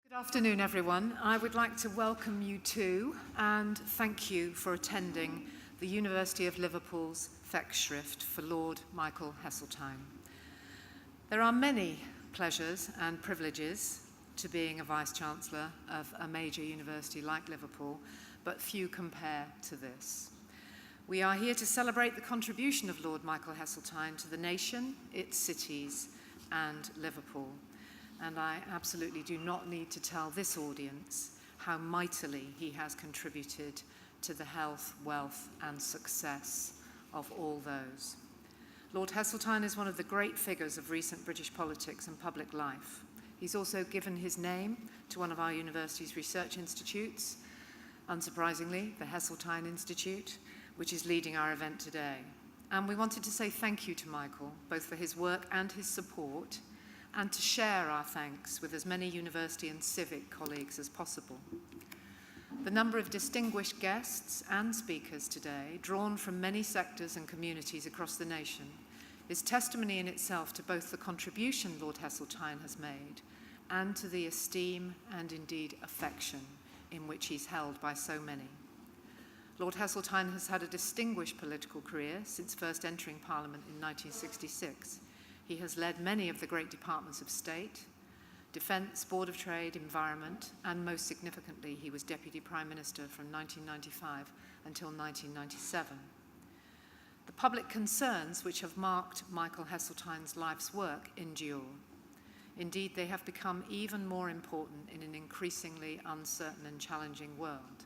Good afternoon, everyone. I would like to welcome you to and thank you for attending the University of Liverpool's Festschrift for Lord Michael Heseltine. There are many pleasures and privileges to being a Vice-Chancellor of a major university like Liverpool, but few compare to this. We are here to celebrate the contribution of Lord Michael Heseltine to the nation, its cities, and Liverpool. And I absolutely do not need to tell this audience how mightily he has contributed to the health, wealth, and success of all those. Lord Heseltine is one of the great figures of recent British politics and public life. He's also given his name to one of our university's research institutes, unsurprisingly, the Haseltine Institute, which is leading our event today. And we wanted to say thank you to Michael, both for his work and his support, and to share our thanks with as many university and civic colleagues as possible. The number of distinguished guests and speakers today, drawn from many sectors and communities across the nation, is testimony in itself to both the contribution Lord Heseltine has made and to the esteem and indeed affection in which he's held by so many. Lord Heseltine has had a distinguished political career since first entering Parliament in 1966. He has led many of the great departments of state, Defence, Board of Trade, Environment, and most significantly, he was Deputy Prime Minister from 1995 until 1997. The public concerns which have marked Michael Heseltine's life's work endure. Indeed, they have become even more important in an increasingly uncertain and challenging world.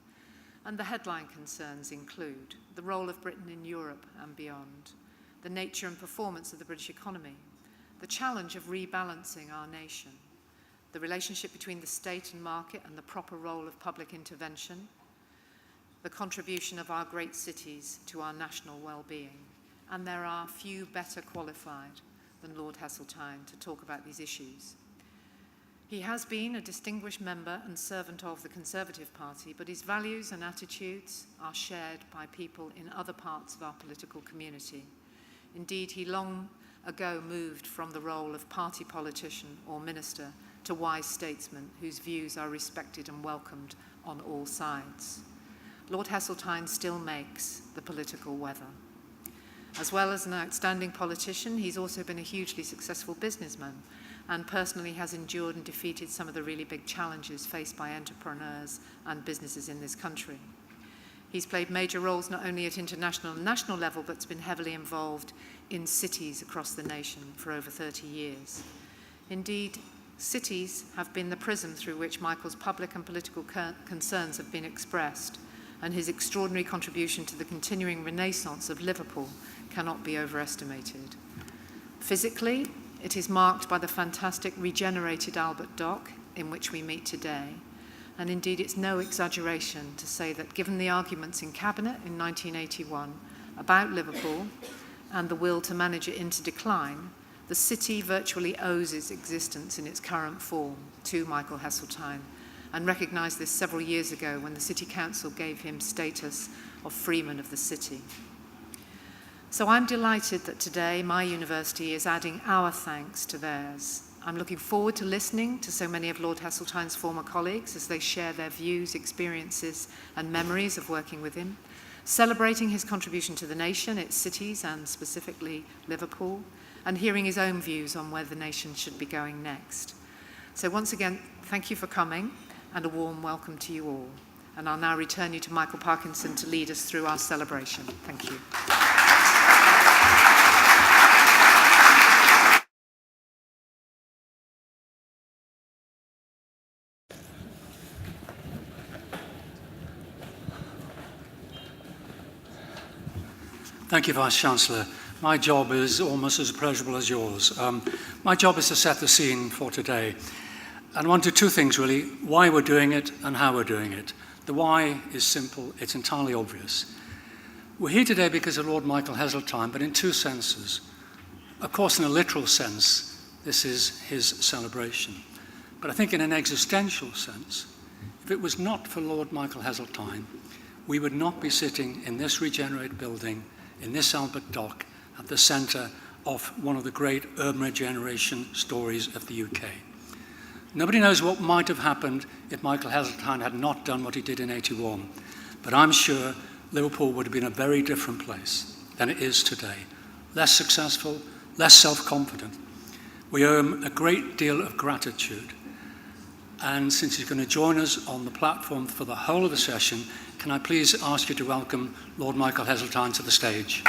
And the headline concerns include the role of Britain in Europe and beyond, the nature and performance of the British economy, the challenge of rebalancing our nation, the relationship between the state and market and the proper role of public intervention, the contribution of our great cities to our national well-being. And there are few better qualified than Lord Heseltine to talk about these issues. He has been a distinguished member and servant of the Conservative Party, but his values and attitudes are shared by people in other parts of our political community. Indeed, he long ago moved from the role of party politician or minister to wise statesman whose views are respected and welcomed on all sides. Lord Heseltine still makes the political weather. As well as an outstanding politician, he's also been a hugely successful businessman and personally has endured and defeated some of the really big challenges faced by entrepreneurs and businesses in this country. He's played major roles not only at international and national level, but has been heavily involved in cities across the nation for over 30 years. Indeed, cities have been the prism through which Michael's public and political concerns have been expressed, and his extraordinary contribution to the continuing renaissance of Liverpool cannot be overestimated. Physically, it is marked by the fantastic regenerated Albert Dock in which we meet today. And indeed, it's no exaggeration to say that given the arguments in Cabinet in 1981 about Liverpool and the will to manage it into decline, the city virtually owes its existence in its current form to Michael Heseltine, and recognised this several years ago when the City Council gave him status of Freeman of the City. So I'm delighted that today my university is adding our thanks to theirs. I'm looking forward to listening to so many of Lord Heseltine's former colleagues as they share their views, experiences, and memories of working with him, celebrating his contribution to the nation, its cities, and specifically Liverpool, and hearing his own views on where the nation should be going next. So once again, thank you for coming, and a warm welcome to you all. And I'll now return you to Michael Parkinson to lead us through our celebration. Thank you. Thank you, Vice-Chancellor. My job is almost as pleasurable as yours. My job is to set the scene for today. And I want to do two things, really, why we're doing it and how we're doing it. The why is simple, it's entirely obvious. We're here today because of Lord Michael Heseltine, but in two senses. Of course, in a literal sense, this is his celebration. But I think in an existential sense, if it was not for Lord Michael Heseltine, we would not be sitting in this regenerated building in this Albert Dock at the centre of one of the great urban regeneration stories of the UK. Nobody knows what might have happened if Michael Heseltine had not done what he did in '81. But I'm sure Liverpool would have been a very different place than it is today. Less successful, less self-confident. We owe him a great deal of gratitude. And since he's going to join us on the platform for the whole of the session, can I please ask you to welcome Lord Michael Heseltine to the stage.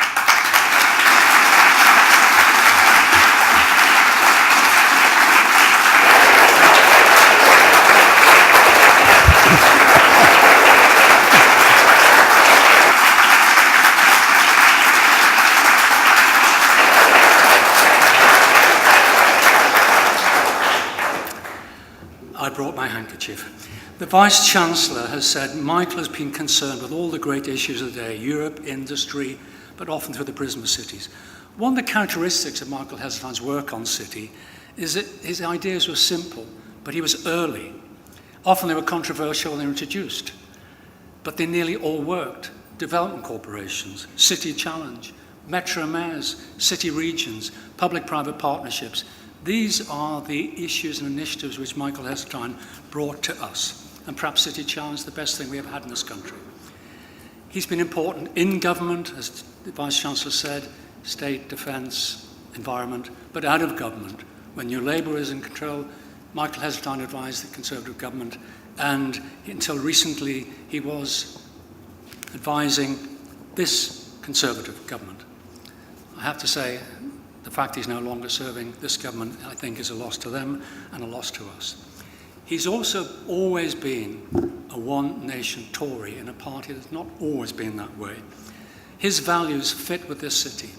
I brought my handkerchief. The Vice-Chancellor has said Michael has been concerned with all the great issues of the day, Europe, industry, but often through the prism of cities. One of the characteristics of Michael Heseltine's work on city is that his ideas were simple, but he was early. Often they were controversial and they were introduced, but they nearly all worked. Development corporations, city challenge, metro mayors, city regions, public-private partnerships. These are the issues and initiatives which Michael Heseltine brought to us. And perhaps City Challenge is the best thing we have had in this country. He's been important in government, as the Vice-Chancellor said, state, defence, environment, but out of government. When New Labour is in control, Michael Heseltine advised the Conservative government, and until recently he was advising this Conservative government. I have to say, the fact he's no longer serving this government, I think, is a loss to them and a loss to us. He's also always been a one-nation Tory in a party that's not always been that way. His values fit with this city.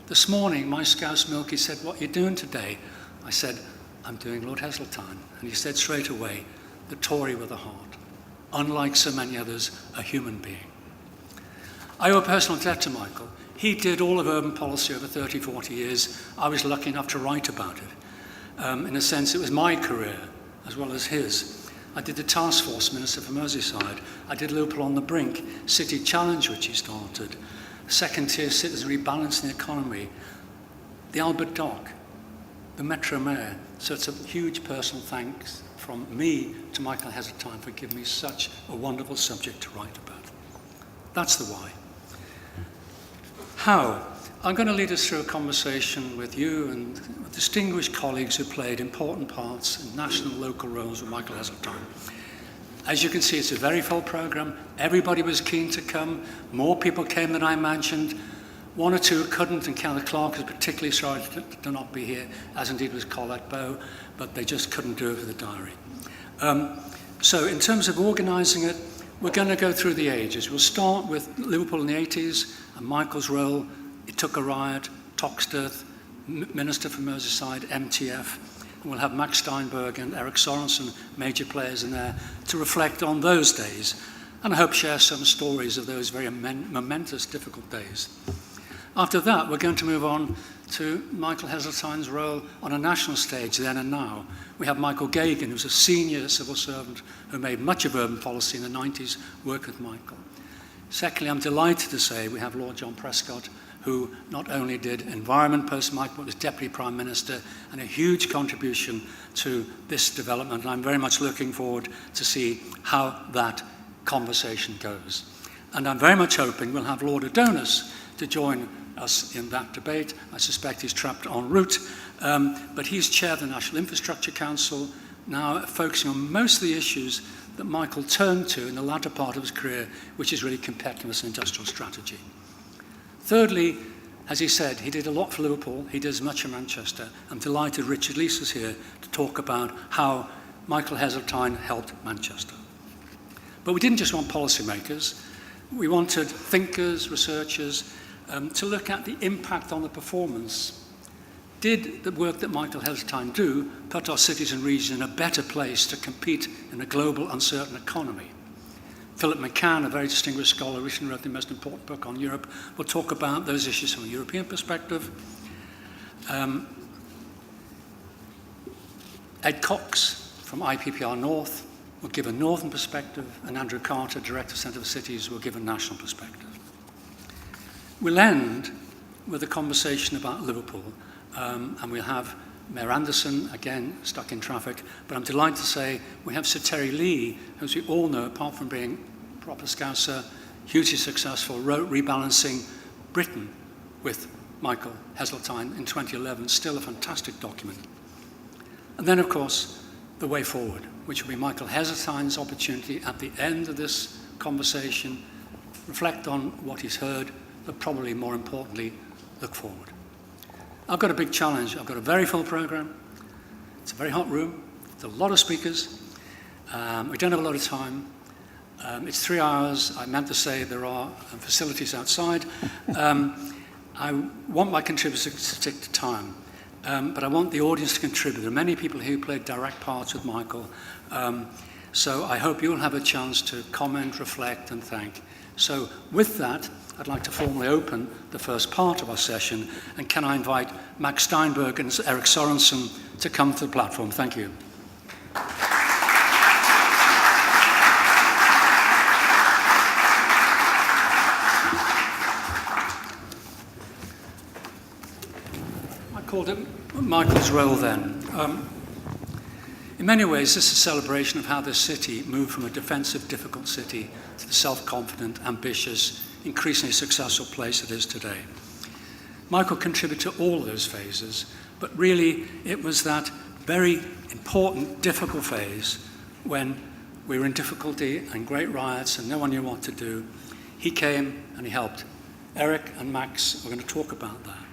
This morning, my Scouse Milky said, "What are you doing today?" I said, "I'm doing Lord Heseltine." And he said straight away, the Tory with a heart. Unlike so many others, a human being. I owe a personal debt to Michael. He did all of urban policy over 30, 40 years. I was lucky enough to write about it. In a sense, it was my career as well as his. I did the task force minister for Merseyside. I did Liverpool on the Brink, City Challenge, which he started. Second-tier cities rebalancing the economy. The Albert Dock, the Metro Mayor. So it's a huge personal thanks from me to Michael Heseltine for giving me such a wonderful subject to write about. That's the why. How? I'm going to lead us through a conversation with you and with distinguished colleagues who played important parts in national and local roles with Michael Heseltine. As you can see, it's a very full programme. Everybody was keen to come. More people came than I imagined. One or two couldn't, and Kenneth Clark is particularly sorry to not be here, as indeed was Colette Bow, but they just couldn't do it for the diary. So in terms of organising it, we're going to go through the ages. We'll start with Liverpool in the 80s and Michael's role. It took a riot, Toxteth, Minister for Merseyside, MTF, and we'll have Max Steinberg and Eric Sorensen, major players in there, to reflect on those days and I hope share some stories of those very momentous, difficult days. After that, we're going to move on to Michael Heseltine's role on a national stage then and now. We have Michael Gagan, who's a senior civil servant who made much of urban policy in the 90s, work with Michael. Secondly, I'm delighted to say we have Lord John Prescott, who not only did environment post-Michael, but was Deputy Prime Minister and a huge contribution to this development. And I'm very much looking forward to see how that conversation goes. And I'm very much hoping we'll have Lord Adonis to join us in that debate. I suspect he's trapped en route, but he's chair of the National Infrastructure Council, now focusing on most of the issues that Michael turned to in the latter part of his career, which is really competitiveness and industrial strategy. Thirdly, as he said, he did a lot for Liverpool, he does much in Manchester. I'm delighted Richard Leese is here to talk about how Michael Heseltine helped Manchester. But we didn't just want policymakers, we wanted thinkers, researchers, to look at the impact on the performance. Did the work that Michael Heseltine do put our cities and regions in a better place to compete in a global1certain economy? Philip McCann, a very distinguished scholar, recently wrote the most important book on Europe, will talk about those issues from a European perspective. Ed Cox from IPPR North will give a northern perspective, and Andrew Carter, Director of Centre for Cities, will give a national perspective. We'll end with a conversation about Liverpool, and we'll have Mayor Anderson, again, stuck in traffic. But I'm delighted to say we have Sir Terry Leahy, who, as we all know, apart from being a proper Scouser, hugely successful, wrote Rebalancing Britain with Michael Heseltine in 2011, still a fantastic document. And then, of course, the way forward, which will be Michael Heseltine's opportunity at the end of this conversation, reflect on what he's heard, but probably more importantly, look forward. I've got a big challenge. I've got a very full program. It's a very hot room. There's a lot of speakers. We don't have a lot of time. It's 3 hours. I meant to say there are facilities outside. I want my contributors to stick to time, but I want the audience to contribute. There are many people who played direct parts with Michael, so I hope you'll have a chance to comment, reflect, and thank. So with that, I'd like to formally open the first part of our session, and can I invite Max Steinberg and Eric Sorensen to come to the platform. Thank you. I called it Michael's role then. In many ways, this is a celebration of how this city moved from a defensive, difficult city to the self-confident, ambitious, increasingly successful place it is today. Michael contributed to all of those phases, but really it was that very important, difficult phase when we were in difficulty and great riots and no one knew what to do. He came and he helped. Eric and Max are going to talk about that.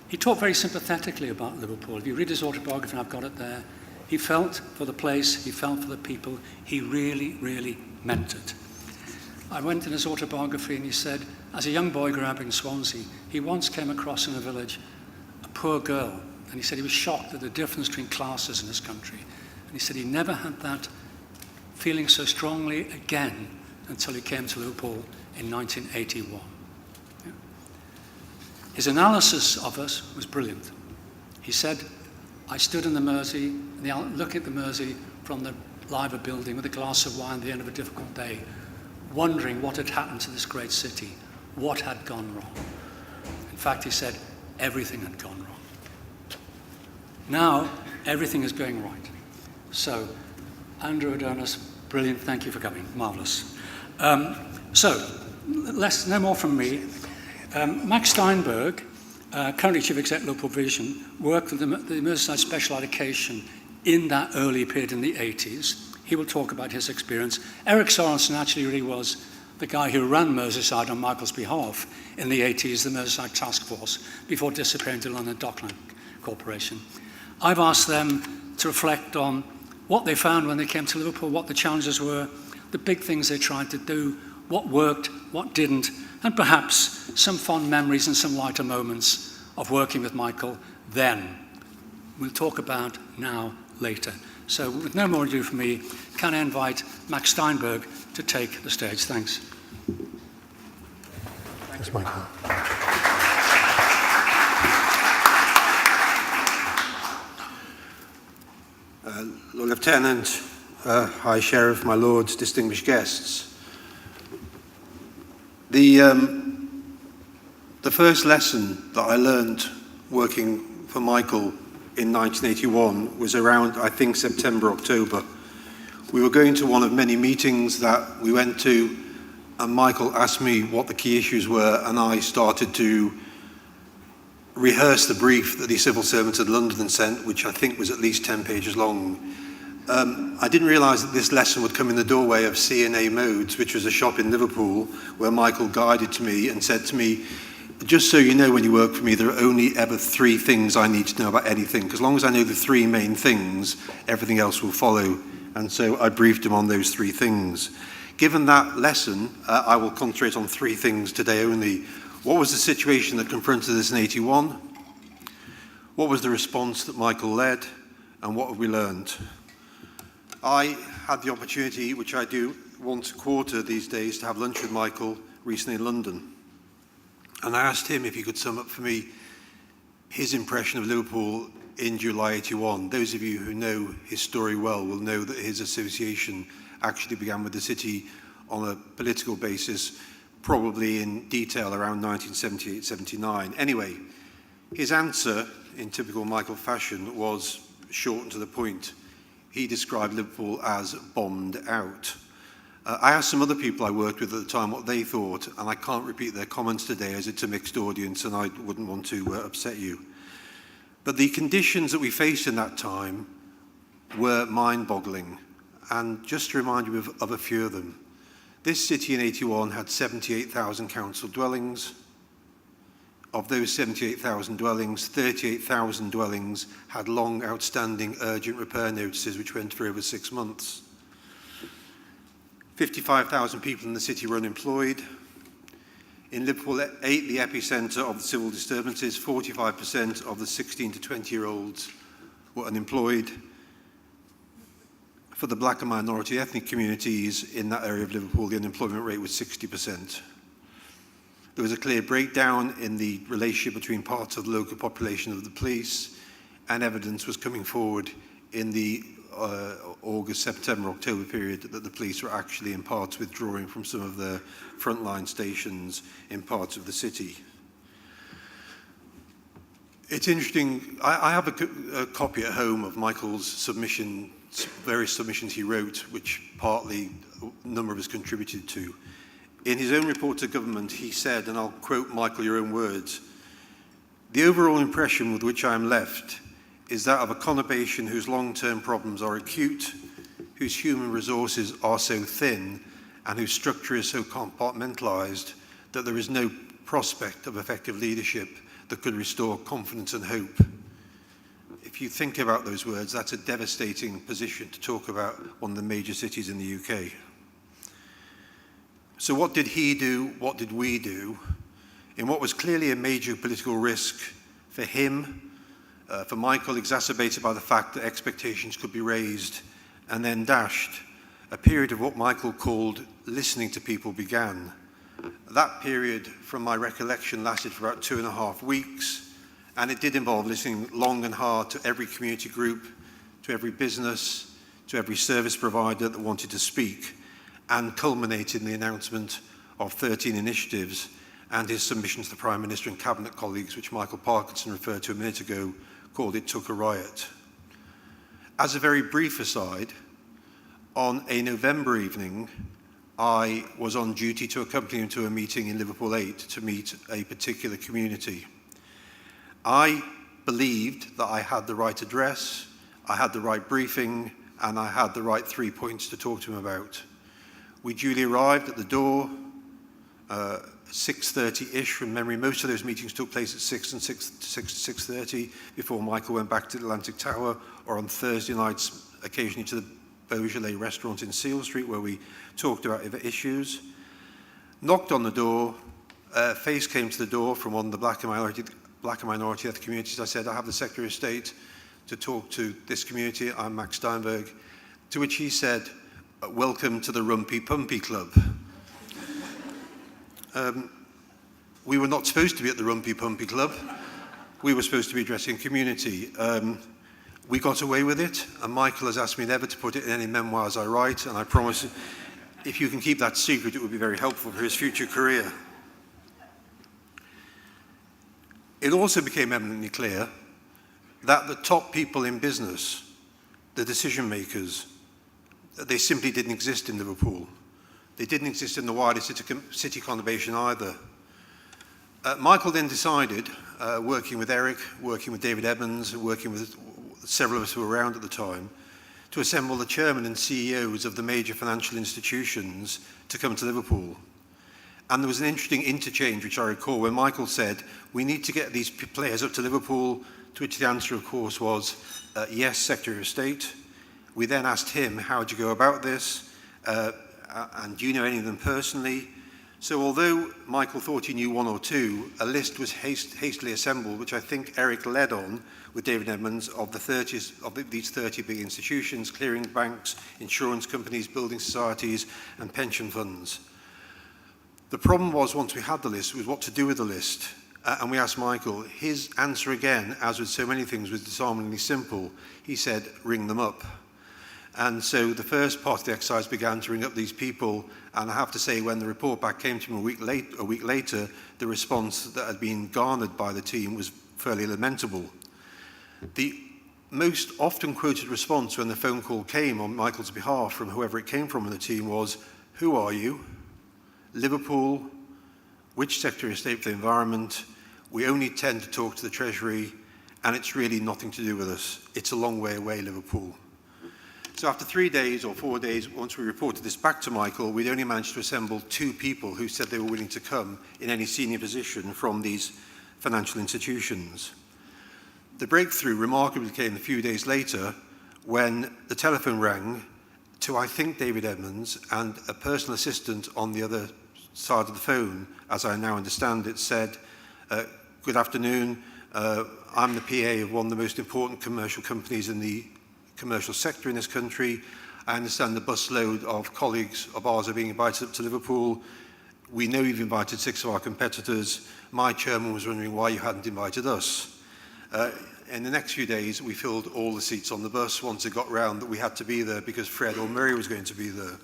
He talked very sympathetically about Liverpool. If you read his autobiography, and I've got it there, he felt for the place, he felt for the people. He really, really meant it. I went in his autobiography and he said, as a young boy growing up in Swansea, he once came across in a village a poor girl, and he said he was shocked at the difference between classes in this country. And he said he never had that feeling so strongly again until he came to Liverpool in 1981. Yeah. His analysis of us was brilliant. He said, I stood in the Mersey, look at the Mersey from the Liver building with a glass of wine at the end of a difficult day, wondering what had happened to this great city, what had gone wrong. In fact, he said, everything had gone wrong. Now, everything is going right. So, Andrew Adonis, brilliant, thank you for coming, marvellous. No more from me. Max Steinberg, currently Chief Executive Liverpool Vision, worked with the Merseyside Special Allocation in that early period in the 80s. He will talk about his experience. Eric Sorensen actually really was the guy who ran Merseyside on Michael's behalf in the 80s, the Merseyside Task Force, before disappearing to London Dockland Corporation. I've asked them to reflect on what they found when they came to Liverpool, what the challenges were, the big things they tried to do, what worked, what didn't, and perhaps some fond memories and some lighter moments of working with Michael then. We'll talk about now later. So with no more ado from me, can I invite Max Steinberg to take the stage? Thanks. Thanks, Michael. Lord Lieutenant, High Sheriff, my lords, distinguished guests. The first lesson that I learned working for Michael in 1981 was around, I think, September, October. We were going to one of many meetings that we went to, and Michael asked me what the key issues were, and I started to rehearse the brief that the civil servants at London had sent, which I think was at least 10 pages long. I didn't realise that this lesson would come in the doorway of C&A Modes, which was a shop in Liverpool, where Michael guided to me and said to me, just so you know, when you work for me, there are only ever 3 things I need to know about anything. Because as long as I know the 3 main things, everything else will follow. And so I briefed him on those 3 things. Given that lesson, I will concentrate on 3 things today only. What was the situation that confronted us in 81? What was the response that Michael led? And what have we learned? I had the opportunity, which I do once a quarter these days, to have lunch with Michael recently in London. And I asked him if he could sum up for me his impression of Liverpool in July 81. Those of you who know his story well will know that his association actually began with the city on a political basis, probably in detail around 1978-79. Anyway, his answer in typical Michael fashion, was short and to the point. He described Liverpool as bombed out. I asked some other people I worked with at the time what they thought, and I can't repeat their comments today as it's a mixed audience and I wouldn't want to upset you. But the conditions that we faced in that time were mind-boggling. And just to remind you of a few of them, this city in 81 had 78,000 council dwellings. Of those 78,000 dwellings, 38,000 dwellings had long outstanding urgent repair notices which went for over 6 months. 55,000 people in the city were unemployed. In Liverpool 8, the epicentre of the civil disturbances, 45% of the 16 to 20-year-olds were unemployed. For the black and minority ethnic communities in that area of Liverpool, the unemployment rate was 60%. There was a clear breakdown in the relationship between parts of the local population of the police, and evidence was coming forward in the August, September, October period that the police were actually in parts withdrawing from some of the frontline stations in parts of the city. It's interesting, I have a copy at home of Michael's submission, various submissions he wrote, which partly a number of us contributed to. In his own report to government, he said, and I'll quote Michael, your own words, "The overall impression with which I am left is that of a conurbation whose long-term problems are acute, whose human resources are so thin, and whose structure is so compartmentalised that there is no prospect of effective leadership that could restore confidence and hope." If you think about those words, that's a devastating position to talk about one of the major cities in the UK. So what did he do? What did we do? In what was clearly a major political risk for him, for Michael, exacerbated by the fact that expectations could be raised and then dashed, a period of what Michael called listening to people began. That period, from my recollection, lasted for about 2.5 weeks, and it did involve listening long and hard to every community group, to every business, to every service provider that wanted to speak, and culminated in the announcement of 13 initiatives and his submission to the Prime Minister and Cabinet colleagues, which Michael Parkinson referred to a minute ago, called It Took a Riot. As a very brief aside, on a November evening, I was on duty to accompany him to a meeting in Liverpool 8 to meet a particular community. I believed that I had the right address, I had the right briefing, and I had the right 3 points to talk to him about. We duly arrived at the door, 6:30-ish from memory. Most of those meetings took place at 6 to 6:30 before Michael went back to the Atlantic Tower, or on Thursday nights, occasionally to the Beaujolais restaurant in Seal Street, where we talked about issues. Knocked on the door, a face came to the door from one of the black and minority ethnic communities. I said, "I have the Secretary of State to talk to this community. I'm Max Steinberg." To which he said, "Welcome to the Rumpy Pumpy Club." We were not supposed to be at the Rumpy Pumpy Club. We were supposed to be addressing community. We got away with it, and Michael has asked me never to put it in any memoirs I write, and I promise if you can keep that secret, it would be very helpful for his future career. It also became eminently clear that the top people in business, the decision makers, they simply didn't exist in Liverpool. They didn't exist in the wider city conurbation either. Michael then decided, working with Eric, working with David Evans, working with several of us who were around at the time, to assemble the chairman and CEOs of the major financial institutions to come to Liverpool. And there was an interesting interchange, which I recall, where Michael said, "We need to get these players up to Liverpool," to which the answer, of course, was, "Yes, Secretary of State." We then asked him, "How would you go about this? And do you know any of them personally?" So although Michael thought he knew one or two, a list was hastily assembled, which I think Eric led on with David Edmonds, of these 30 big institutions: clearing banks, insurance companies, building societies, and pension funds. The problem was, once we had the list, was what to do with the list. And we asked Michael. His answer again, as with so many things, was disarmingly simple. He said, "Ring them up." And so the first part of the exercise began to ring up these people, and I have to say, when the report back came to me a week later, the response that had been garnered by the team was fairly lamentable. The most often quoted response when the phone call came on Michael's behalf from whoever it came from in the team was, "Who are you? Liverpool? Which Secretary of State for the Environment? We only tend to talk to the Treasury, and it's really nothing to do with us. It's a long way away, Liverpool." So after 3 days or 4 days, once we reported this back to Michael, we'd only managed to assemble 2 people who said they were willing to come in any senior position from these financial institutions. The breakthrough remarkably came a few days later when the telephone rang to, I think, David Edmonds, and a personal assistant on the other side of the phone, as I now understand it, said, "Good afternoon, I'm the PA of one of the most important commercial companies in the commercial sector in this country. I understand the busload of colleagues of ours are being invited up to Liverpool. We know you've invited 6 of our competitors. My chairman was wondering why you hadn't invited us." In the next few days, we filled all the seats on the bus once it got round that we had to be there because Fred or Murray was going to be there.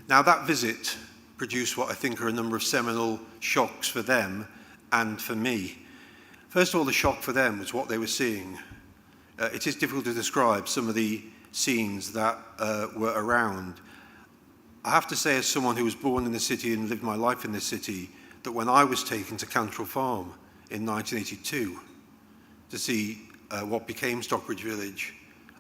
Now, that visit produced what I think are a number of seminal shocks for them and for me. First of all, the shock for them was what they were seeing. It is difficult to describe some of the scenes that were around. I have to say, as someone who was born in the city and lived my life in this city, that when I was taken to Cantrell Farm in 1982 to see what became Stockbridge Village,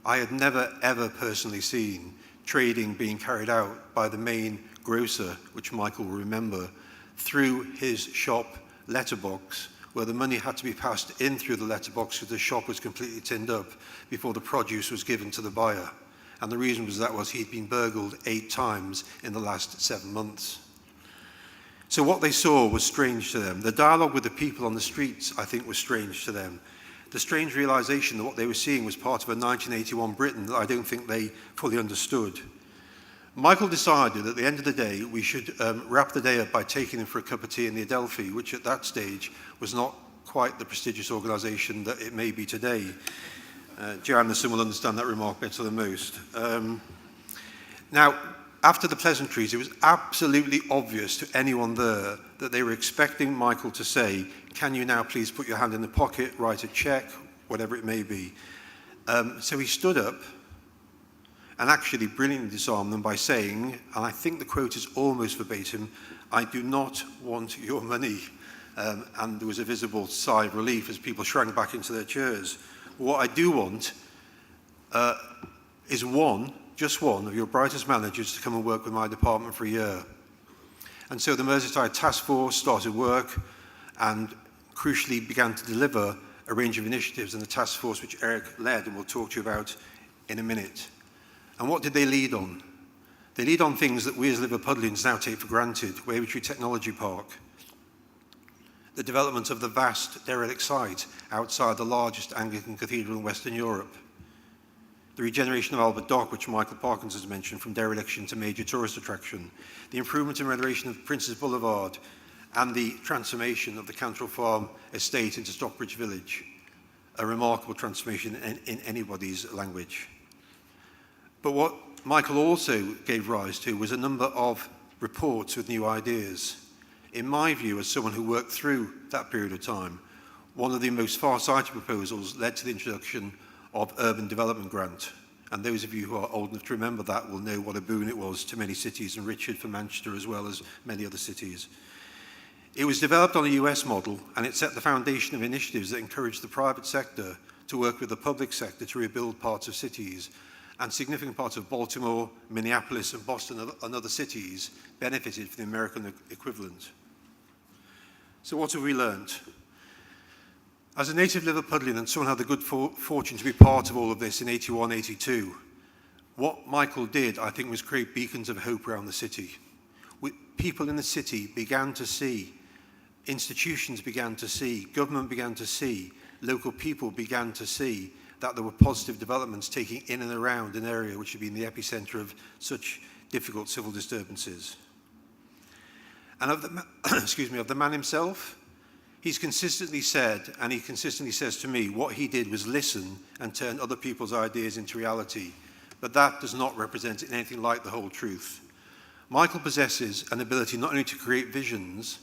I had never, ever personally seen trading being carried out by the main grocer, which Michael will remember, through his shop letterbox, where the money had to be passed in through the letterbox because the shop was completely tinned up before the produce was given to the buyer. And the reason was he'd been burgled 8 times in the last 7 months. So what they saw was strange to them. The dialogue with the people on the streets, I think, was strange to them. The strange realization that what they were seeing was part of a 1981 Britain that I don't think they fully understood. Michael decided at the end of the day we should wrap the day up by taking them for a cup of tea in the Adelphi, which at that stage was not quite the prestigious organisation that it may be today. Joanne will understand that remark better than most. Now, after the pleasantries, it was absolutely obvious to anyone there that they were expecting Michael to say, "Can you now please put your hand in the pocket, write a cheque," whatever it may be. So he stood up and actually brilliantly disarmed them by saying, and I think the quote is almost verbatim, "I do not want your money." And there was a visible sigh of relief as people shrank back into their chairs. What I do want is just one of your brightest managers to come and work with my department for a year. And so the Merseyside Task Force started work and crucially began to deliver a range of initiatives in the task force which Eric led and we'll talk to you about in a minute. And what did they lead on? They lead on things that we as Liverpudlians now take for granted: Wavertree Technology Park, the development of the vast derelict site outside the largest Anglican cathedral in Western Europe, the regeneration of Albert Dock, which Michael Parkins has mentioned, from dereliction to major tourist attraction, the improvement and renovation of Prince's Boulevard, and the transformation of the Cantrell Farm estate into Stockbridge Village, a remarkable transformation in anybody's language. But what Michael also gave rise to was a number of reports with new ideas. In my view, as someone who worked through that period of time, one of the most far-sighted proposals led to the introduction of Urban Development Grant. And those of you who are old enough to remember that will know what a boon it was to many cities, and Richard for Manchester as well as many other cities. It was developed on a US model, and it set the foundation of initiatives that encouraged the private sector to work with the public sector to rebuild parts of cities. And significant parts of Baltimore, Minneapolis, and Boston and other cities benefited from the American equivalent. So what have we learned? As a native Liverpudlian and someone who had the good fortune to be part of all of this in 81, 82, what Michael did, I think, was create beacons of hope around the city. People in the city began to see, institutions began to see, government began to see, local people began to see that there were positive developments taking in and around an area which had been the epicenter of such difficult civil disturbances. And of the man himself, he's consistently said, and he consistently says to me, what he did was listen and turn other people's ideas into reality. But that does not represent anything like the whole truth. Michael possesses an ability not only to create visions,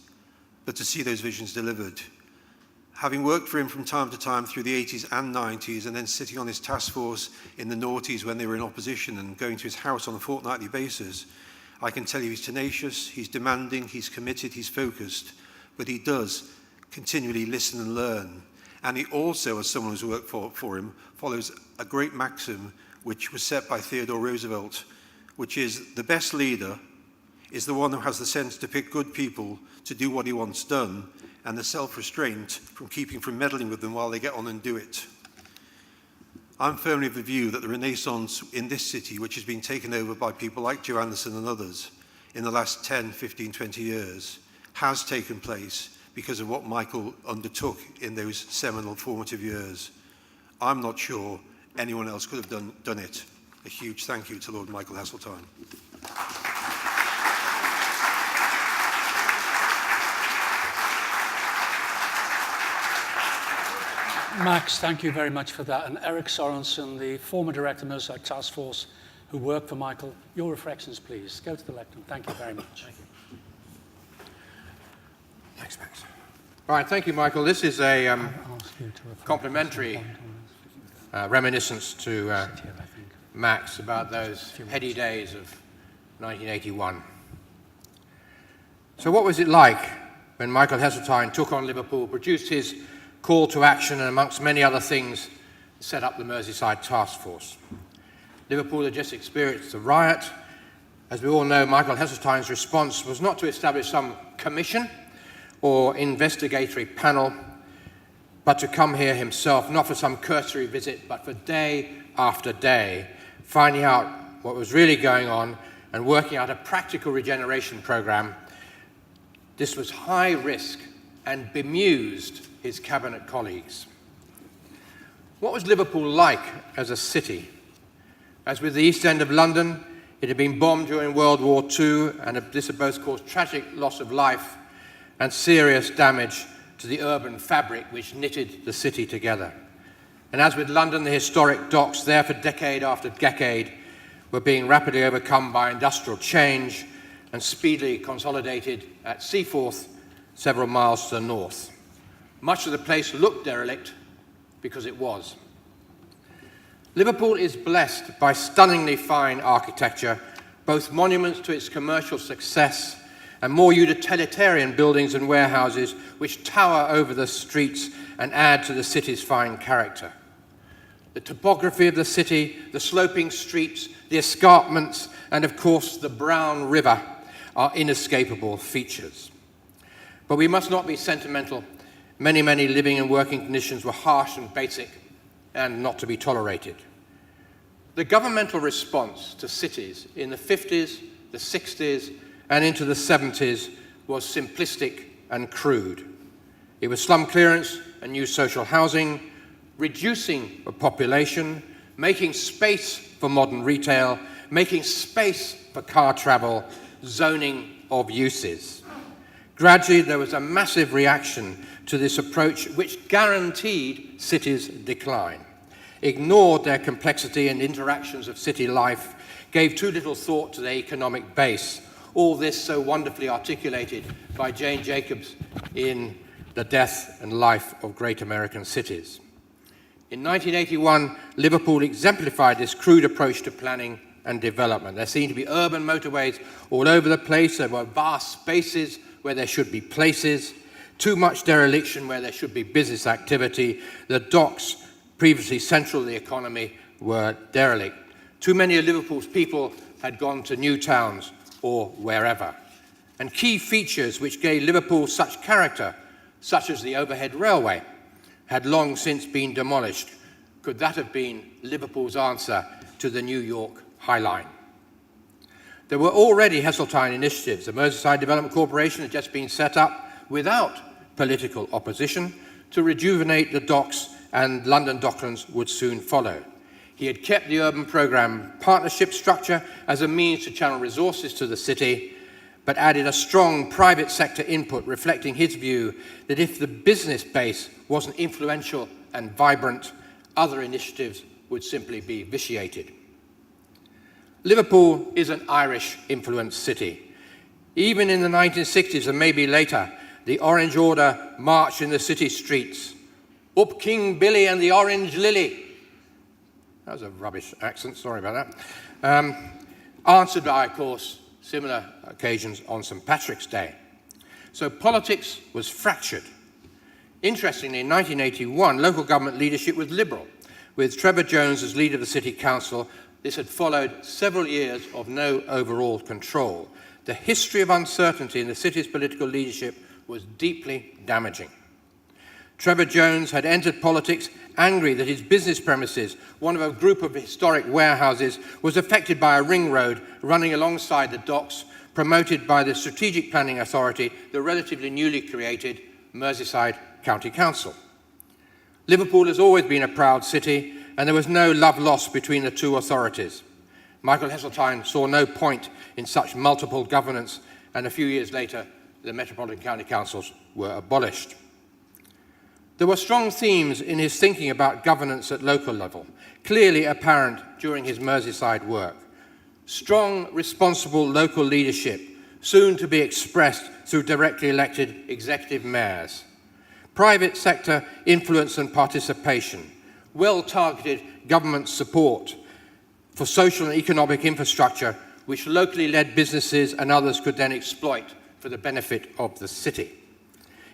but to see those visions delivered. Having worked for him from time to time through the 80s and 90s, and then sitting on his task force in the noughties when they were in opposition and going to his house on a fortnightly basis, I can tell you he's tenacious, he's demanding, he's committed, he's focused, but he does continually listen and learn. And he also, as someone who's worked for him, follows a great maxim which was set by Theodore Roosevelt, which is the best leader is the one who has the sense to pick good people to do what he wants done, and the self-restraint from keeping from meddling with them while they get on and do it. I'm firmly of the view that the renaissance in this city, which has been taken over by people like Joe Anderson and others in the last 10, 15, 20 years, has taken place because of what Michael undertook in those seminal formative years. I'm not sure anyone else could have done it. A huge thank you to Lord Michael Heseltine. Max, thank you very much for that. And Eric Sorensen, the former director of the Mersey Task Force, who worked for Michael. Your reflections, please. Go to the lectern. Thank you very much. Thank you. Thanks, Max. All right, thank you, Michael. This is a complimentary reminiscence to Max about those heady days of 1981. So what was it like when Michael Heseltine took on Liverpool, produced his call to action, and amongst many other things, set up the Merseyside Task Force? Liverpool had just experienced the riot. As we all know, Michael Heseltine's response was not to establish some commission or investigatory panel, but to come here himself, not for some cursory visit, but for day after day, finding out what was really going on and working out a practical regeneration program. This was high risk and bemused his cabinet colleagues. What was Liverpool like as a city? As with the East End of London, it had been bombed during World War II, and this had both caused tragic loss of life and serious damage to the urban fabric which knitted the city together. And as with London, the historic docks there for decade after decade were being rapidly overcome by industrial change and speedily consolidated at Seaforth, several miles to the north. Much of the place looked derelict because it was. Liverpool is blessed by stunningly fine architecture, both monuments to its commercial success and more utilitarian buildings and warehouses which tower over the streets and add to the city's fine character. The topography of the city, the sloping streets, the escarpments, and of course the brown river are inescapable features. But we must not be sentimental. Many, many living and working conditions were harsh and basic and not to be tolerated. The governmental response to cities in the 50s, the 60s, and into the 70s was simplistic and crude. It was slum clearance and new social housing, reducing the population, making space for modern retail, making space for car travel, zoning of uses. Gradually, there was a massive reaction to this approach which guaranteed cities' decline, ignored their complexity and interactions of city life, gave too little thought to their economic base. All this so wonderfully articulated by Jane Jacobs in The Death and Life of Great American Cities. In 1981, Liverpool exemplified this crude approach to planning and development. There seemed to be urban motorways all over the place. There were vast spaces where there should be places, too much dereliction where there should be business activity. The docks, previously central to the economy, were derelict. Too many of Liverpool's people had gone to new towns or wherever. And key features which gave Liverpool such character, such as the overhead railway, had long since been demolished. Could that have been Liverpool's answer to the New York High Line? There were already Haseltine initiatives. The Merseyside Development Corporation had just been set up without political opposition to rejuvenate the docks, and London Docklands would soon follow. He had kept the urban programme partnership structure as a means to channel resources to the city, but added a strong private sector input reflecting his view that if the business base wasn't influential and vibrant, other initiatives would simply be vitiated. Liverpool is an Irish-influenced city. Even in the 1960s and maybe later, the Orange Order marched in the city streets. Up King Billy and the Orange Lily. That was a rubbish accent, sorry about that. Answered by, of course, similar occasions on St. Patrick's Day. So politics was fractured. Interestingly, in 1981, local government leadership was Liberal, with Trevor Jones as leader of the City Council. This had followed several years of no overall control. The history of uncertainty in the city's political leadership was deeply damaging. Trevor Jones had entered politics angry that his business premises, one of a group of historic warehouses, was affected by a ring road running alongside the docks, promoted by the Strategic Planning Authority, the relatively newly created Merseyside County Council. Liverpool has always been a proud city, and there was no love lost between the two authorities. Michael Heseltine saw no point in such multiple governance, and a few years later, the Metropolitan County Councils were abolished. There were strong themes in his thinking about governance at local level, clearly apparent during his Merseyside work. Strong, responsible local leadership, soon to be expressed through directly elected executive mayors. Private sector influence and participation. Well-targeted government support for social and economic infrastructure, which locally led businesses and others could then exploit for the benefit of the city.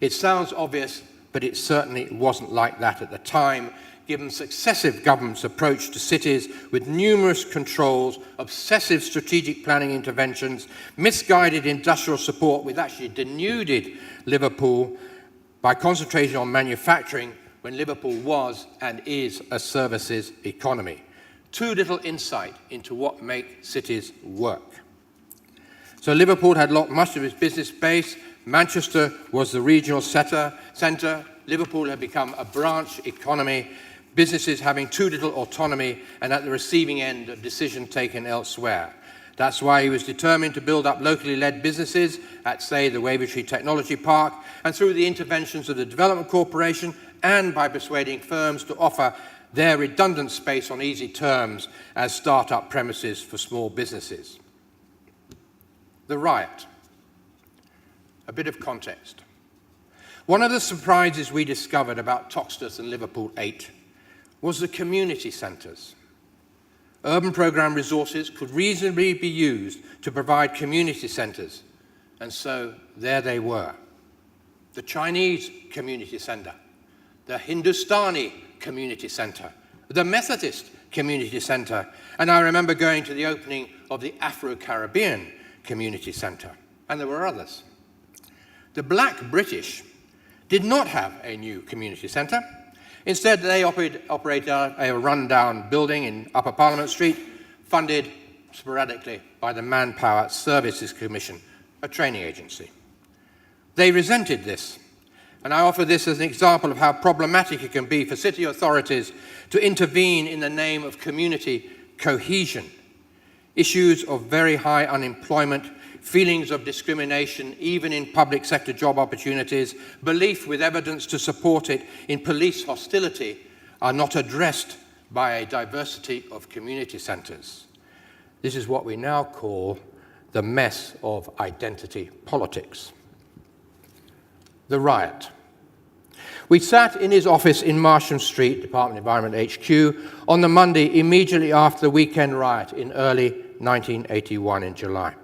It sounds obvious, but it certainly wasn't like that at the time, given successive governments' approach to cities with numerous controls, obsessive strategic planning interventions, misguided industrial support, which actually denuded Liverpool by concentrating on manufacturing when Liverpool was and is a services economy. Too little insight into what makes cities work. So Liverpool had lost much of its business base. Manchester was the regional centre. Liverpool had become a branch economy, businesses having too little autonomy and at the receiving end of decision taken elsewhere. That's why he was determined to build up locally led businesses at, say, the Wavertree Technology Park, and through the interventions of the Development Corporation, and by persuading firms to offer their redundant space on easy terms as start-up premises for small businesses. The riot. A bit of context. One of the surprises we discovered about Toxteth and Liverpool 8 was the community centres. Urban programme resources could reasonably be used to provide community centres, and so there they were. The Chinese community centre, the Hindustani community centre, the Methodist community centre, and I remember going to the opening of the Afro-Caribbean community centre, and there were others. The Black British did not have a new community centre. Instead, they operated a rundown building in Upper Parliament Street, funded sporadically by the Manpower Services Commission, a training agency. They resented this, and I offer this as an example of how problematic it can be for city authorities to intervene in the name of community cohesion. Issues of very high unemployment, feelings of discrimination, even in public sector job opportunities, belief with evidence to support it in police hostility are not addressed by a diversity of community centres. This is what we now call the mess of identity politics. The riot. We sat in his office in Marsham Street, Department of Environment HQ, on the Monday immediately after the weekend riot in early 1981 in July.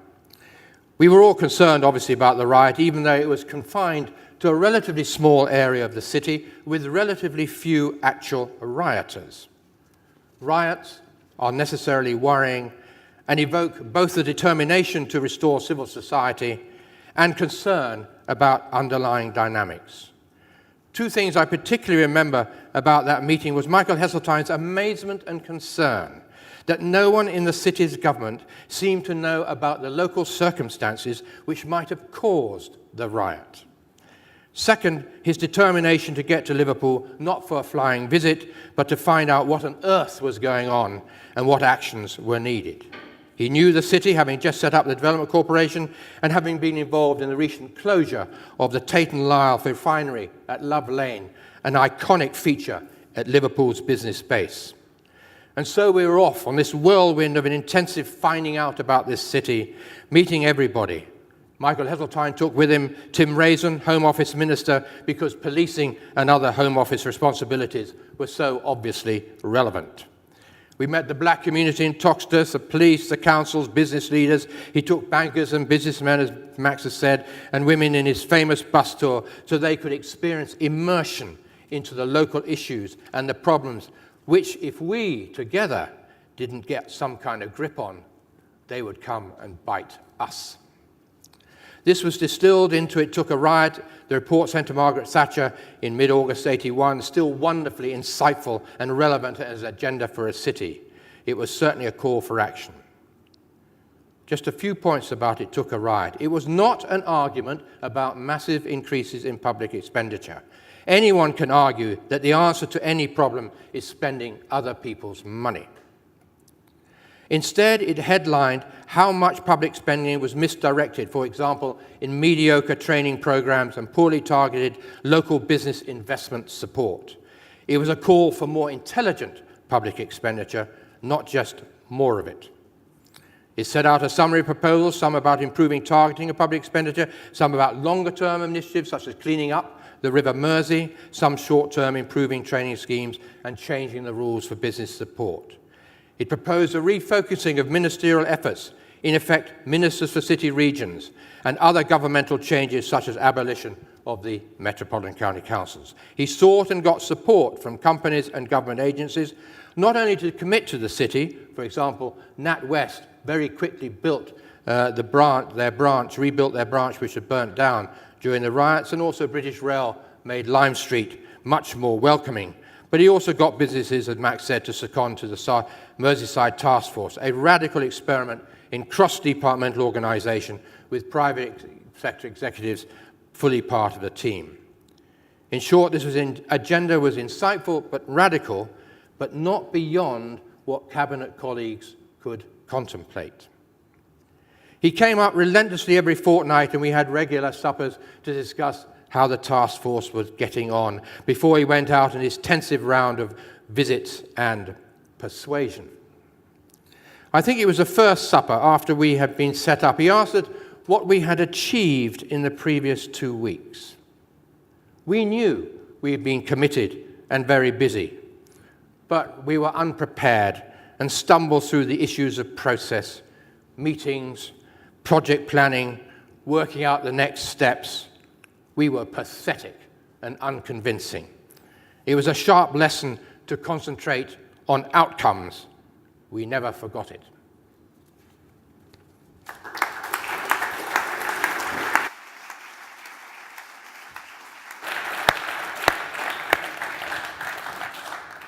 We were all concerned, obviously, about the riot, even though it was confined to a relatively small area of the city with relatively few actual rioters. Riots are necessarily worrying and evoke both the determination to restore civil society and concern about underlying dynamics. Two things I particularly remember about that meeting was Michael Heseltine's amazement and concern that no one in the city's government seemed to know about the local circumstances which might have caused the riot. Second, his determination to get to Liverpool, not for a flying visit, but to find out what on earth was going on and what actions were needed. He knew the city, having just set up the Development Corporation and having been involved in the recent closure of the Tate & Lyle refinery at Love Lane, an iconic feature at Liverpool's business base. And so we were off on this whirlwind of an intensive finding out about this city, meeting everybody, Michael Heseltine took with him Tim Raisin, Home Office Minister, because policing and other Home Office responsibilities were so obviously relevant. We met the black community in Toxteth, the police, the councils, business leaders. He took bankers and businessmen, as Max has said, and women in his famous bus tour so they could experience immersion into the local issues and the problems, which, if we together didn't get some kind of grip on, they would come and bite us. This was distilled into It Took a Riot, the report sent to Margaret Thatcher in mid-August 81, still wonderfully insightful and relevant as an agenda for a city. It was certainly a call for action. Just a few points about It Took a Riot. It was not an argument about massive increases in public expenditure. Anyone can argue that the answer to any problem is spending other people's money. Instead, it headlined how much public spending was misdirected, for example, in mediocre training programs and poorly targeted local business investment support. It was a call for more intelligent public expenditure, not just more of it. It set out a summary of proposals, some about improving targeting of public expenditure, some about longer-term initiatives such as cleaning up the River Mersey, some short-term improving training schemes and changing the rules for business support. It proposed a refocusing of ministerial efforts, in effect, ministers for city regions, and other governmental changes such as abolition of the Metropolitan County Councils. He sought and got support from companies and government agencies, not only to commit to the city, for example, NatWest very quickly built rebuilt their branch which had burnt down during the riots, and also British Rail made Lime Street much more welcoming. But he also got businesses, as Max said, to second to the Merseyside Task Force, a radical experiment in cross-departmental organisation with private sector executives fully part of the team. In short, this agenda was insightful but radical, but not beyond what cabinet colleagues could contemplate. He came up relentlessly every fortnight, and we had regular suppers to discuss how the task force was getting on before he went out on his intensive round of visits and persuasion. I think it was the first supper after we had been set up. He asked us what we had achieved in the previous 2 weeks. We knew we had been committed and very busy, but we were unprepared and stumbled through the issues of process, meetings, project planning, working out the next steps. We were pathetic and unconvincing. It was a sharp lesson to concentrate on outcomes. We never forgot it.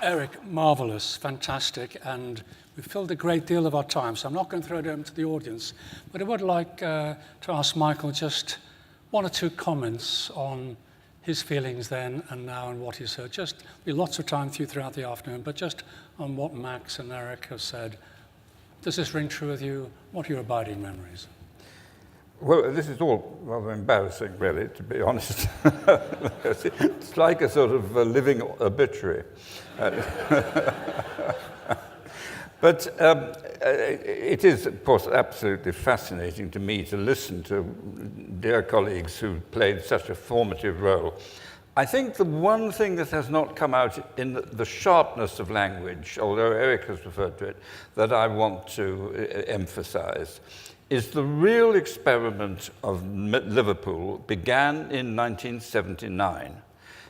Eric, marvellous, fantastic, and we've filled a great deal of our time, so I'm not going to throw it over to the audience, but I would like to ask Michael just one or two comments on his feelings then and now and what he's heard. Just be lots of time throughout the afternoon, but just on what Max and Eric have said. Does this ring true with you? What are your abiding memories? Well, this is all rather embarrassing, really, to be honest. It's like a sort of living obituary. But it is, of course, absolutely fascinating to me to listen to dear colleagues who played such a formative role. I think the one thing that has not come out in the sharpness of language, although Eric has referred to it, that I want to emphasize, is the real experiment of Liverpool began in 1979.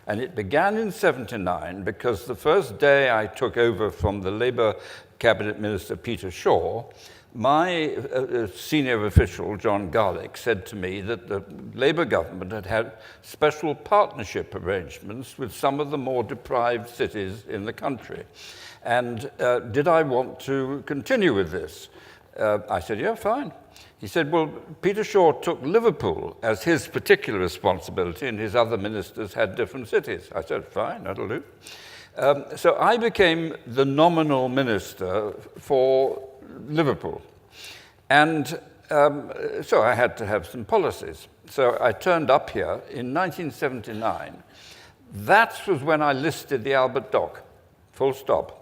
And it began in 79 because the first day I took over from the Labour Cabinet Minister Peter Shaw, my senior official, John Garlick, said to me that the Labour government had had special partnership arrangements with some of the more deprived cities in the country. And did I want to continue with this? I said, yeah, fine. He said, well, Peter Shaw took Liverpool as his particular responsibility and his other ministers had different cities. I said, fine, that'll do. So I became the nominal minister for Liverpool. And so I had to have some policies. So I turned up here in 1979. That was when I listed the Albert Dock, full stop.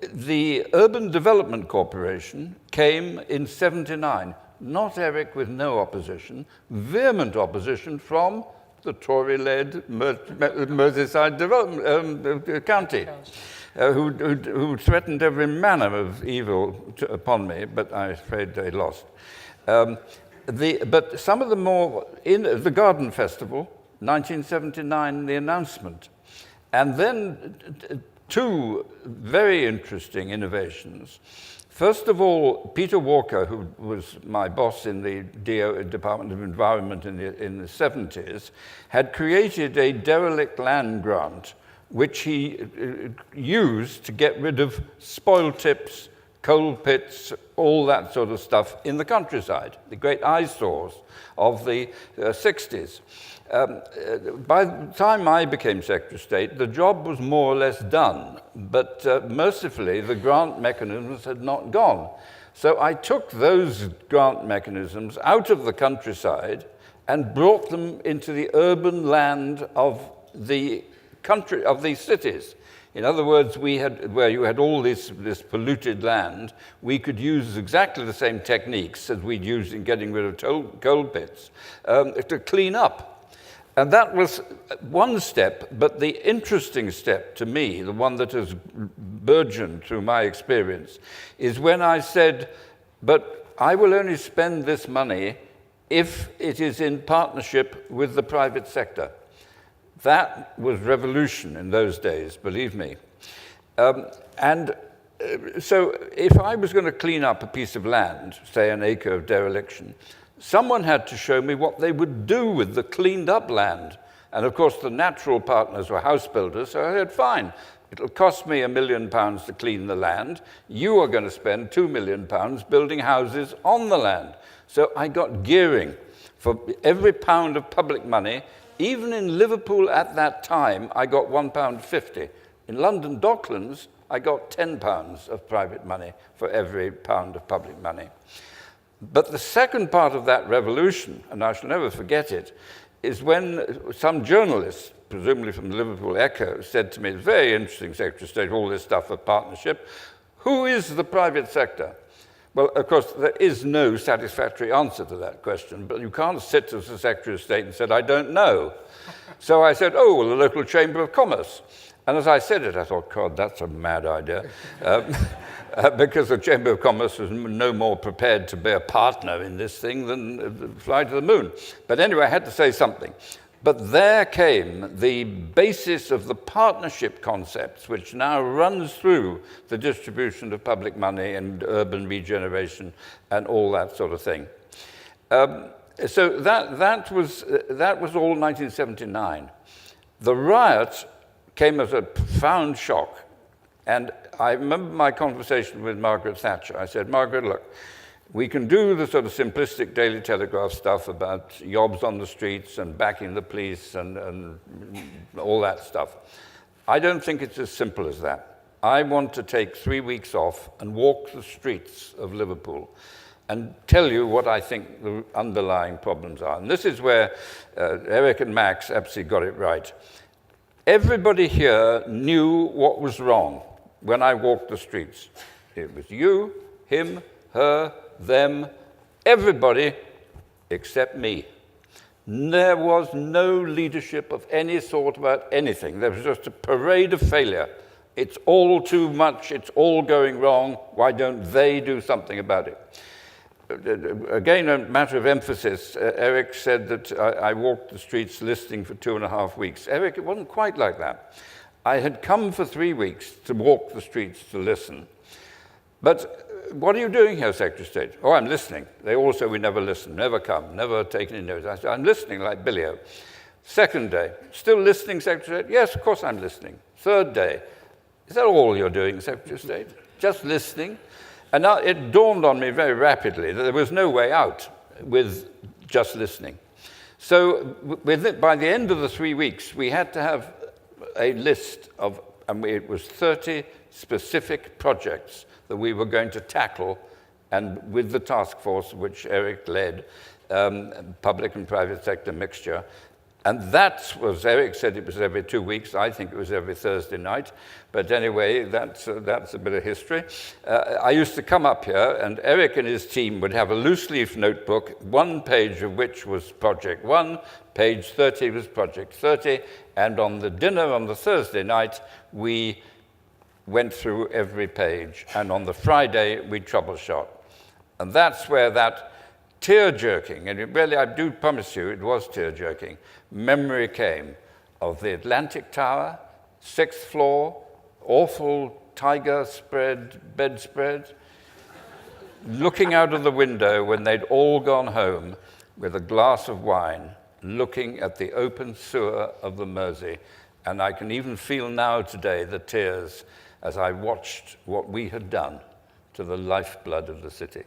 The Urban Development Corporation came in 79, not Eric with no opposition, vehement opposition from the Tory-led Merseyside county, who threatened every manner of evil upon me, but I'm afraid they lost. But some of the more, in the Garden Festival, 1979, the announcement, and then two very interesting innovations. First of all, Peter Walker, who was my boss in the Department of Environment in the 70s, had created a derelict land grant, which he used to get rid of spoil tips, coal pits, all that sort of stuff in the countryside, the great eyesores of the 60s. By the time I became Secretary of State, the job was more or less done, but mercifully, the grant mechanisms had not gone. So I took those grant mechanisms out of the countryside and brought them into the urban land of the country, of these cities. In other words, we had, where you had all this polluted land, we could use exactly the same techniques as we'd used in getting rid of coal pits to clean up. And that was one step, but the interesting step to me, the one that has burgeoned through my experience, is when I said, but I will only spend this money if it is in partnership with the private sector. That was revolution in those days, believe me. So if I was going to clean up a piece of land, say an acre of dereliction, someone had to show me what they would do with the cleaned up land. And of course, the natural partners were house builders, so I said, fine, it'll cost me £1 million to clean the land. You are going to spend £2 million building houses on the land. So I got gearing for every pound of public money. Even in Liverpool at that time, I got £1.50. In London Docklands, I got £10 of private money for every pound of public money. But the second part of that revolution, and I shall never forget it, is when some journalist, presumably from the Liverpool Echo, said to me, it's very interesting, Secretary of State, all this stuff of partnership. Who is the private sector? Well, of course, there is no satisfactory answer to that question, but you can't sit as the Secretary of State and say, I don't know. So I said, oh, well, the local Chamber of Commerce. And as I said it, I thought, God, that's a mad idea. Because the Chamber of Commerce was no more prepared to be a partner in this thing than fly to the moon. But anyway, I had to say something. But there came the basis of the partnership concepts, which now runs through the distribution of public money and urban regeneration and all that sort of thing. So that was all 1979. The riot came as a profound shock. And I remember my conversation with Margaret Thatcher. I said, Margaret, look, we can do the sort of simplistic Daily Telegraph stuff about yobs on the streets and backing the police and all that stuff. I don't think it's as simple as that. I want to take 3 weeks off and walk the streets of Liverpool and tell you what I think the underlying problems are. And this is where Eric and Max absolutely got it right. Everybody here knew what was wrong when I walked the streets. It was you, him, her, them, everybody except me. There was no leadership of any sort about anything. There was just a parade of failure. It's all too much, it's all going wrong, why don't they do something about it? Again, a matter of emphasis, Eric said that I walked the streets listening for 2.5 weeks. Eric, it wasn't quite like that. I had come for 3 weeks to walk the streets to listen. But what are you doing here, Secretary of State? Oh, I'm listening. They all say we never listen, never come, never take any notice. I said, I'm listening like Billy-O. Second day, still listening, Secretary of State? Yes, of course I'm listening. Third day, is that all you're doing, Secretary of State? Just listening? And now it dawned on me very rapidly that there was no way out with just listening. So by the end of the 3 weeks, we had to have a list of, and it was 30 specific projects that we were going to tackle, and with the task force, which Eric led, public and private sector mixture, And that was, Eric said it was every 2 weeks. I think it was every Thursday night. But anyway, that's a bit of history. I used to come up here, and Eric and his team would have a loose leaf notebook, one page of which was Project 1, page 30 was Project 30, and on the dinner on the Thursday night, we went through every page. And on the Friday, we troubleshot. And that's where that tear-jerking, and really, I do promise you, it was tear-jerking, memory came of the Atlantic Tower, 6th floor, awful tiger bedspread, looking out of the window when they'd all gone home with a glass of wine, looking at the open sewer of the Mersey. And I can even feel now today the tears as I watched what we had done to the lifeblood of the city.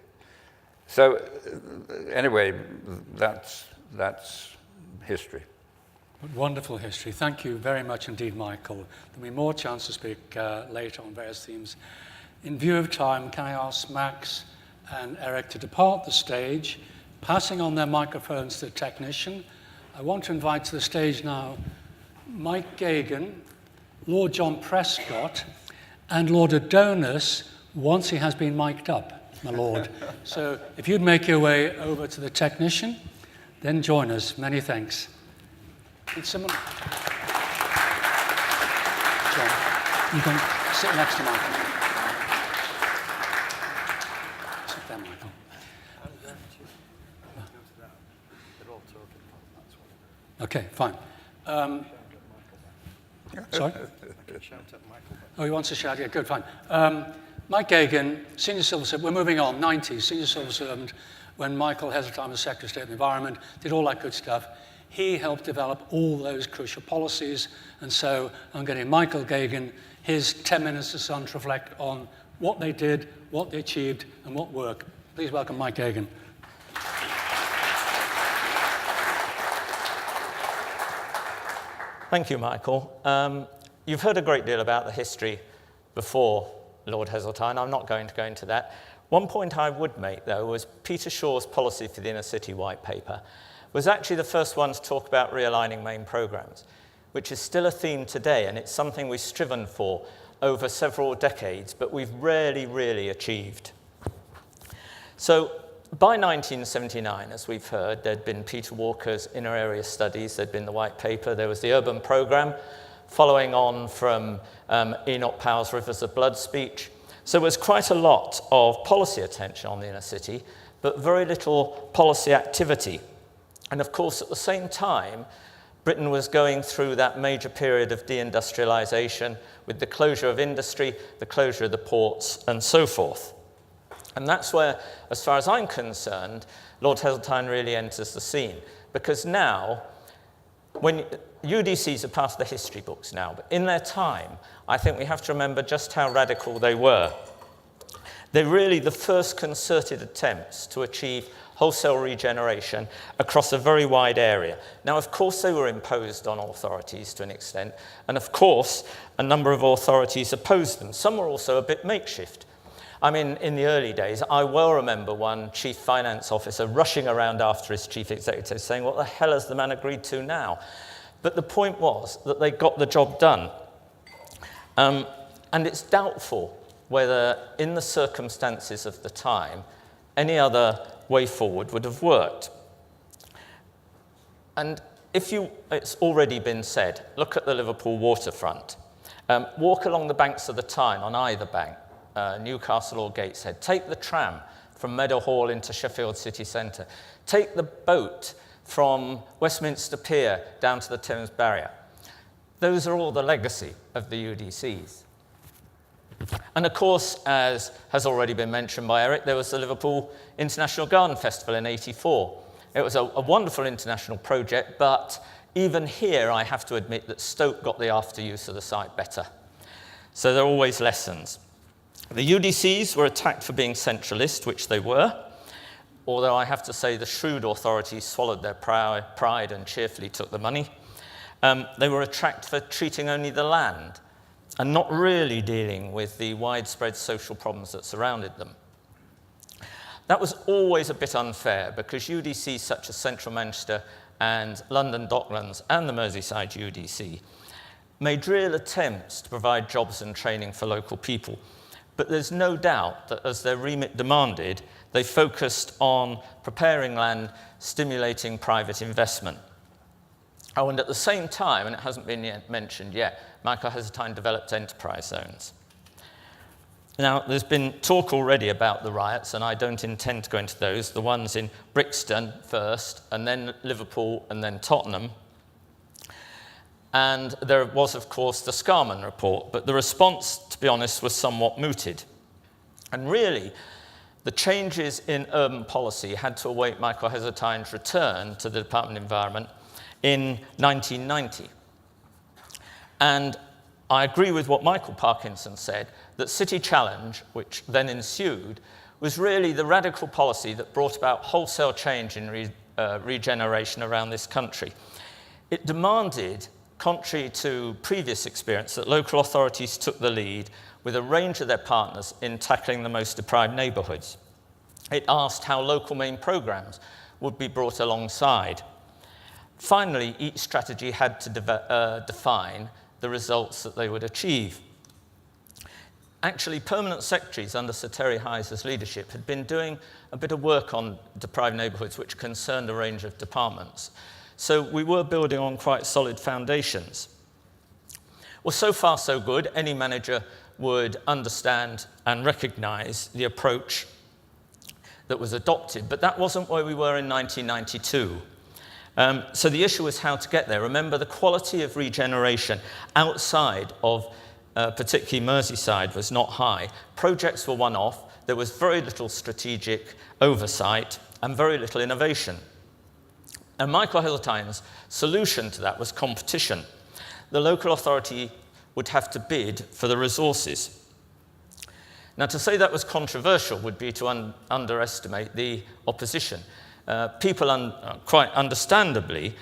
So anyway, that's history. Wonderful history. Thank you very much indeed, Michael. There'll be more chance to speak later on various themes. In view of time, can I ask Max and Eric to depart the stage, passing on their microphones to the technician. I want to invite to the stage now Mike Gagan, Lord John Prescott, and Lord Adonis once he has been mic'd up, my lord. So if you'd make your way over to the technician, then join us. Many thanks. Can someone... John, you can sit next to Michael. Sit there, Michael. Okay, fine. Sorry? Oh, he wants to shout? Yeah, good, fine. Mike Gagan, Senior Civil Servant, we're moving on, 90s, Senior Civil Servant, when Michael Heseltine was Secretary of State of the Environment, did all that good stuff. He helped develop all those crucial policies, and so I'm getting Michael Gagan his 10 minutes to sun to reflect on what they did, what they achieved, and what worked. Please welcome Mike Gagan. Thank you, Michael. You've heard a great deal about the history before Lord Heseltine. I'm not going to go into that. One point I would make, though, was Peter Shaw's Policy for the Inner City White Paper was actually the first one to talk about realigning main programmes, which is still a theme today, and it's something we've striven for over several decades, but we've rarely really achieved. So by 1979, as we've heard, there'd been Peter Walker's Inner Area Studies, there'd been the White Paper, there was the Urban Programme, following on from Enoch Powell's Rivers of Blood speech. So there was quite a lot of policy attention on the inner city, but very little policy activity. And of course, at the same time, Britain was going through that major period of deindustrialization with the closure of industry, the closure of the ports, and so forth. And that's where, as far as I'm concerned, Lord Heseltine really enters the scene. Because now, when UDCs are part of the history books now, but in their time, I think we have to remember just how radical they were. They're really the first concerted attempts to achieve wholesale regeneration across a very wide area. Now, of course, they were imposed on authorities to an extent, and of course, a number of authorities opposed them. Some were also a bit makeshift. I mean, in the early days, I well remember one chief finance officer rushing around after his chief executive saying, what the hell has the man agreed to now? But the point was that they got the job done. And it's doubtful whether, in the circumstances of the time, any other way forward would have worked. And it's already been said, look at the Liverpool waterfront. Walk along the banks of the Tyne on either bank, Newcastle or Gateshead. Take the tram from Meadowhall into Sheffield city centre. Take the boat from Westminster Pier down to the Thames Barrier. Those are all the legacy of the UDCs. And of course, as has already been mentioned by Eric, there was the Liverpool International Garden Festival in '84. It was a wonderful international project, but even here I have to admit that Stoke got the after use of the site better. So there are always lessons. The UDCs were attacked for being centralist, which they were, although I have to say the shrewd authorities swallowed their pride and cheerfully took the money. They were attacked for treating only the land and not really dealing with the widespread social problems that surrounded them. That was always a bit unfair because UDCs such as Central Manchester and London Docklands and the Merseyside UDC made real attempts to provide jobs and training for local people. But there's no doubt that as their remit demanded, they focused on preparing land, stimulating private investment. Oh, and at the same time, and it hasn't been mentioned yet, Michael Heseltine developed enterprise zones. Now, there's been talk already about the riots, and I don't intend to go into those, the ones in Brixton first, and then Liverpool, and then Tottenham. And there was, of course, the Scarman report, but the response, to be honest, was somewhat mooted. And really, the changes in urban policy had to await Michael Heseltine's return to the Department of Environment in 1990. And I agree with what Michael Parkinson said, that City Challenge, which then ensued, was really the radical policy that brought about wholesale change in regeneration around this country. It demanded, contrary to previous experience, that local authorities took the lead with a range of their partners in tackling the most deprived neighbourhoods. It asked how local main programmes would be brought alongside. Finally, each strategy had to define the results that they would achieve. Actually, permanent secretaries under Sir Terry Leahy's leadership had been doing a bit of work on deprived neighbourhoods which concerned a range of departments. So we were building on quite solid foundations. Well, so far so good. Any manager would understand and recognise the approach that was adopted, but that wasn't where we were in 1992. So the issue was how to get there. Remember, the quality of regeneration outside of particularly Merseyside was not high. Projects were one-off. There was very little strategic oversight and very little innovation. And Michael Heseltine's solution to that was competition. The local authority would have to bid for the resources. Now, to say that was controversial would be to underestimate the opposition. People quite understandably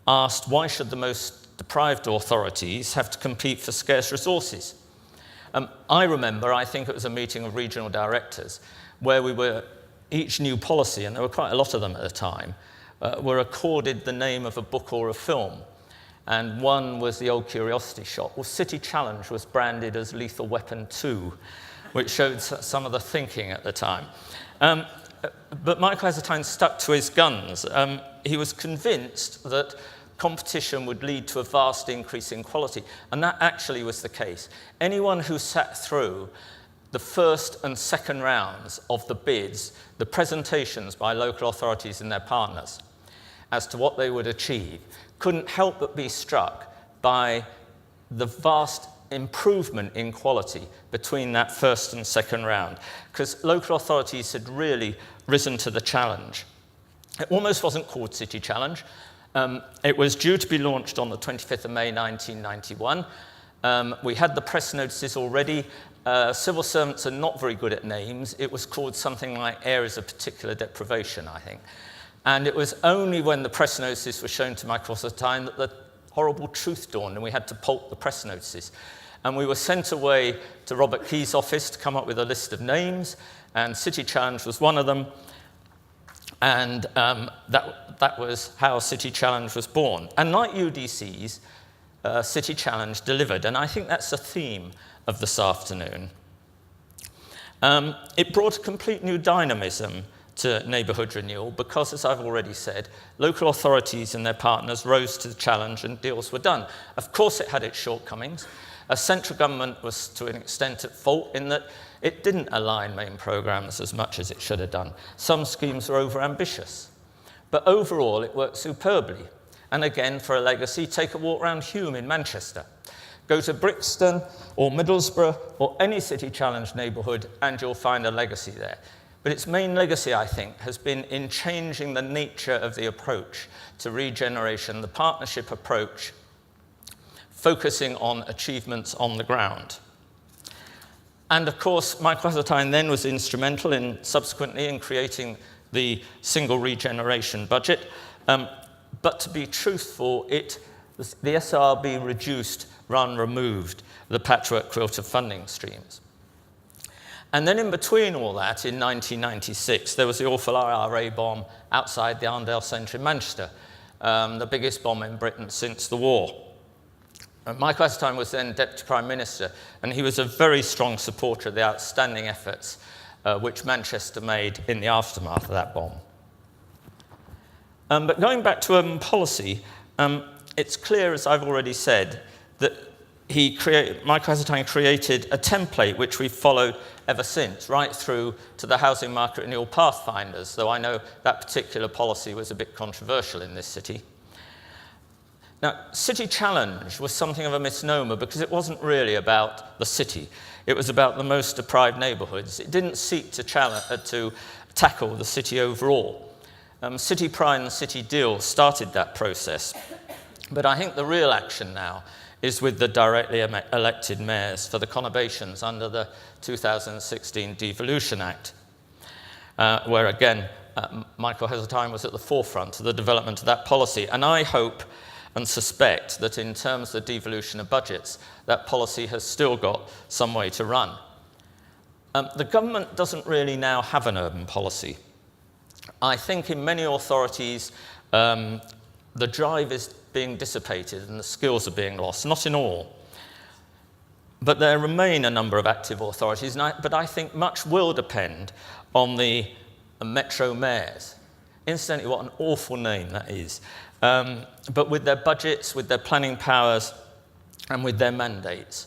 asked, why should the most deprived authorities have to compete for scarce resources? I remember, I think it was a meeting of regional directors, where each new policy, and there were quite a lot of them at the time, were accorded the name of a book or a film. And one was The Old Curiosity Shop. Well, City Challenge was branded as Lethal Weapon 2, which showed some of the thinking at the time. But Michael Heseltine stuck to his guns. He was convinced that competition would lead to a vast increase in quality, and that actually was the case. Anyone who sat through the first and second rounds of the bids, the presentations by local authorities and their partners as to what they would achieve, couldn't help but be struck by the vast improvement in quality between that first and second round, because local authorities had really risen to the challenge. It almost wasn't called City Challenge. It was due to be launched on the 25th of May 1991. We had the press notices already. Civil servants are not very good at names. It was called something like Areas of Particular Deprivation, I think. And it was only when the press notices were shown to Michael Heseltine that the horrible truth dawned, and we had to pulp the press notices. And we were sent away to Robert Key's office to come up with a list of names, and City Challenge was one of them. And that was how City Challenge was born. And like UDC's, City Challenge delivered, and I think that's the theme of this afternoon. It brought a complete new dynamism to neighbourhood renewal because, as I've already said, local authorities and their partners rose to the challenge and deals were done. Of course, it had its shortcomings. Central government was to an extent at fault in that it didn't align main programmes as much as it should have done. Some schemes were over-ambitious. But overall, it worked superbly. And again, for a legacy, take a walk around Hume in Manchester. Go to Brixton or Middlesbrough or any City Challenge neighbourhood and you'll find a legacy there. But its main legacy, I think, has been in changing the nature of the approach to regeneration, the partnership approach, focusing on achievements on the ground. And of course, Michael Heseltine then was instrumental subsequently in creating the single regeneration budget. But to be truthful, the SRB reduced, removed the patchwork quilt of funding streams. And then in between all that, in 1996, there was the awful Ira Bomb outside the Arndale Centre in Manchester. the biggest bomb in Britain since the war. Michael Heseltine was then Deputy Prime Minister, and he was a very strong supporter of the outstanding efforts which Manchester made in the aftermath of that bomb. But going back to urban policy, it's clear, as I've already said, that Michael Heseltine created a template which we've followed ever since, right through to the housing market renewal pathfinders, though I know that particular policy was a bit controversial in this city. Now, City Challenge was something of a misnomer because it wasn't really about the city. It was about the most deprived neighbourhoods. It didn't seek to tackle the city overall. City Pride and City Deal started that process. But I think the real action now is with the directly elected mayors for the conurbations under the 2016 Devolution Act, where again, Michael Heseltine was at the forefront of the development of that policy. And I hope and suspect that in terms of the devolution of budgets, that policy has still got some way to run. The government doesn't really now have an urban policy. I think in many authorities, the drive is being dissipated and the skills are being lost, not in all. But there remain a number of active authorities, but I think much will depend on the metro mayors. Incidentally, what an awful name that is. But with their budgets, with their planning powers, and with their mandates,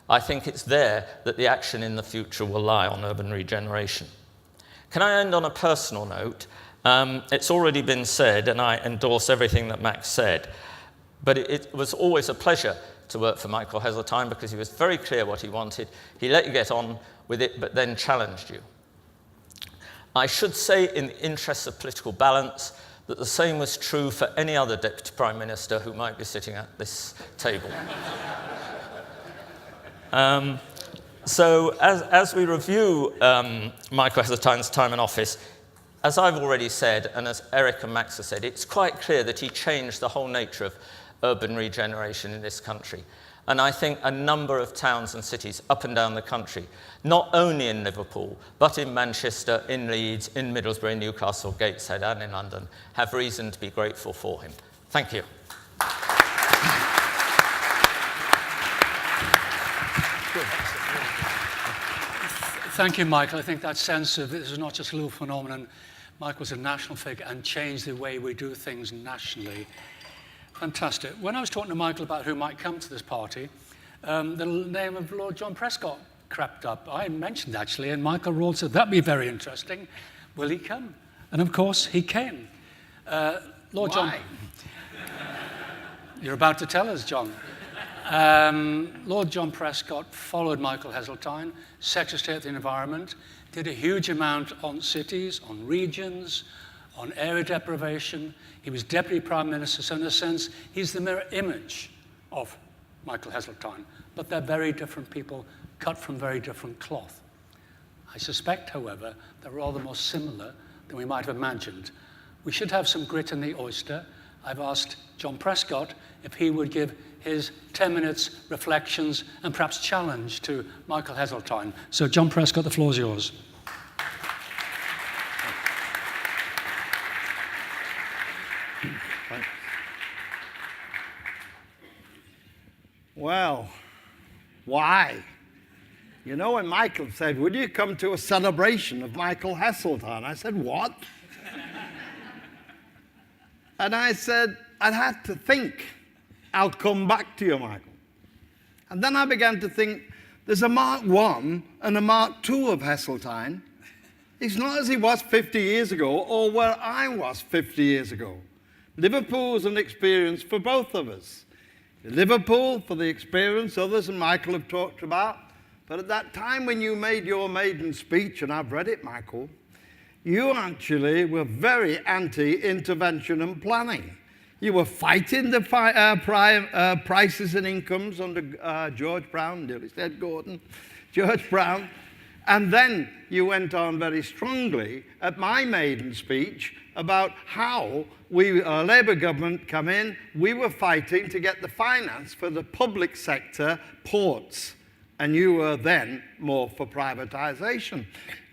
I think it's there that the action in the future will lie on urban regeneration. Can I end on a personal note? It's already been said, and I endorse everything that Max said, but it was always a pleasure to work for Michael Heseltine because he was very clear what he wanted. He let you get on with it, but then challenged you. I should say, in the interests of political balance, that the same was true for any other Deputy Prime Minister who might be sitting at this table. So as we review Michael Heseltine's time in office, as I've already said, and as Eric and Max have said, it's quite clear that he changed the whole nature of urban regeneration in this country. And I think a number of towns and cities up and down the country, not only in Liverpool, but in Manchester, in Leeds, in Middlesbrough, Newcastle, Gateshead, and in London, have reason to be grateful for him. Thank you. Thank you, Michael. I think that sense of this is not just a little phenomenon. Michael's a national figure and changed the way we do things nationally. Fantastic. When I was talking to Michael about who might come to this party, the name of Lord John Prescott crept up. I mentioned actually, and Michael Rawls said, that'd be very interesting. Will he come? And of course, he came. Lord John. You're about to tell us, John. Lord John Prescott followed Michael Heseltine, Secretary of State of the Environment, did a huge amount on cities, on regions, on area deprivation. He was Deputy Prime Minister, so in a sense, he's the mirror image of Michael Heseltine. But they're very different people, cut from very different cloth. I suspect, however, they're rather more similar than we might have imagined. We should have some grit in the oyster. I've asked John Prescott if he would give his 10 minutes reflections and perhaps challenge to Michael Heseltine. So John Prescott, the floor is yours. Well, why? You know, when Michael said, would you come to a celebration of Michael Heseltine? I said, what? And I said, I'd had to think. I'll come back to you, Michael. And then I began to think, there's a Mark I and a Mark II of Heseltine. He's not as he was 50 years ago or where I was 50 years ago. Liverpool was an experience for both of us. Liverpool for the experience others and Michael have talked about. But at that time when you made your maiden speech, and I've read it, Michael, you actually were very anti-intervention and planning. You were fighting the prices and incomes under George Brown, nearly said Gordon, George Brown. And then you went on very strongly at my maiden speech about how our Labour government come in, we were fighting to get the finance for the public sector ports and you were then more for privatisation.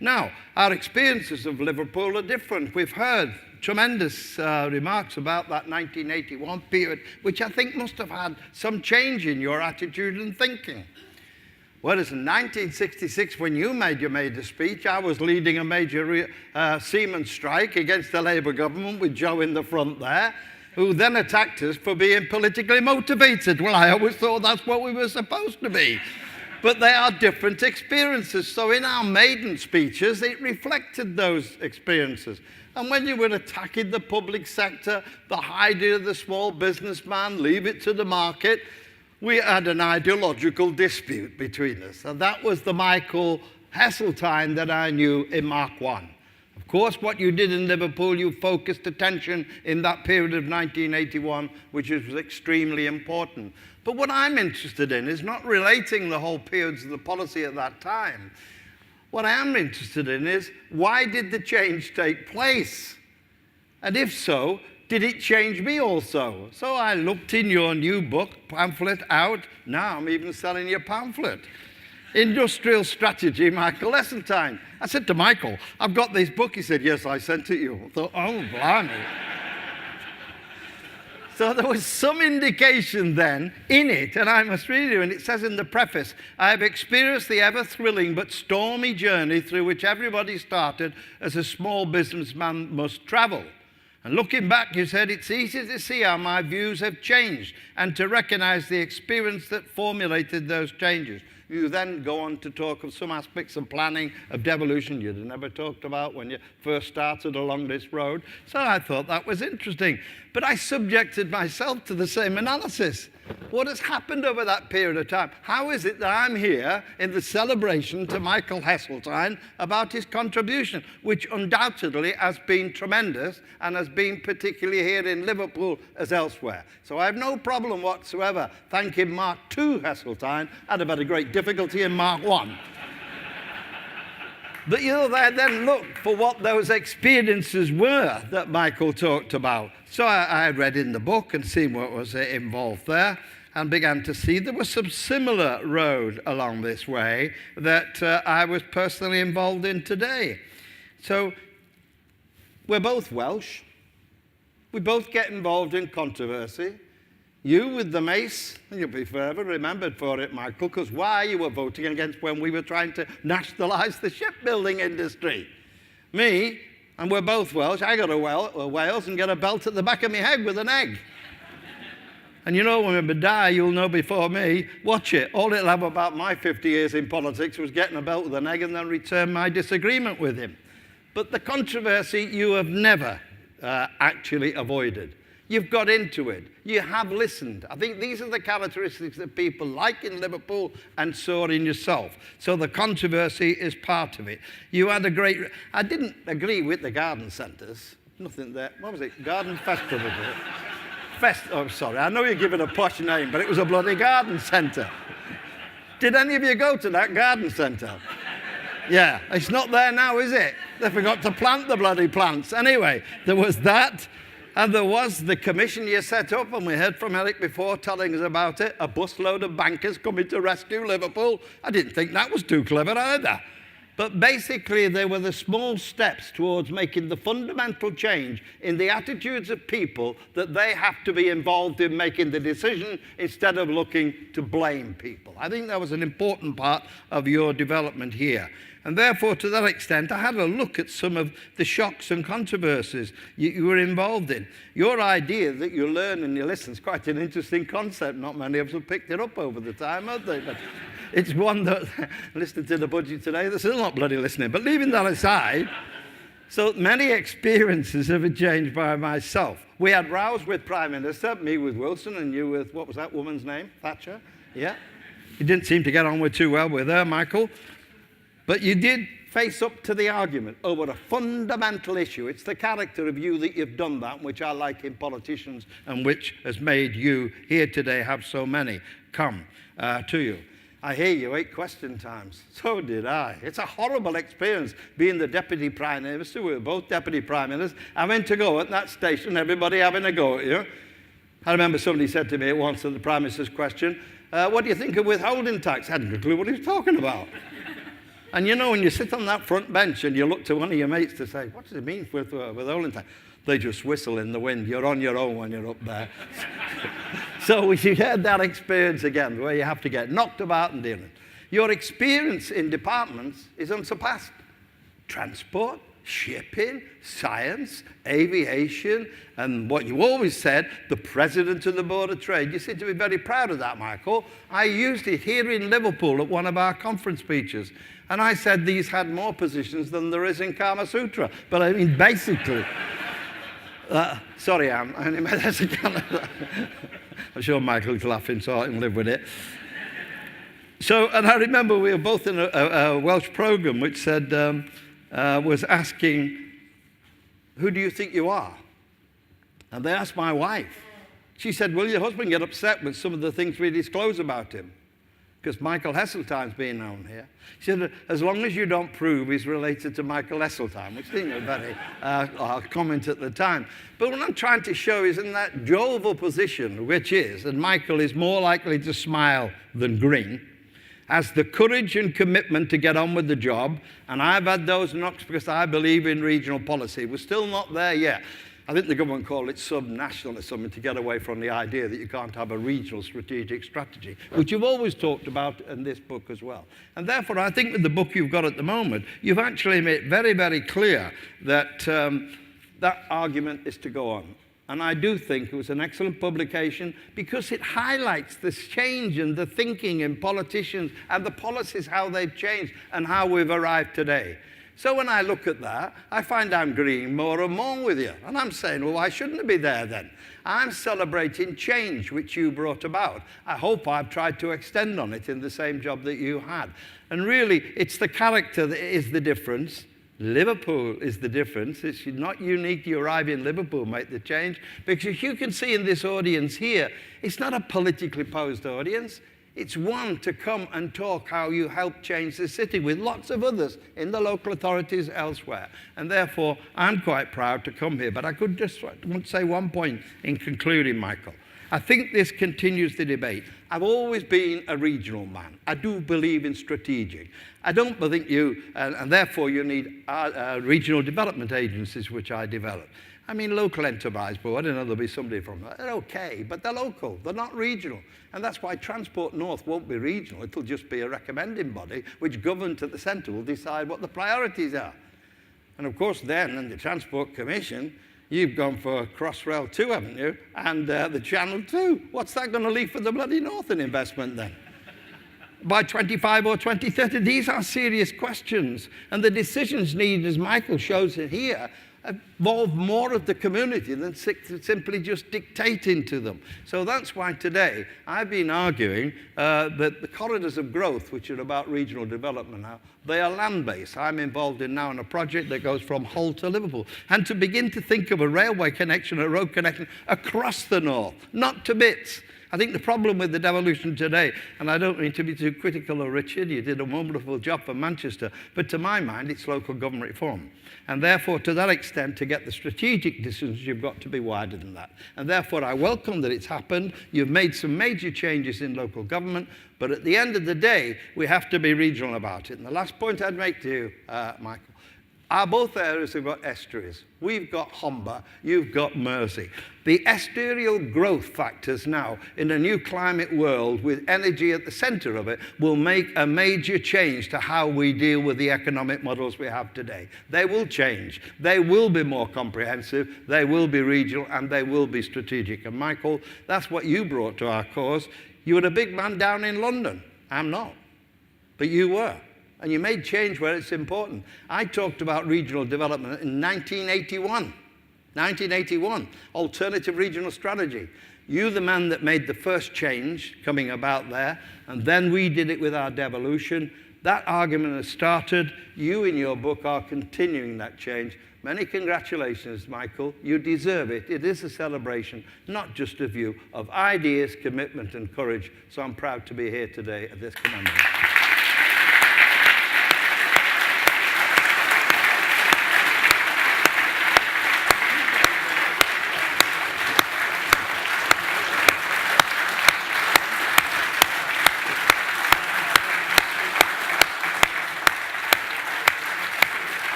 Now, our experiences of Liverpool are different. We've heard tremendous remarks about that 1981 period, which I think must have had some change in your attitude and thinking. Whereas in 1966, when you made your major speech, I was leading a major seaman strike against the Labour government with Joe in the front there, who then attacked us for being politically motivated. Well, I always thought that's what we were supposed to be. But they are different experiences. So in our maiden speeches, it reflected those experiences. And when you were attacking the public sector, the idea of the small businessman, leave it to the market, we had an ideological dispute between us. And that was the Michael Heseltine that I knew in Mark I. Of course, what you did in Liverpool, you focused attention in that period of 1981, which was extremely important. But what I'm interested in is not relating the whole periods of the policy at that time. What I am interested in is, why did the change take place? And if so, did it change me also? So I looked in your new book, pamphlet, out. Now I'm even selling your pamphlet. Industrial Strategy, Michael Heseltine. I said to Michael, I've got this book. He said, yes, I sent it you. I thought, oh, blimey. So there was some indication then in it, and I must read you, and it says in the preface, I have experienced the ever-thrilling but stormy journey through which everybody started as a small businessman must travel. And looking back, you said, it's easy to see how my views have changed and to recognize the experience that formulated those changes. You then go on to talk of some aspects of planning, of devolution you'd never talked about when you first started along this road. So I thought that was interesting. But I subjected myself to the same analysis. What has happened over that period of time? How is it that I'm here in the celebration to Michael Heseltine about his contribution, which undoubtedly has been tremendous and has been particularly here in Liverpool as elsewhere? So I have no problem whatsoever thanking Mark II Heseltine. I'd have had a great difficulty in Mark I. But you know, I then looked for what those experiences were that Michael talked about. So I read in the book and seen what was involved there and began to see there was some similar road along this way that I was personally involved in today. So we're both Welsh. We both get involved in controversy. You with the mace, and you'll be forever remembered for it, Michael, because why you were voting against when we were trying to nationalise the shipbuilding industry. Me, and we're both Welsh, I got a Wales and get a belt at the back of my head with an egg. And you know, when I die, you'll know before me, watch it. All it'll have about my 50 years in politics was getting a belt with an egg and then return my disagreement with him. But the controversy you have never actually avoided. You've got into it. You have listened. I think these are the characteristics that people like in Liverpool and saw in yourself. So the controversy is part of it. You had a great... I didn't agree with the garden centres. Nothing there. What was it? Garden Festival. Oh, sorry. I know you're giving a posh name, but it was a bloody garden centre. Did any of you go to that garden centre? Yeah. It's not there now, is it? They forgot to plant the bloody plants. Anyway, there was that. And there was the commission you set up, and we heard from Eric before telling us about it, a busload of bankers coming to rescue Liverpool. I didn't think that was too clever either. But basically, they were the small steps towards making the fundamental change in the attitudes of people that they have to be involved in making the decision instead of looking to blame people. I think that was an important part of your development here. And therefore, to that extent, I had a look at some of the shocks and controversies you were involved in. Your idea that you learn and you listen is quite an interesting concept. Not many of us have picked it up over the time, have they? But it's one that, listening to the budget today, they're still not bloody listening. But leaving that aside, so many experiences have been changed by myself. We had rows with Prime Minister, me with Wilson, and you with, what was that woman's name? Thatcher? Yeah. You didn't seem to get on with too well with her, Michael. But you did face up to the argument over a fundamental issue. It's the character of you that you've done that, which I like in politicians and which has made you here today have so many come to you. I hear you 8 question times. So did I. It's a horrible experience being the Deputy Prime Minister. We were both Deputy Prime Ministers. Having to go at that station, everybody having a go at you. I remember somebody said to me at once at the Prime Minister's question, What do you think of withholding tax? I hadn't a clue what he was talking about. And you know, when you sit on that front bench and you look to one of your mates to say, what does it mean with withholding tax? They just whistle in the wind. You're on your own when you're up there. So we had that experience again, where you have to get knocked about and dealing. Your experience in departments is unsurpassed. Transport, shipping, science, aviation, and what you always said, the president of the Board of Trade. You seem to be very proud of that, Michael. I used it here in Liverpool at one of our conference speeches, and I said these had more positions than there is in Kama Sutra. But I mean, basically, sorry, Anne, I'm sure Michael's laughing, so I can live with it. So, and I remember we were both in a Welsh program which said, was asking, who do you think you are? And they asked my wife. She said, will your husband get upset with some of the things we disclose about him? Because Michael Heseltine's being known here. She said, as long as you don't prove he's related to Michael Heseltine, which seemed a very comment at the time. But what I'm trying to show is in that jovial position, which is, and Michael is more likely to smile than grin, has the courage and commitment to get on with the job, and I've had those knocks because I believe in regional policy. We're still not there yet. I think the government called it sub-nationalism to get away from the idea that you can't have a regional strategic strategy, which you've always talked about in this book as well. And therefore, I think with the book you've got at the moment, you've actually made it very, very clear that that argument is to go on. And I do think it was an excellent publication because it highlights this change in the thinking in politicians and the policies, how they've changed and how we've arrived today. So when I look at that, I find I'm agreeing more and more with you. And I'm saying, well, why shouldn't it be there then? I'm celebrating change, which you brought about. I hope I've tried to extend on it in the same job that you had. And really, it's the character that is the difference. Liverpool is the difference. It's not unique. You arrive in Liverpool, make the change. Because you can see in this audience here, it's not a politically posed audience. It's one to come and talk how you help change the city with lots of others in the local authorities elsewhere. And therefore, I'm quite proud to come here. But I could just want to say one point in concluding, Michael. I think this continues the debate. I've always been a regional man. I do believe in strategic. I don't think you, and therefore you need regional development agencies, which I developed. I mean, local enterprise board, I know there'll be somebody from that. They're okay, but they're local. They're not regional. And that's why Transport North won't be regional. It'll just be a recommending body, which government at the centre will decide what the priorities are. And of course, then, in the Transport Commission, you've gone for Crossrail 2, haven't you? And the Channel 2. What's that going to leave for the bloody Northern investment then? By 25 or 2030, these are serious questions. And the decisions needed, as Michael shows it here, involve more of the community than simply just dictating to them. So that's why today I've been arguing that the corridors of growth, which are about regional development now, they are land-based. I'm involved in now in a project that goes from Hull to Liverpool. And to begin to think of a railway connection, a road connection across the north, not to bits. I think the problem with the devolution today, and I don't mean to be too critical of Richard, you did a wonderful job for Manchester, but to my mind, it's local government reform. And therefore, to that extent, to get the strategic decisions, you've got to be wider than that. And therefore, I welcome that it's happened. You've made some major changes in local government, but at the end of the day, we have to be regional about it. And the last point I'd make to you, Michael, both areas have got estuaries. We've got Humber, you've got Mersey. The estuarial growth factors now in a new climate world with energy at the centre of it will make a major change to how we deal with the economic models we have today. They will change. They will be more comprehensive, they will be regional, and they will be strategic. And Michael, that's what you brought to our cause. You were a big man down in London. I'm not. But you were. And you made change where it's important. I talked about regional development in 1981. 1981, alternative regional strategy. You, the man that made the first change coming about there, and then we did it with our devolution. That argument has started. You, in your book, are continuing that change. Many congratulations, Michael. You deserve it. It is a celebration, not just of you, of ideas, commitment, and courage. So I'm proud to be here today at this commandment.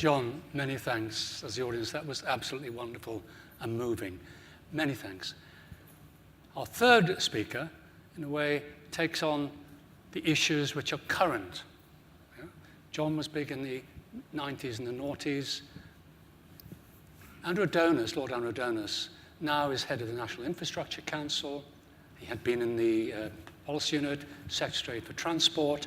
John, many thanks as the audience. That was absolutely wonderful and moving. Many thanks. Our third speaker, in a way, takes on the issues which are current. Yeah? John was big in the 90s and the noughties. Andrew Adonis, Lord Andrew Adonis, now is head of the National Infrastructure Council. He had been in the policy unit, Secretary for Transport,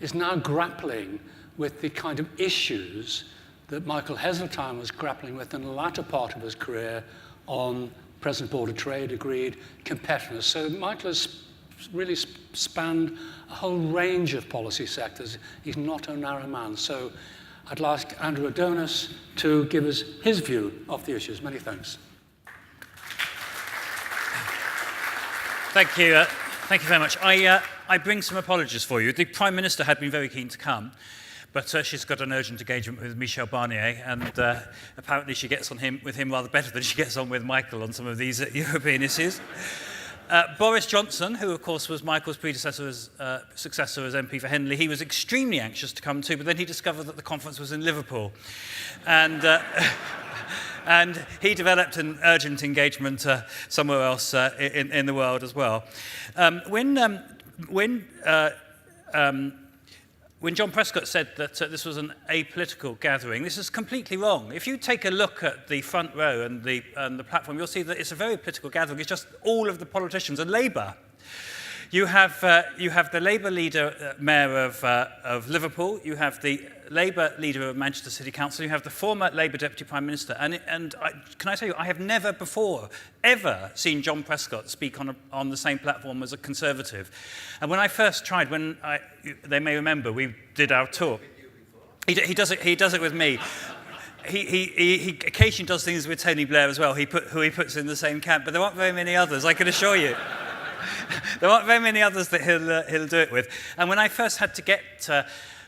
is now grappling with the kind of issues that Michael Heseltine was grappling with in the latter part of his career on present border trade agreed, competitiveness. So Michael has really spanned a whole range of policy sectors. He's not a narrow man. So I'd like Andrew Adonis to give us his view of the issues. Many thanks. Thank you. Thank you very much. I bring some apologies for you. The Prime Minister had been very keen to come, but she's got an urgent engagement with Michel Barnier, and apparently she gets on with him rather better than she gets on with Michael on some of these European issues. Boris Johnson, who of course was Michael's successor as MP for Henley, he was extremely anxious to come too, but then he discovered that the conference was in Liverpool. And and he developed an urgent engagement somewhere else in the world as well. When John Prescott said that this was an apolitical gathering, this is completely wrong. If you take a look at the front row and the platform, you'll see that it's a very political gathering. It's just all of the politicians and Labour. You have the Labour leader, Mayor of Liverpool. You have the Labour leader of Manchester City Council. You have the former Labour Deputy Prime Minister. And can I tell you, I have never before ever seen John Prescott speak on the same platform as a Conservative. And when I first tried, they may remember, we did our tour. He does it with me. He occasionally does things with Tony Blair as well, who he puts in the same camp. But there aren't very many others, I can assure you. There aren't very many others that he'll do it with. And when I first had to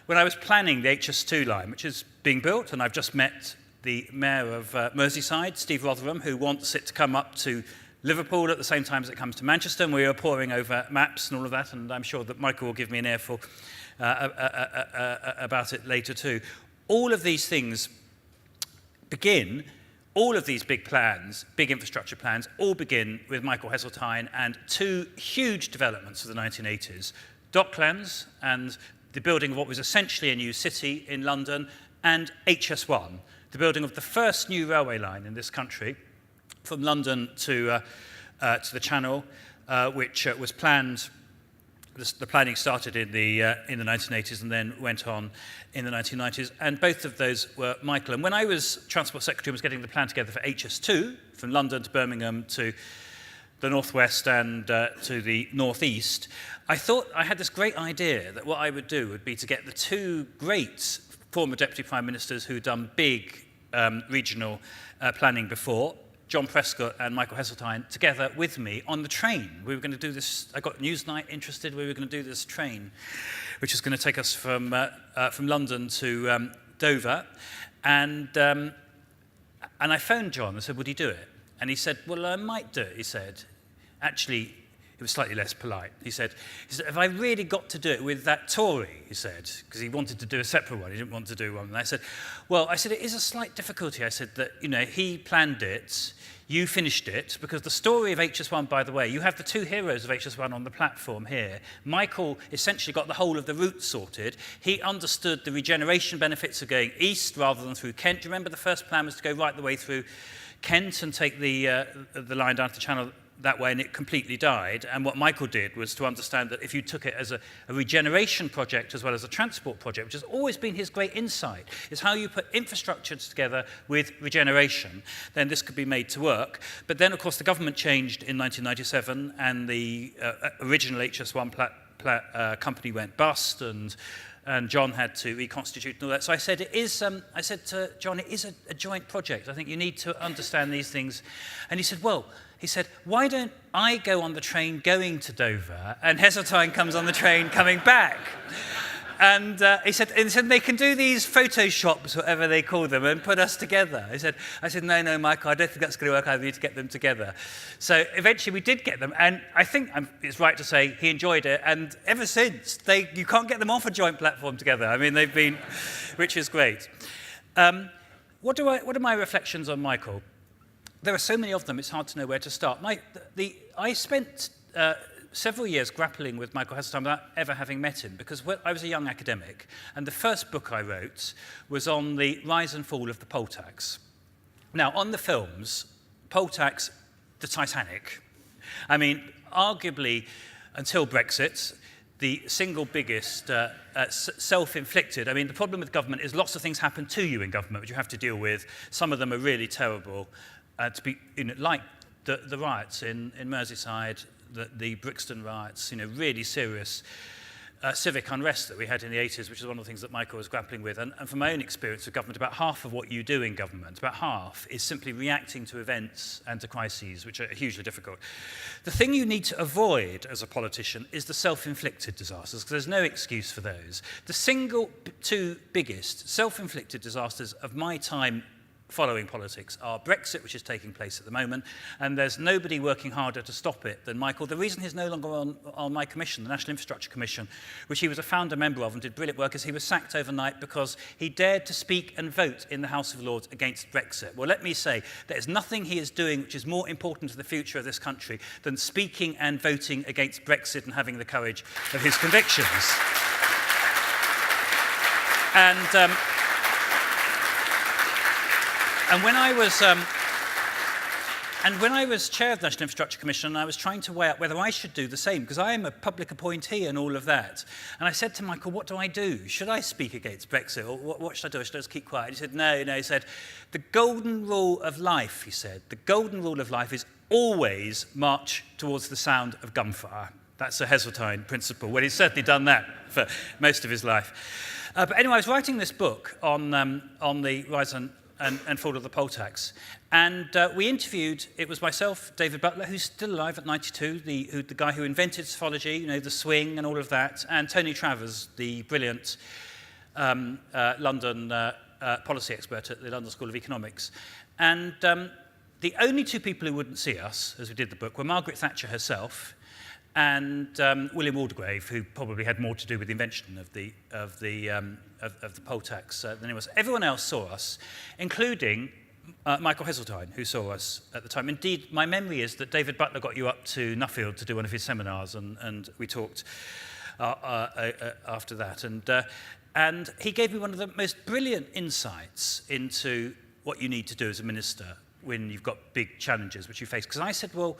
when I was planning the HS2 line, which is being built, and I've just met the Mayor of Merseyside, Steve Rotherham, who wants it to come up to Liverpool at the same time as it comes to Manchester, and we were poring over maps and all of that, and I'm sure that Michael will give me an earful about it later too. All of these things begin. All of these big plans, big infrastructure plans, all begin with Michael Heseltine and two huge developments of the 1980s. Docklands and the building of what was essentially a new city in London, and HS1, the building of the first new railway line in this country from London to the Channel, which was planned. The planning started in the 1980s and then went on in the 1990s, and both of those were Michael. And when I was Transport Secretary and was getting the plan together for HS2, from London to Birmingham to the northwest and to the northeast, I thought I had this great idea that what I would do would be to get the two great former Deputy Prime Ministers who'd done big regional planning before, John Prescott and Michael Heseltine, together with me on the train. We were going to do this. I got Newsnight interested. We were going to do this train, which is going to take us from London to Dover. And I phoned John and said, would he do it? And he said, well, I might do it. He said, actually, it was slightly less polite. He said, have I really got to do it with that Tory? He said, because he wanted to do a separate one. He didn't want to do one. And I said, it is a slight difficulty. I said that, he planned it, you finished it, because the story of HS1, by the way, you have the two heroes of HS1 on the platform here. Michael essentially got the whole of the route sorted. He understood the regeneration benefits of going east rather than through Kent. Do you remember the first plan was to go right the way through Kent and take the line down to the Channel that way, and it completely died. And what Michael did was to understand that if you took it as a regeneration project as well as a transport project, which has always been his great insight, is how you put infrastructures together with regeneration, then this could be made to work. But then, of course, the government changed in 1997, and the original HS1 company went bust, and John had to reconstitute and all that. So I said, I said to John, it is a joint project. I think you need to understand these things. And he said, why don't I go on the train going to Dover and Heseltine comes on the train coming back? And he said they can do these photoshops, whatever they call them, and put us together. I said, no, Michael, I don't think that's going to work. I need to get them together. So eventually we did get them, and I think it's right to say he enjoyed it. And ever since, you can't get them off a joint platform together. I mean, they've been, which is great. What are my reflections on Michael? There are so many of them, it's hard to know where to start. I spent several years grappling with Michael Heseltine without ever having met him, because I was a young academic, and the first book I wrote was on the rise and fall of the poll tax. Now, on the films, poll tax, the Titanic. I mean, arguably, until Brexit, the single biggest self-inflicted. I mean, the problem with government is lots of things happen to you in government, which you have to deal with. Some of them are really terrible. Like the riots in Merseyside, the Brixton riots, really serious civic unrest that we had in the 80s, which is one of the things that Michael was grappling with. And from my own experience of government, about half of what you do in government, about half, is simply reacting to events and to crises, which are hugely difficult. The thing you need to avoid as a politician is the self-inflicted disasters, because there's no excuse for those. The single two biggest self-inflicted disasters of my time following politics are Brexit, which is taking place at the moment, and there's nobody working harder to stop it than Michael. The reason he's no longer on my commission, the National Infrastructure Commission, which he was a founder member of and did brilliant work, is he was sacked overnight because he dared to speak and vote in the House of Lords against Brexit. Well, let me say, there's nothing he is doing which is more important to the future of this country than speaking and voting against Brexit and having the courage of his convictions. And when I was chair of the National Infrastructure Commission, I was trying to weigh up whether I should do the same, because I am a public appointee and all of that. And I said to Michael, what do I do? Should I speak against Brexit? Or what should I do? Should I just keep quiet? He said, no. He said, the golden rule of life, he said, the golden rule of life is always march towards the sound of gunfire. That's a Haseltine principle. Well, he's certainly done that for most of his life. But anyway, I was writing this book on the rise and fall of the poll tax. And we interviewed, it was myself, David Butler, who's still alive at 92, the guy who invented psephology, the swing and all of that, and Tony Travers, the brilliant London policy expert at the London School of Economics. And the only two people who wouldn't see us, as we did the book, were Margaret Thatcher herself and William Aldergrave, who probably had more to do with the invention of the poll tax than it was. Everyone else saw us, including Michael Heseltine, who saw us at the time. Indeed, my memory is that David Butler got you up to Nuffield to do one of his seminars, and we talked after that. And he gave me one of the most brilliant insights into what you need to do as a minister when you've got big challenges which you face. Because I said, well,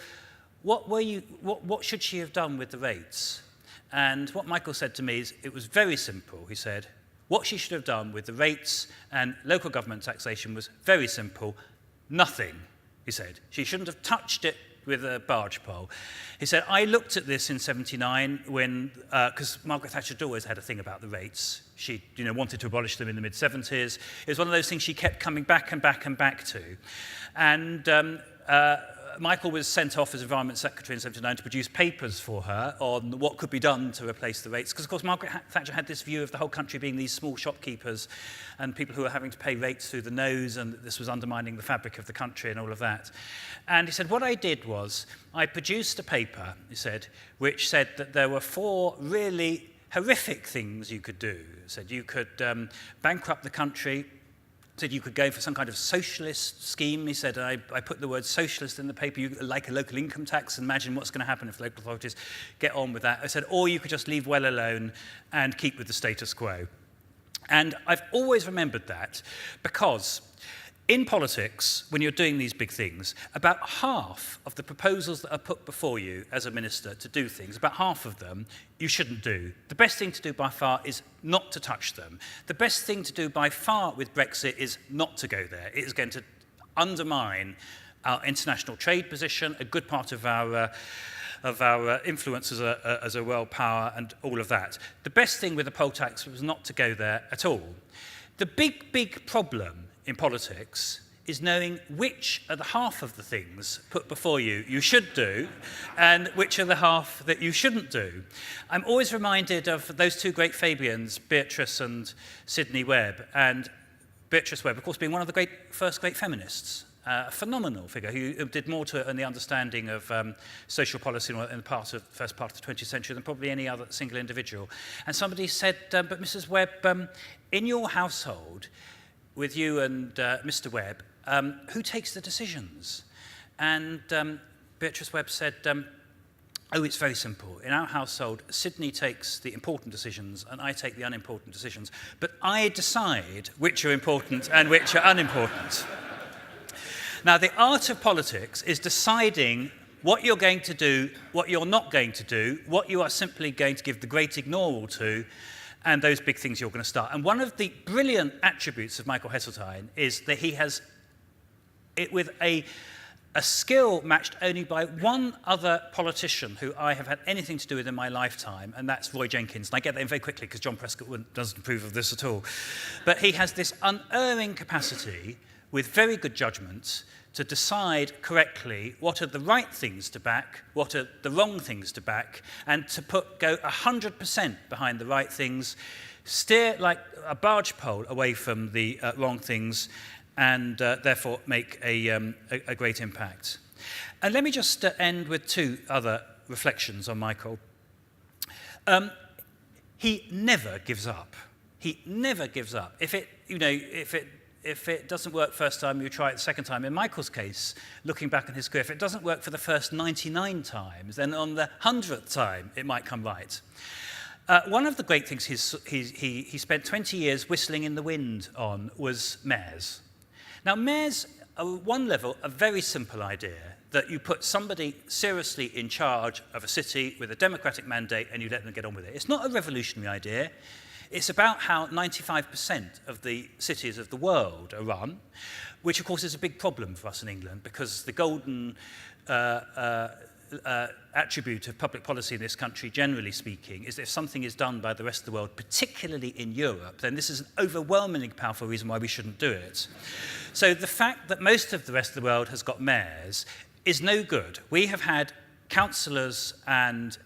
what should she have done with the rates? And what Michael said to me is, it was very simple. He said, what she should have done with the rates and local government taxation was very simple. Nothing, he said. She shouldn't have touched it with a barge pole. He said, I looked at this in 79 when, because Margaret Thatcher had always had a thing about the rates. She wanted to abolish them in the mid-70s. It was one of those things she kept coming back and back and back to. And Michael was sent off as Environment Secretary in 79 to produce papers for her on what could be done to replace the rates. Because, of course, Margaret Thatcher had this view of the whole country being these small shopkeepers and people who were having to pay rates through the nose, and this was undermining the fabric of the country and all of that. And he said, what I did was I produced a paper, he said, which said that there were 4 really horrific things you could do. He said you could bankrupt the country. Said you could go for some kind of socialist scheme. He said, I put the word socialist in the paper, like a local income tax, and imagine what's going to happen if local authorities get on with that. I said, or you could just leave well alone and keep with the status quo. And I've always remembered that because in politics, when you're doing these big things, about half of the proposals that are put before you as a minister to do things, about half of them you shouldn't do. The best thing to do by far is not to touch them. The best thing to do by far with Brexit is not to go there. It is going to undermine our international trade position, a good part of our influence as a world power and all of that. The best thing with the poll tax was not to go there at all. The big problem in politics is knowing which are the half of the things put before you you should do and which are the half that you shouldn't do. I'm always reminded of those 2 great Fabians, Beatrice and Sidney Webb, and Beatrice Webb, of course, being one of the first great feminists, a phenomenal figure who did more to it in the understanding of social policy in the first part of the 20th century than probably any other single individual. And somebody said, but Mrs. Webb, in your household, with you and Mr. Webb, who takes the decisions? And Beatrice Webb said, oh, it's very simple. In our household, Sydney takes the important decisions and I take the unimportant decisions, but I decide which are important and which are unimportant. Now, the art of politics is deciding what you're going to do, what you're not going to do, what you are simply going to give the great ignoral to, and those big things you're going to start. And one of the brilliant attributes of Michael Heseltine is that he has it with a skill matched only by one other politician who I have had anything to do with in my lifetime, and that's Roy Jenkins. And I get that in very quickly because John Prescott doesn't approve of this at all. But he has this unerring capacity with very good judgment to decide correctly what are the right things to back, what are the wrong things to back, and to go 100% behind the right things, steer like a barge pole away from the wrong things, and therefore make a great impact. And let me just end with two other reflections on Michael. He never gives up. He never gives up. If it doesn't work first time, you try it the second time. In Michael's case, looking back on his career, if it doesn't work for the first 99 times, then on the 100th time, it might come right. One of the great things he spent 20 years whistling in the wind on was mayors. Now, mayors are, at one level, a very simple idea, that you put somebody seriously in charge of a city with a democratic mandate and you let them get on with it. It's not a revolutionary idea. It's about how 95% of the cities of the world are run, which, of course, is a big problem for us in England, because the golden attribute of public policy in this country, generally speaking, is that if something is done by the rest of the world, particularly in Europe, then this is an overwhelmingly powerful reason why we shouldn't do it. So the fact that most of the rest of the world has got mayors is no good. We have had councillors and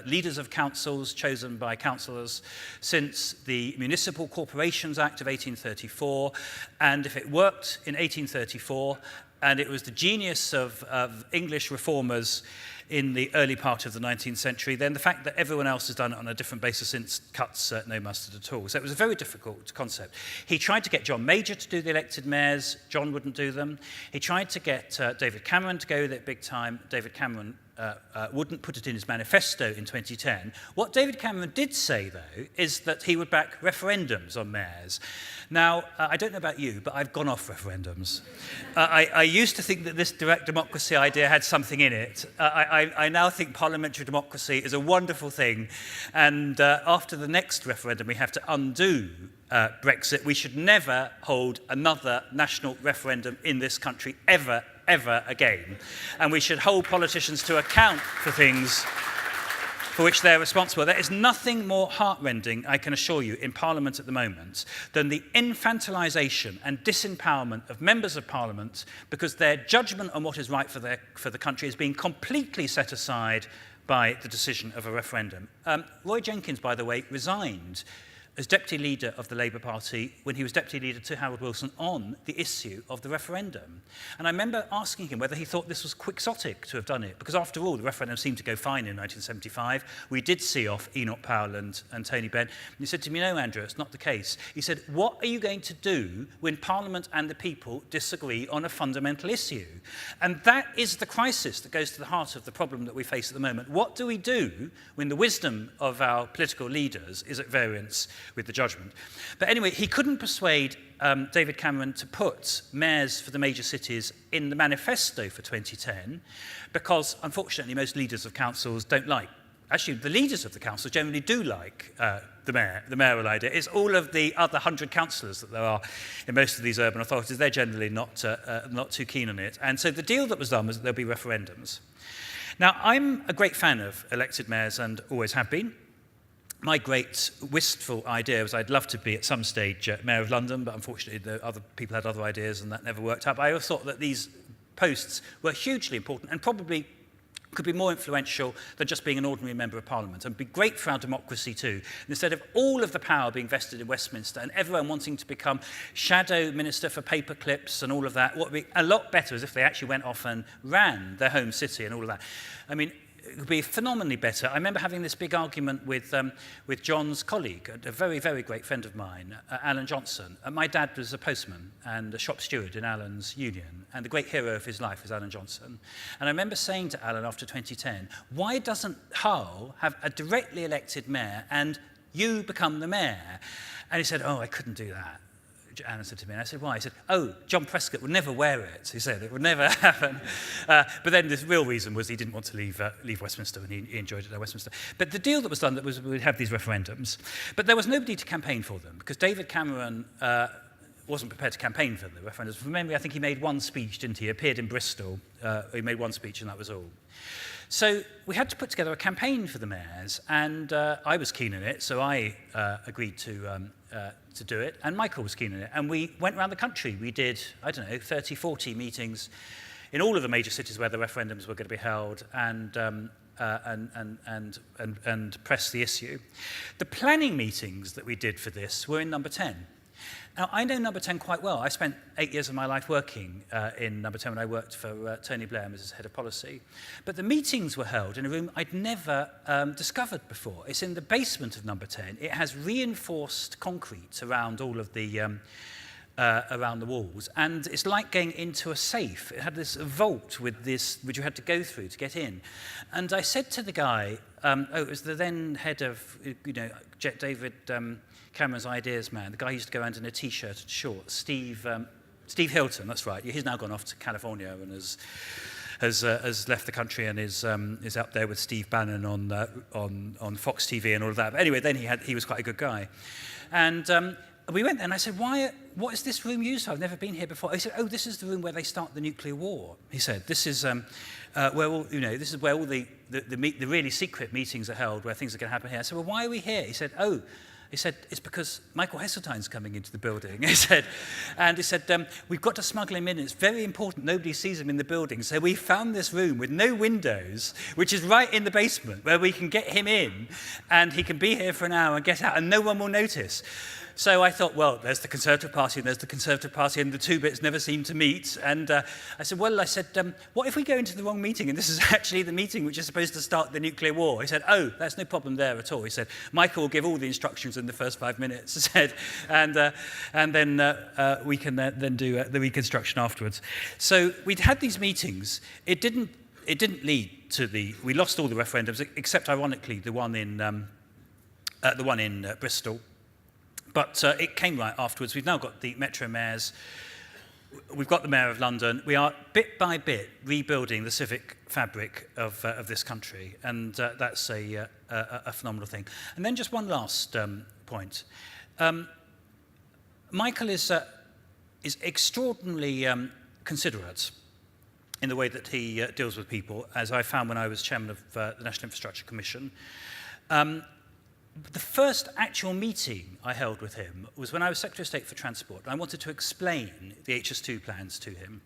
leaders of councils chosen by councillors since the Municipal Corporations Act of 1834, and if it worked in 1834, and it was the genius of English reformers in the early part of the 19th century, then the fact that everyone else has done it on a different basis since cuts no mustard at all. So it was a very difficult concept. He tried to get John Major to do the elected mayors. John wouldn't do them. He tried to get David Cameron to go with it big time. David Cameron wouldn't put it in his manifesto in 2010. What David Cameron did say, though, is that he would back referendums on mayors. Now, I don't know about you, but I've gone off referendums. I used to think that this direct democracy idea had something in it. I now think parliamentary democracy is a wonderful thing, and after the next referendum we have to undo Brexit. We should never hold another national referendum in this country ever again. And we should hold politicians to account for things for which they're responsible. There is nothing more heartrending, I can assure you, in Parliament at the moment than the infantilisation and disempowerment of members of Parliament, because their judgment on what is right for the country is being completely set aside by the decision of a referendum. Roy Jenkins, by the way, resigned as Deputy Leader of the Labour Party when he was Deputy Leader to Harold Wilson on the issue of the referendum. And I remember asking him whether he thought this was quixotic to have done it, because after all, the referendum seemed to go fine in 1975. We did see off Enoch Powell and Tony Benn. And he said to me, no, Andrew, it's not the case. He said, what are you going to do when Parliament and the people disagree on a fundamental issue? And that is the crisis that goes to the heart of the problem that we face at the moment. What do we do when the wisdom of our political leaders is at variance with the judgment? But anyway, he couldn't persuade David Cameron to put mayors for the major cities in the manifesto for 2010 because, unfortunately, most leaders of councils don't like. Actually, the leaders of the council generally do like the mayoral idea. It's all of the other 100 councillors that there are in most of these urban authorities. They're generally not too keen on it. And so the deal that was done was that there'll be referendums. Now, I'm a great fan of elected mayors and always have been. My great wistful idea was I'd love to be at some stage Mayor of London, but unfortunately the other people had other ideas and that never worked out. But I always thought that these posts were hugely important and probably could be more influential than just being an ordinary member of Parliament, and be great for our democracy too. And instead of all of the power being vested in Westminster and everyone wanting to become shadow minister for paper clips and all of that, what would be a lot better is if they actually went off and ran their home city and all of that. I mean, could be phenomenally better. I remember having this big argument with John's colleague, a very, very great friend of mine, Alan Johnson. My dad was a postman and a shop steward in Alan's union, and the great hero of his life was Alan Johnson. And I remember saying to Alan after 2010, why doesn't Hull have a directly elected mayor and you become the mayor? And he said, oh, I couldn't do that. Alan said to me, and I said, why? He said, oh, John Prescott would never wear it. He said, it would never happen. But then the real reason was he didn't want to leave Westminster, and he enjoyed it at Westminster. But the deal that was done that was we'd have these referendums. But there was nobody to campaign for them, because David Cameron wasn't prepared to campaign for the referendums. From memory, I think he made one speech, didn't he? He appeared in Bristol. He made one speech, and that was all. So we had to put together a campaign for the mayors, and I was keen on it, so I agreed to do it, and Michael was keen on it. And we went around the country. We did, I don't know, 30, 40 meetings in all of the major cities where the referendums were going to be held, and press the issue. The planning meetings that we did for this were in Number 10. Now, I know Number 10 quite well. I spent 8 years of my life working in Number 10 when I worked for Tony Blair as head of policy. But the meetings were held in a room I'd never discovered before. It's in the basement of Number 10. It has reinforced concrete around all of the around the walls, and it's like going into a safe. It had this vault with this, which you had to go through to get in. And I said to the guy, it was the then head of, David Cameron's ideas man, the guy who used to go around in a t-shirt and shorts, Steve Hilton, that's right. He's now gone off to California and has left the country and is up there with Steve Bannon on Fox TV and all of that. But anyway, then he was quite a good guy. And we went there and I said, what is this room used for? I've never been here before. He said, oh, this is the room where they start the nuclear war. He said, this is where all the really secret meetings are held, where things are going to happen here. I said, well, why are we here? He said, it's because Michael Heseltine's coming into the building. He said, we've got to smuggle him in. It's very important. Nobody sees him in the building. So we found this room with no windows, which is right in the basement, where we can get him in, and he can be here for an hour and get out, and no one will notice. So I thought, well, there's the Conservative Party and there's the Conservative Party, and the two bits never seem to meet. And I said, what if we go into the wrong meeting and this is actually the meeting which is supposed to start the nuclear war? He said, oh, that's no problem there at all. He said, Michael will give all the instructions in the first 5 minutes. He said, and then we can then do the reconstruction afterwards. So we'd had these meetings. It didn't lead to we lost all the referendums, except ironically the one in Bristol. But it came right afterwards. We've now got the Metro mayors. We've got the Mayor of London. We are, bit by bit, rebuilding the civic fabric of this country. And that's a phenomenal thing. And then just one last point. Michael is extraordinarily considerate in the way that he deals with people, as I found when I was chairman of the National Infrastructure Commission. The first actual meeting I held with him was when I was Secretary of State for Transport. I wanted to explain the HS2 plans to him.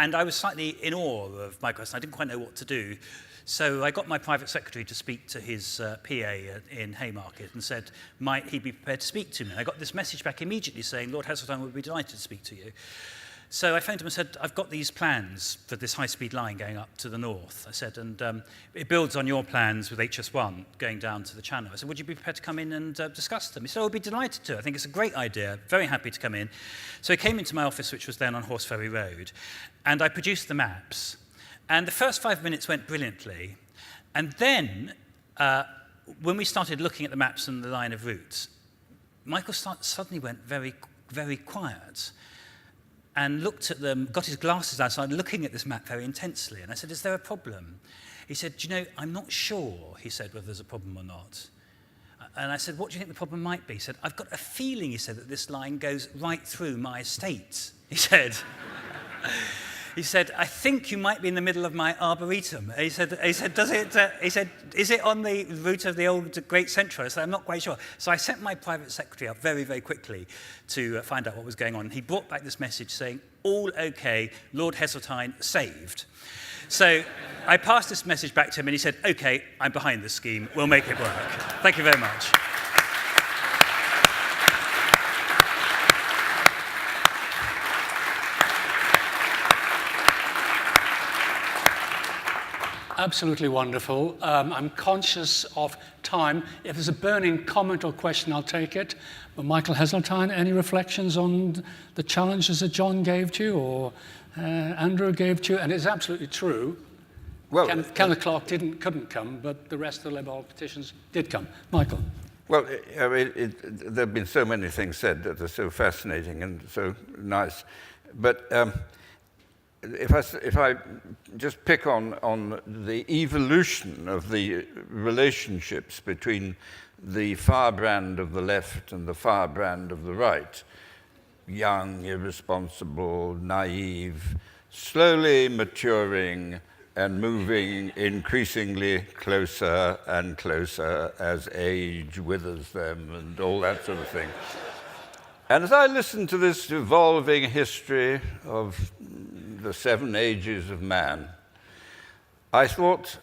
And I was slightly in awe of Michael Heseltine. I didn't quite know what to do. So I got my private secretary to speak to his PA in Haymarket and said, might he be prepared to speak to me? And I got this message back immediately saying, Lord Heseltine would be delighted to speak to you. So I phoned him and said, I've got these plans for this high-speed line going up to the north. I said, and it builds on your plans with HS1 going down to the Channel. I said, would you be prepared to come in and discuss them? He said, I'd be delighted to. I think it's a great idea. Very happy to come in. So he came into my office, which was then on Horseferry Road, and I produced the maps. And the first 5 minutes went brilliantly. And then, when we started looking at the maps and the line of routes, Michael suddenly went very, very quiet and looked at them, got his glasses out, and started looking at this map very intensely. And I said, is there a problem? He said, do you know, I'm not sure, he said, whether there's a problem or not. And I said, what do you think the problem might be? He said, I've got a feeling, he said, that this line goes right through my estate. He said, I think you might be in the middle of my arboretum. He said, does it? He said, is it on the route of the old Great Central? I said, I'm not quite sure. So I sent my private secretary up very, very quickly to find out what was going on. He brought back this message saying, all okay, Lord Heseltine saved. So I passed this message back to him and he said, okay, I'm behind this scheme. We'll make it work. Thank you very much. absolutely wonderful. I'm conscious of time. If there's a burning comment or question, I'll take it. But Michael Heseltine, any reflections on the challenges that John gave to you or Andrew gave to you? And it's absolutely true. Well, Kenneth Clark couldn't come, but the rest of the Labour politicians did come. Michael. Well, I mean, there have been so many things said that are so fascinating and so nice. But if I just pick on the evolution of the relationships between the firebrand of the left and the firebrand of the right, young, irresponsible, naive, slowly maturing and moving increasingly closer and closer as age withers them and all that sort of thing. And as I listened to this evolving history of the 7 ages of man, I thought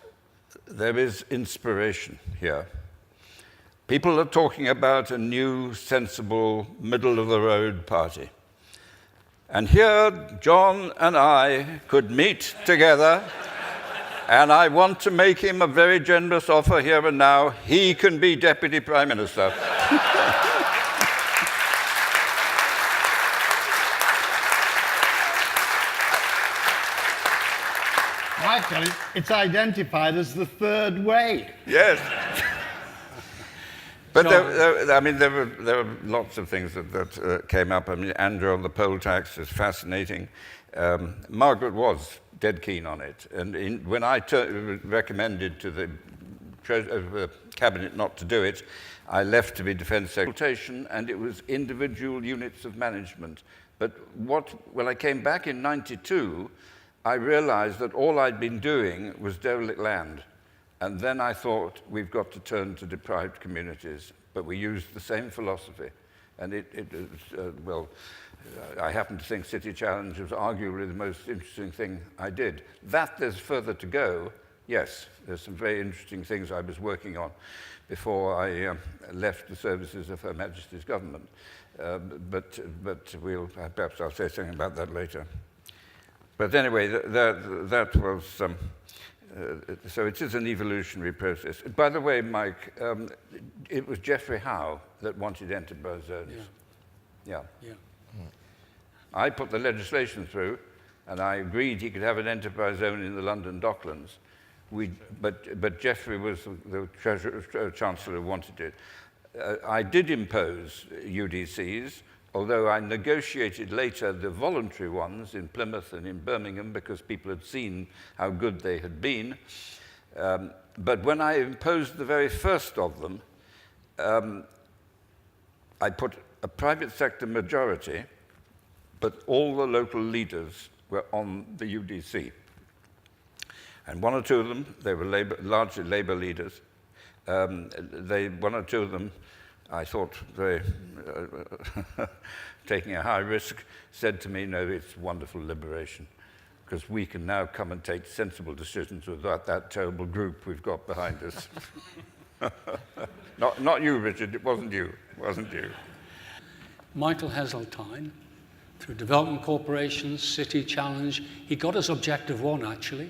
there is inspiration here. People are talking about a new, sensible, middle-of-the-road party. And here, John and I could meet together, and I want to make him a very generous offer here and now. He can be Deputy Prime Minister. Michael, it's identified as the third way. Yes. But there were lots of things that came up. I mean, Andrew on the poll tax is fascinating. Margaret was dead keen on it. And when I recommended to the Cabinet not to do it, I left to be Defence Secretary, and it was individual units of management. But when I came back in '92, I realized that all I'd been doing was derelict land. And then I thought, we've got to turn to deprived communities. But we used the same philosophy. And I happen to think City Challenge was arguably the most interesting thing I did. That there's further to go, yes. There's some very interesting things I was working on before I left the services of Her Majesty's government. But perhaps I'll say something about that later. But anyway, that was, so it is an evolutionary process. By the way, Mike, it was Geoffrey Howe that wanted enterprise zones. Yeah. I put the legislation through, and I agreed he could have an enterprise zone in the London Docklands. But Geoffrey was the Chancellor who wanted it. I did impose UDCs, although I negotiated later the voluntary ones in Plymouth and in Birmingham because people had seen how good they had been. But when I imposed the very first of them, I put a private sector majority, but all the local leaders were on the UDC. And one or two of them, they were largely Labour leaders. One or two of them, I thought very taking a high risk, said to me, no, it's wonderful liberation, because we can now come and take sensible decisions without that terrible group we've got behind us. Not you, Richard, it wasn't you. Michael Heseltine, through development corporations, City Challenge, he got us Objective One, actually.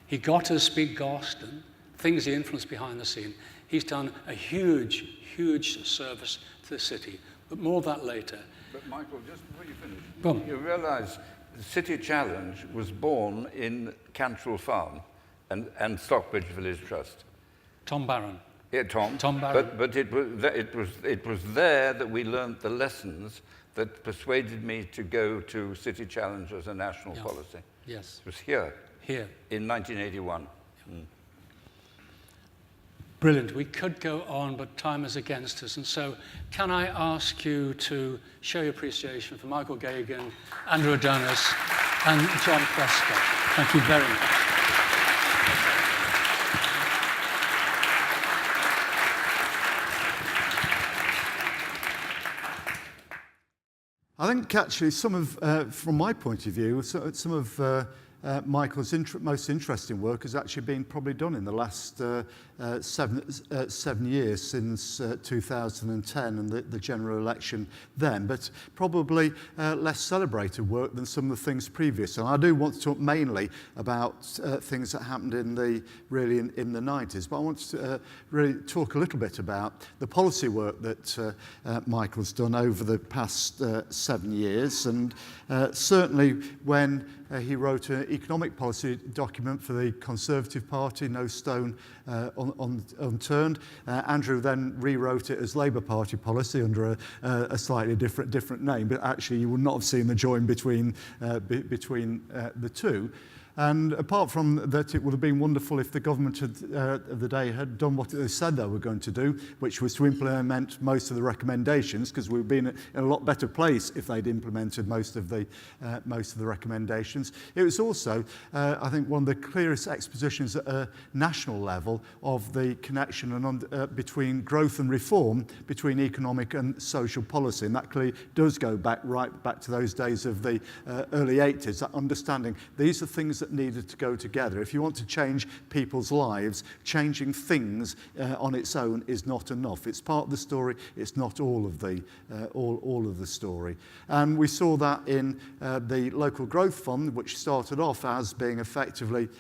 He got us Speak Garston, things he influenced behind the scene. He's done a huge, huge service to the city, but more of that later. But Michael, just before you finish, you realise the City Challenge was born in Cantrell Farm and Stockbridge Village Trust. Tom Barron. Yeah, Tom Barron. But it was there that we learned the lessons that persuaded me to go to City Challenge as a national policy. Yes. It was here. Here. In 1981. Brilliant. We could go on, but time is against us. And so can I ask you to show your appreciation for Michael Gagan, Andrew Adonis, and John Prescott. Thank you very much. I think actually some of, from my point of view, some of Michael's most interesting work has actually been probably done in the last 7 years, since 2010 and the general election then, but probably less celebrated work than some of the things previous. And I do want to talk mainly about things that happened in the 90s, but I want to really talk a little bit about the policy work that Michael's done over the past 7 years, and certainly when he wrote an economic policy document for the Conservative Party, No Stone Unturned. Andrew then rewrote it as Labour Party policy under a slightly different name, but actually you would not have seen the join between the two. And apart from that, it would have been wonderful if the government of the day had done what they said they were going to do, which was to implement most of the recommendations, because we've been in a lot better place if they'd implemented most of the recommendations. It was also, I think, one of the clearest expositions at a national level of the connection between growth and reform, between economic and social policy. And that clearly does go right back to those days of the early 80s, that understanding these are things that needed to go together. If you want to change people's lives, changing things on its own is not enough. It's part of the story, it's not all of the story. And we saw that in the Local Growth Fund, which started off as being effectively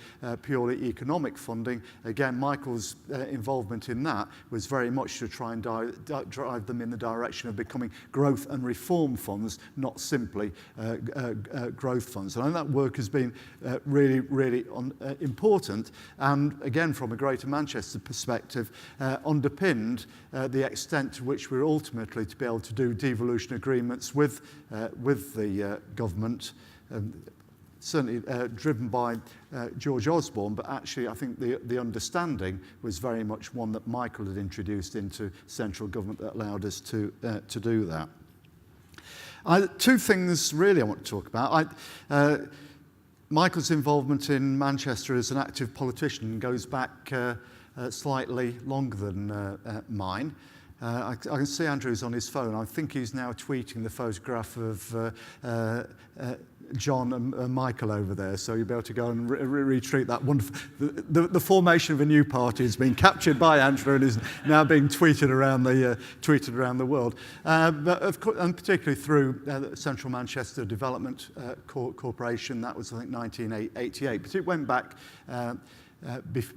purely economic funding. Again, Michael's involvement in that was very much to try and drive them in the direction of becoming growth and reform funds, not simply growth funds. And I think that work has been really important, and again, from a Greater Manchester perspective, underpinned the extent to which we're ultimately to be able to do devolution agreements with the government, certainly driven by George Osborne, but actually I think the understanding was very much one that Michael had introduced into central government that allowed us to do that. Two things really I want to talk about. Michael's involvement in Manchester as an active politician goes back slightly longer than mine. I can see Andrew's on his phone. I think he's now tweeting the photograph of John and Michael over there, so you'll be able to go and retweet that wonderful. The formation of a new party has been captured by Andrew and is now being tweeted around the world. But of course, and particularly through the Central Manchester Development Corporation, that was I think 1988, but it went back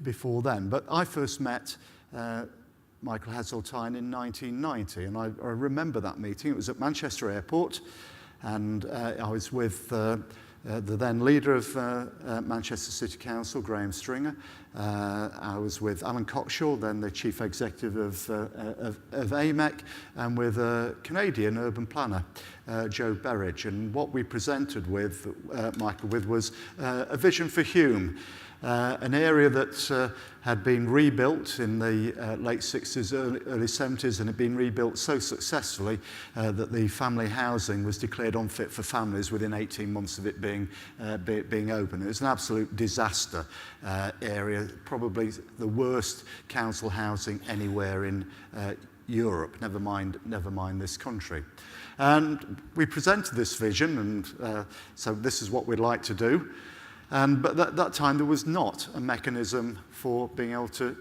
before then. But I first met Michael Heseltine in 1990, and I remember that meeting. It was at Manchester Airport, and I was with the then leader of Manchester City Council, Graham Stringer. I was with Alan Cockshaw, then the chief executive of AMEC, and with a Canadian urban planner, Joe Berridge. And what we presented with Michael was a vision for Hume. An area that had been rebuilt in the late 60s, early 70s, and had been rebuilt so successfully that the family housing was declared unfit for families within 18 months of it being open. It was an absolute disaster area, probably the worst council housing anywhere in Europe, never mind this country. And we presented this vision, and so this is what we'd like to do. But at that time, there was not a mechanism for being able to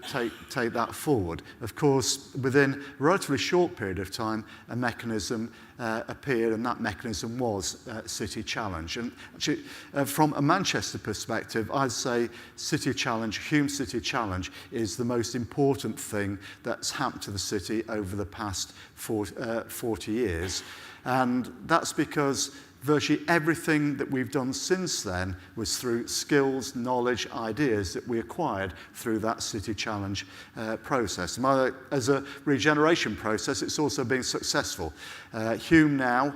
take that forward. Of course, within a relatively short period of time, a mechanism appeared, and that mechanism was City Challenge. And actually, from a Manchester perspective, I'd say City Challenge, Hume City Challenge, is the most important thing that's happened to the city over the past 40 years. And that's because virtually everything that we've done since then was through skills, knowledge, ideas that we acquired through that City Challenge process. As a regeneration process, it's also been successful. Hume now,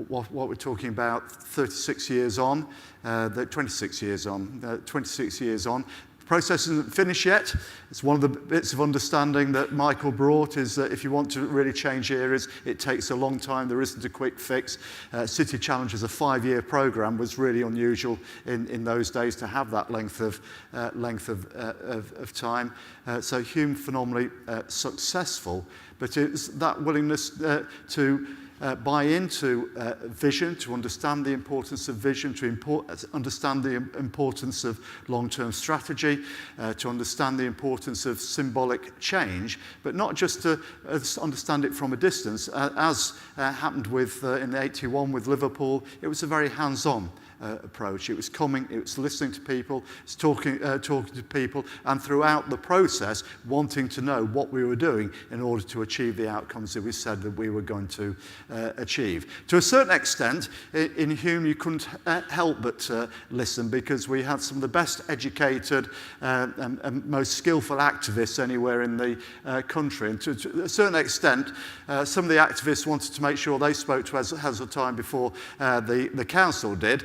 what we're talking about, 26 years on, 26 years on, the process isn't finished yet. It's one of the bits of understanding that Michael brought, is that if you want to really change areas, it takes a long time. There isn't a quick fix. City Challenge as a 5-year programme was really unusual in those days to have that length of time. So Hume phenomenally successful, but it's that willingness to buy into vision, to understand the importance of vision, to understand the importance of long-term strategy, to understand the importance of symbolic change, but not just to understand it from a distance. As happened with in 81 with Liverpool, it was a very hands-on approach. It was coming, it was listening to people, it was talking to people, and throughout the process, wanting to know what we were doing in order to achieve the outcomes that we said that we were going to achieve. To a certain extent, in Hume, you couldn't help but listen, because we had some of the best educated and most skillful activists anywhere in the country. And to a certain extent, some of the activists wanted to make sure they spoke to Haseltine before the council did.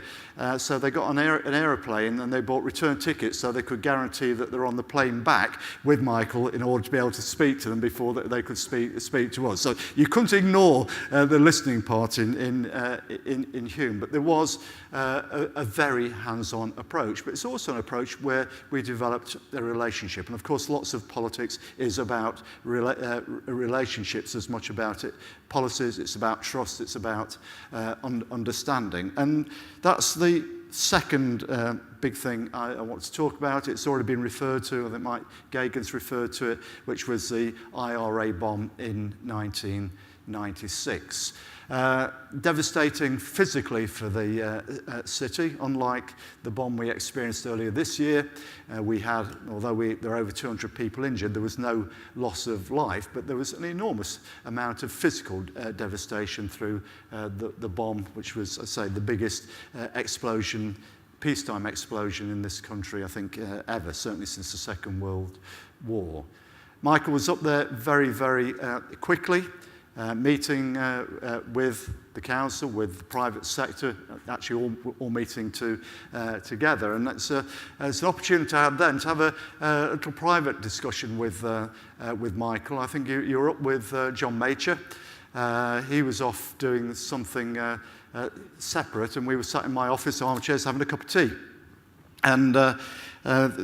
So they got an aeroplane and they bought return tickets so they could guarantee that they're on the plane back with Michael in order to be able to speak to them before they could speak to us. So you couldn't ignore the listening part in Hume, but there was a very hands-on approach. But it's also an approach where we developed a relationship. And of course, lots of politics is about relationships as much about it. Policies, it's about trust, it's about understanding. And that's the second big thing I want to talk about. It's already been referred to, I think Mike Gagan's referred to it, which was the Ira Bomb in 1996. Devastating physically for the city. Unlike the bomb we experienced earlier this year, we had, although there were over 200 people injured, there was no loss of life, but there was an enormous amount of physical devastation through the bomb, which was, I say, the biggest explosion, peacetime explosion in this country, I think, ever, certainly since the Second World War. Michael was up there very, very quickly. Meeting with the council, with the private sector, actually all meeting together. And it's an opportunity to have a little private discussion with Michael. I think you were up with John Major. He was off doing something separate, and we were sat in my office armchairs having a cup of tea. And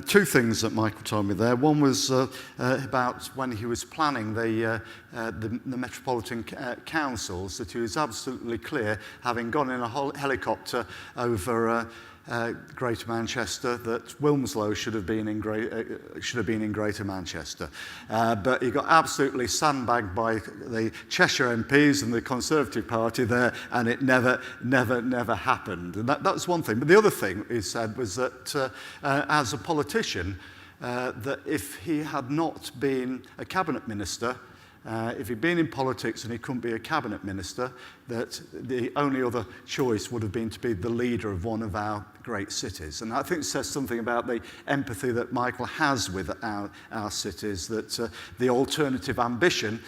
two things that Michael told me there. One was about when he was planning the Metropolitan Councils, that he was absolutely clear, having gone in a helicopter over Greater Manchester, that Wilmslow should have been in Greater Manchester. But he got absolutely sandbagged by the Cheshire MPs and the Conservative Party there, and it never happened. And that's one thing. But the other thing he said was that as a politician, that if he had not been a cabinet minister, if he'd been in politics and he couldn't be a cabinet minister, that the only other choice would have been to be the leader of one of our great cities. And I think it says something about the empathy that Michael has with our cities, that the alternative ambition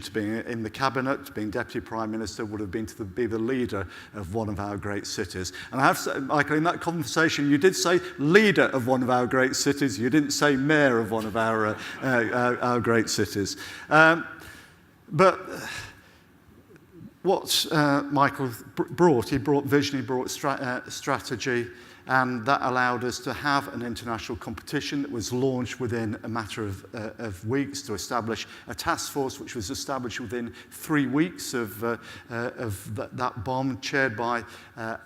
to being in the cabinet, being deputy prime minister, would have been to be the leader of one of our great cities. And I have to say, Michael, in that conversation, you did say leader of one of our great cities. You didn't say mayor of one of our great cities. But what Michael brought, he brought vision, he brought strategy, and that allowed us to have an international competition that was launched within a matter of weeks, to establish a task force which was established within 3 weeks of that bomb, chaired by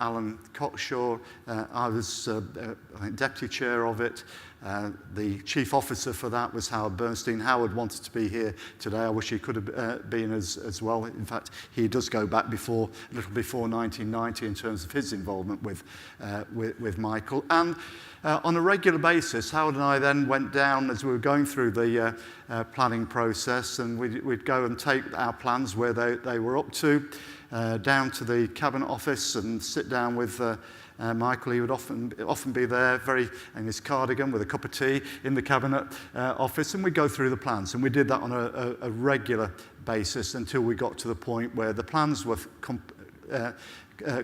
Alan Cockshaw. I was I think, deputy chair of it. The chief officer for that was Howard Bernstein. Howard wanted to be here today. I wish he could have been as well. In fact, he does go back a little before 1990 in terms of his involvement with Michael. And on a regular basis, Howard and I then went down as we were going through the planning process, and we'd go and take our plans where they were up to, down to the cabinet office and sit down with Michael. He would often be there, very in his cardigan with a cup of tea in the cabinet office, and we'd go through the plans. And we did that on a regular basis until we got to the point where the plans were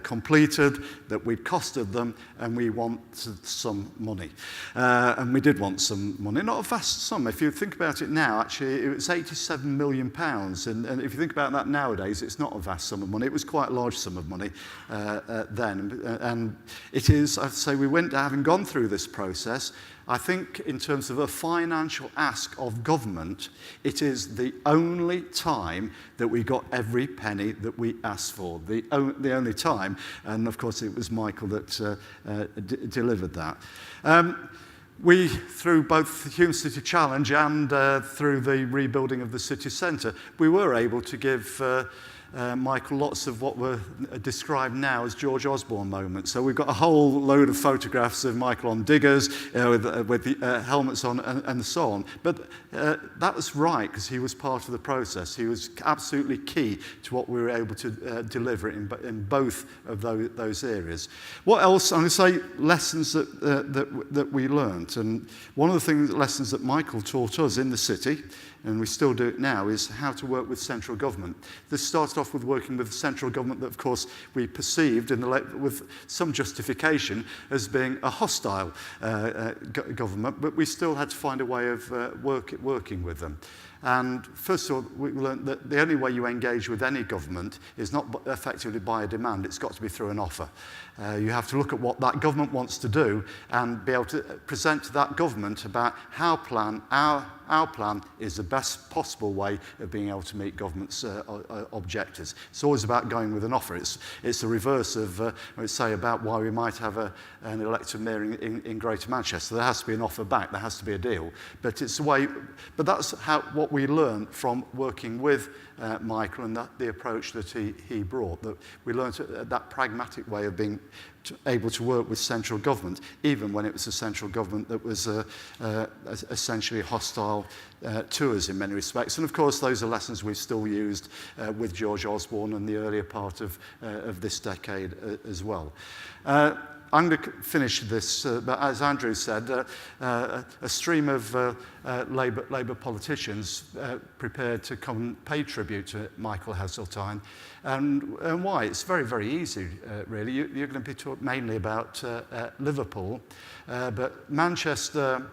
completed, that we'd costed them, and we wanted some money. And we did want some money, not a vast sum. If you think about it now, actually, it was £87 million. And if you think about that nowadays, it's not a vast sum of money. It was quite a large sum of money then. And it is, I'd say, we went, having gone through this process, I think in terms of a financial ask of government, it is the only time that we got every penny that we asked for. The only time, and of course it was Michael that delivered that. We, through both the Hume City Challenge and through the rebuilding of the city centre, we were able to give Michael lots of what were described now as George Osborne moments. So we've got a whole load of photographs of Michael on diggers with the helmets on and so on. But that was right, because he was part of the process. He was absolutely key to what we were able to deliver in both of those areas. What else? I'm going to say lessons that we learnt. And one of the lessons that Michael taught us in the city, and we still do it now, is how to work with central government. This started off with working with the central government that, of course, we perceived with some justification as being a hostile government, but we still had to find a way of working with them. And first of all, we learned that the only way you engage with any government is not effectively by a demand, it's got to be through an offer. You have to look at what that government wants to do and be able to present to that government about how our plan is the best possible way of being able to meet government's objectives. It's always about going with an offer. It's the reverse of, let's say, about why we might have an elected mayor in Greater Manchester. There has to be an offer back. There has to be a deal. But it's the way. But that's what we learned from working with Michael and the approach that he brought. That we learned that pragmatic way of being able to work with central government, even when it was a central government that was essentially hostile to us in many respects. And of course, those are lessons we've still used with George Osborne and the earlier part of this decade as well. I'm going to finish this, but as Andrew said, a stream of Labour politicians prepared to come and pay tribute to Michael Heseltine. And why? It's very, very easy, really. You're going to be talking mainly about Liverpool, but Manchester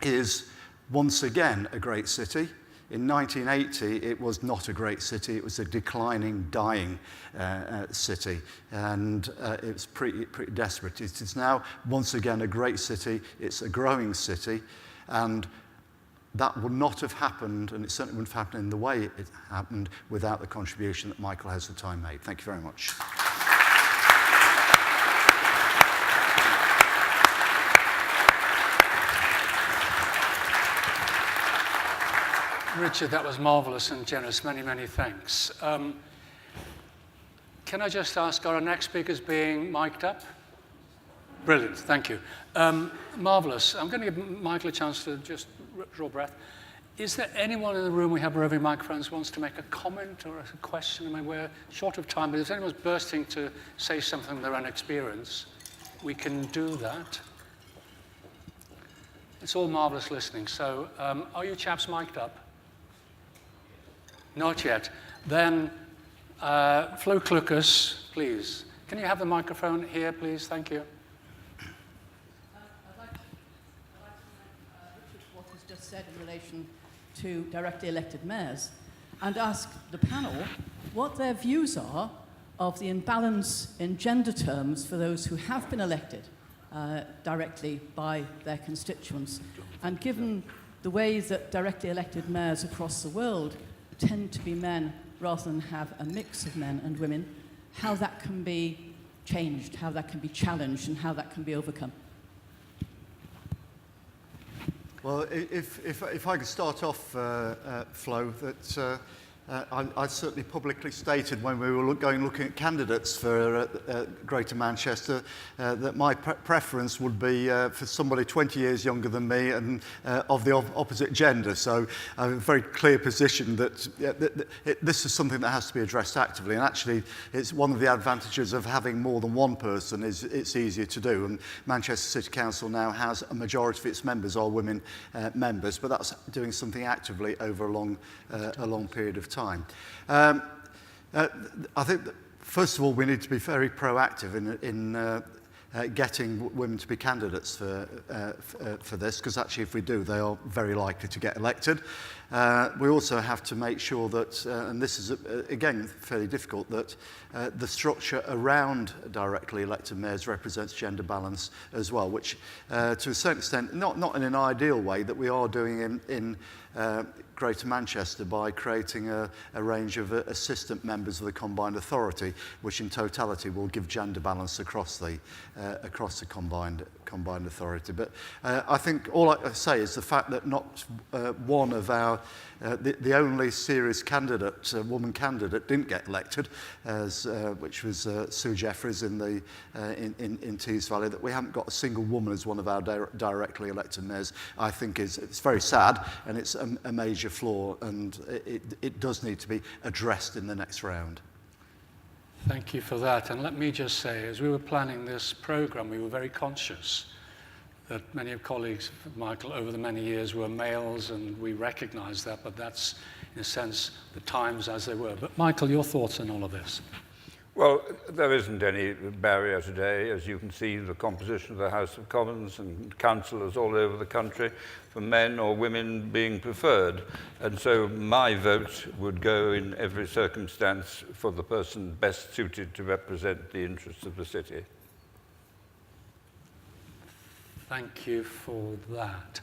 is once again a great city. In 1980, it was not a great city. It was a declining, dying city, and it was pretty desperate. It is now, once again, a great city. It's a growing city, and that would not have happened, and it certainly wouldn't have happened in the way it happened without the contribution that Michael Heseltine made. Thank you very much. Richard, that was marvellous and generous. Many, many thanks. Can I just ask, are our next speakers being mic'd up? Brilliant, thank you. Marvellous. I'm going to give Michael a chance to just draw breath. Is there anyone in the room, we have roving microphones, who wants to make a comment or a question? I mean, we're short of time, but if anyone's bursting to say something of their own experience, we can do that. It's all marvellous listening. So, are you chaps mic'd up? Not yet. Then, Flo Klukas, please. Can you have the microphone here, please? Thank you. I'd like to Richard, what was just said in relation to directly elected mayors, and ask the panel what their views are of the imbalance in gender terms for those who have been elected directly by their constituents. And given the way that directly elected mayors across the world tend to be men rather than have a mix of men and women, how that can be changed, how that can be challenged, and how that can be overcome. Well, if I could start off, Flo, that I certainly publicly stated when we were looking at candidates for Greater Manchester that my preference would be for somebody 20 years younger than me and of the opposite gender. So I have a very clear position that this is something that has to be addressed actively. And actually, it's one of the advantages of having more than one person is it's easier to do. And Manchester City Council now has a majority of its members are women members, but that's doing something actively over a long period of time. I think that, first of all, we need to be very proactive in getting women to be candidates for this, because actually if we do, they are very likely to get elected. We also have to make sure that, and this is again fairly difficult, that the structure around directly elected mayors represents gender balance as well, which to a certain extent, not in an ideal way, that we are doing in Greater Manchester by creating a range of assistant members of the combined authority, which in totality will give gender balance across the combined authority. But I think all I say is the fact that not one of our the only serious candidate, woman candidate, didn't get elected, which was Sue Jeffries in Tees Valley. That we haven't got a single woman as one of our directly elected mayors, I think it's very sad, and it's a major flaw, and it does need to be addressed in the next round. Thank you for that. And let me just say, as we were planning this programme, we were very conscious that many of colleagues of Michael over the many years were males, and we recognise that, but that's, in a sense, the times as they were. But Michael, your thoughts on all of this? Well, there isn't any barrier today. As you can see, the composition of the House of Commons and councillors all over the country for men or women being preferred. And so my vote would go in every circumstance for the person best suited to represent the interests of the city. Thank you for that.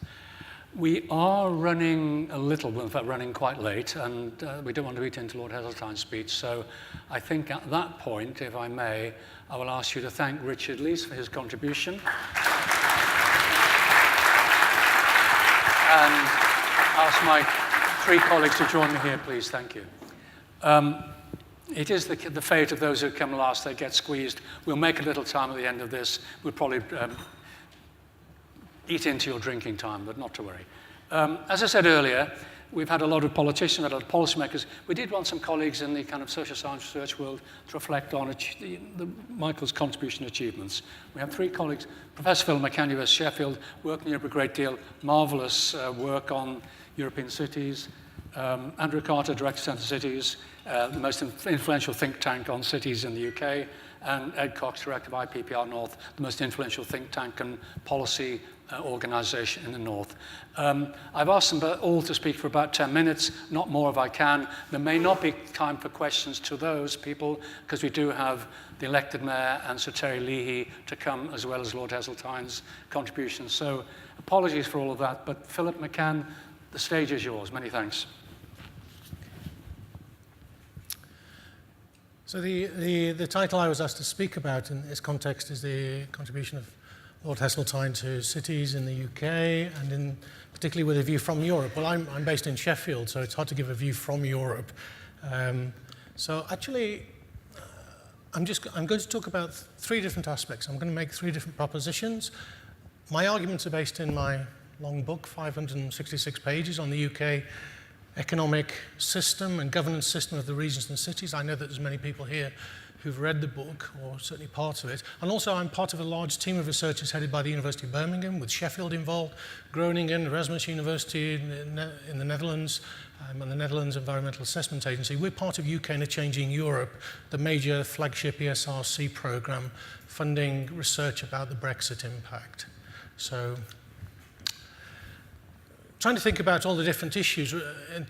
We are running a little, in fact running quite late, and we don't want to eat into Lord Heseltine's speech, so I think at that point, if I may, I will ask you to thank Richard Leese for his contribution. And ask my three colleagues to join me here, please. Thank you. It is the fate of those who come last, they get squeezed. We'll make a little time at the end of this. We'll probably eat into your drinking time, but not to worry. As I said earlier, we've had a lot of politicians, a lot of policymakers. We did want some colleagues in the kind of social science research world to reflect on Michael's contribution achievements. We have three colleagues. Professor Phil McCann, US Sheffield, worked in Europe a great deal, marvellous work on European cities. Andrew Carter, Director of Centre Cities, the most influential think tank on cities in the UK, and Ed Cox, Director of IPPR North, the most influential think tank and policy organisation in the North. I've asked them all to speak for about 10 minutes, not more if I can. There may not be time for questions to those people, because we do have the elected mayor and Sir Terry Leahy to come, as well as Lord Heseltine's contributions. So apologies for all of that, but Philip McCann, the stage is yours. Many thanks. So the title I was asked to speak about in this context is the contribution of Lord Heseltine to cities in the UK, and particularly with a view from Europe. Well, I'm based in Sheffield, so it's hard to give a view from Europe. So actually, I'm going to talk about three different aspects. I'm going to make three different propositions. My arguments are based in my long book, 566 pages, on the UK economic system and governance system of the regions and cities. I know that there's many people here who've read the book, or certainly parts of it. And also I'm part of a large team of researchers headed by the University of Birmingham, with Sheffield involved, Groningen, Erasmus University in the Netherlands, and the Netherlands Environmental Assessment Agency. We're part of UK Interchanging Europe, the major flagship ESRC programme funding research about the Brexit impact. So, trying to think about all the different issues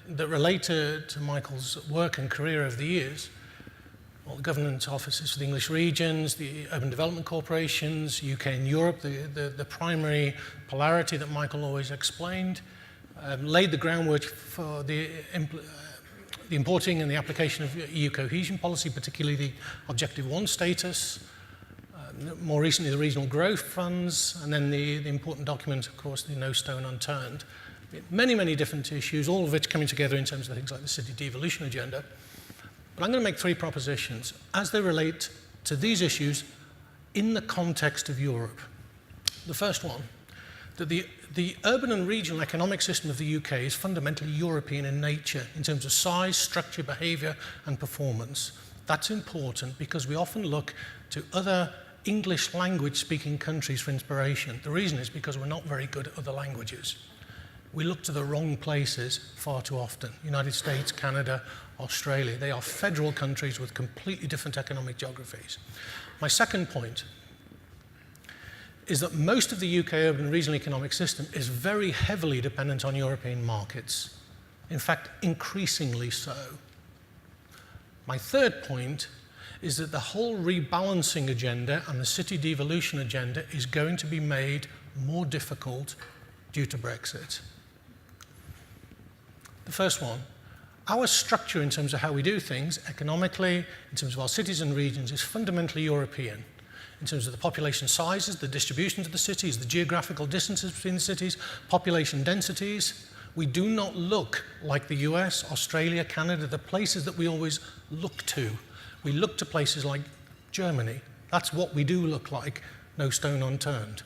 that relate to Michael's work and career over the years. All the government offices for the English regions, the urban development corporations, UK and Europe, the primary polarity that Michael always explained, laid the groundwork for the importing and the application of EU cohesion policy, particularly the Objective 1 status, more recently the regional growth funds, and then the important document, of course, the No Stone Unturned. Many, many different issues, all of which coming together in terms of things like the city devolution agenda. But I'm going to make three propositions as they relate to these issues in the context of Europe. The first one, that the urban and regional economic system of the UK is fundamentally European in nature in terms of size, structure, behaviour and performance. That's important because we often look to other English language speaking countries for inspiration. The reason is because we're not very good at other languages. We look to the wrong places far too often. United States, Canada, Australia. They are federal countries with completely different economic geographies. My second point is that most of the UK urban and regional economic system is very heavily dependent on European markets. In fact, increasingly so. My third point is that the whole rebalancing agenda and the city devolution agenda is going to be made more difficult due to Brexit. The first one, our structure in terms of how we do things economically, in terms of our cities and regions, is fundamentally European. In terms of the population sizes, the distribution of the cities, the geographical distances between the cities, population densities, we do not look like the US, Australia, Canada, the places that we always look to. We look to places like Germany. That's what we do look like, no stone unturned.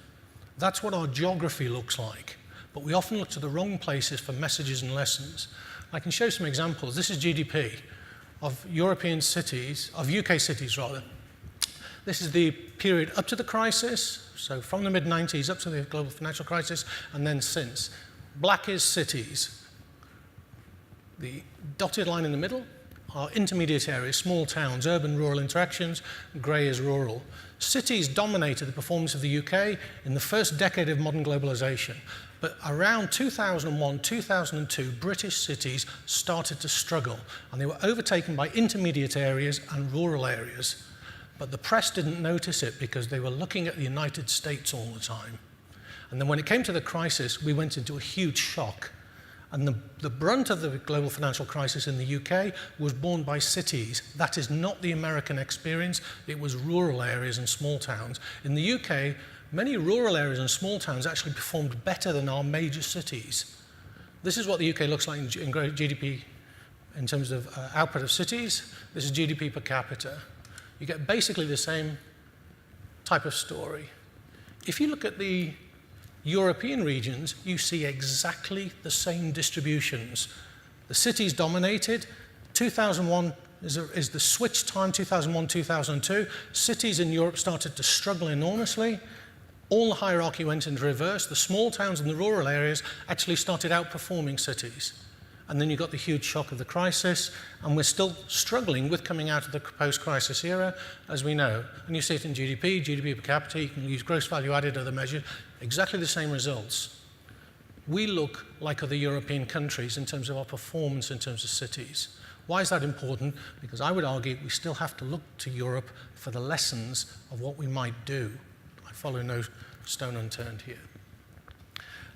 That's what our geography looks like. But we often look to the wrong places for messages and lessons. I can show some examples. This is GDP of European cities, of UK cities rather. This is the period up to the crisis, so from the mid-90s up to the global financial crisis, and then since. Black is cities. The dotted line in the middle are intermediate areas, small towns, urban-rural interactions. Grey is rural. Cities dominated the performance of the UK in the first decade of modern globalization. But around 2001, 2002, British cities started to struggle, and they were overtaken by intermediate areas and rural areas. But the press didn't notice it because they were looking at the United States all the time. And then when it came to the crisis, we went into a huge shock. And the brunt of the global financial crisis in the UK was borne by cities. That is not the American experience. It was rural areas and small towns. In the UK, many rural areas and small towns actually performed better than our major cities. This is what the UK looks like in GDP in terms of output of cities. This is GDP per capita. You get basically the same type of story. If you look at the European regions, you see exactly the same distributions. The cities dominated. 2001 is the switch time, 2001, 2002. Cities in Europe started to struggle enormously. All the hierarchy went into reverse. The small towns and the rural areas actually started outperforming cities. And then you got the huge shock of the crisis, and we're still struggling with coming out of the post-crisis era, as we know. And you see it in GDP, GDP per capita, you can use gross value added, other measures, exactly the same results. We look like other European countries in terms of our performance in terms of cities. Why is that important? Because I would argue we still have to look to Europe for the lessons of what we might do. I follow no stone unturned here.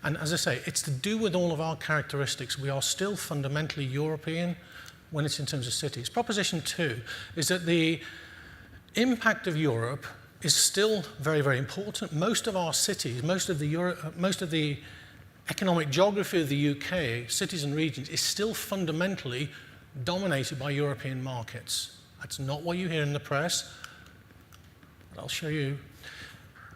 And as I say, it's to do with all of our characteristics. We are still fundamentally European when it's in terms of cities. Proposition 2 is that the impact of Europe is still very, very important. Most of our cities, most of the economic geography of the UK, cities and regions, is still fundamentally dominated by European markets. That's not what you hear in the press, but I'll show you.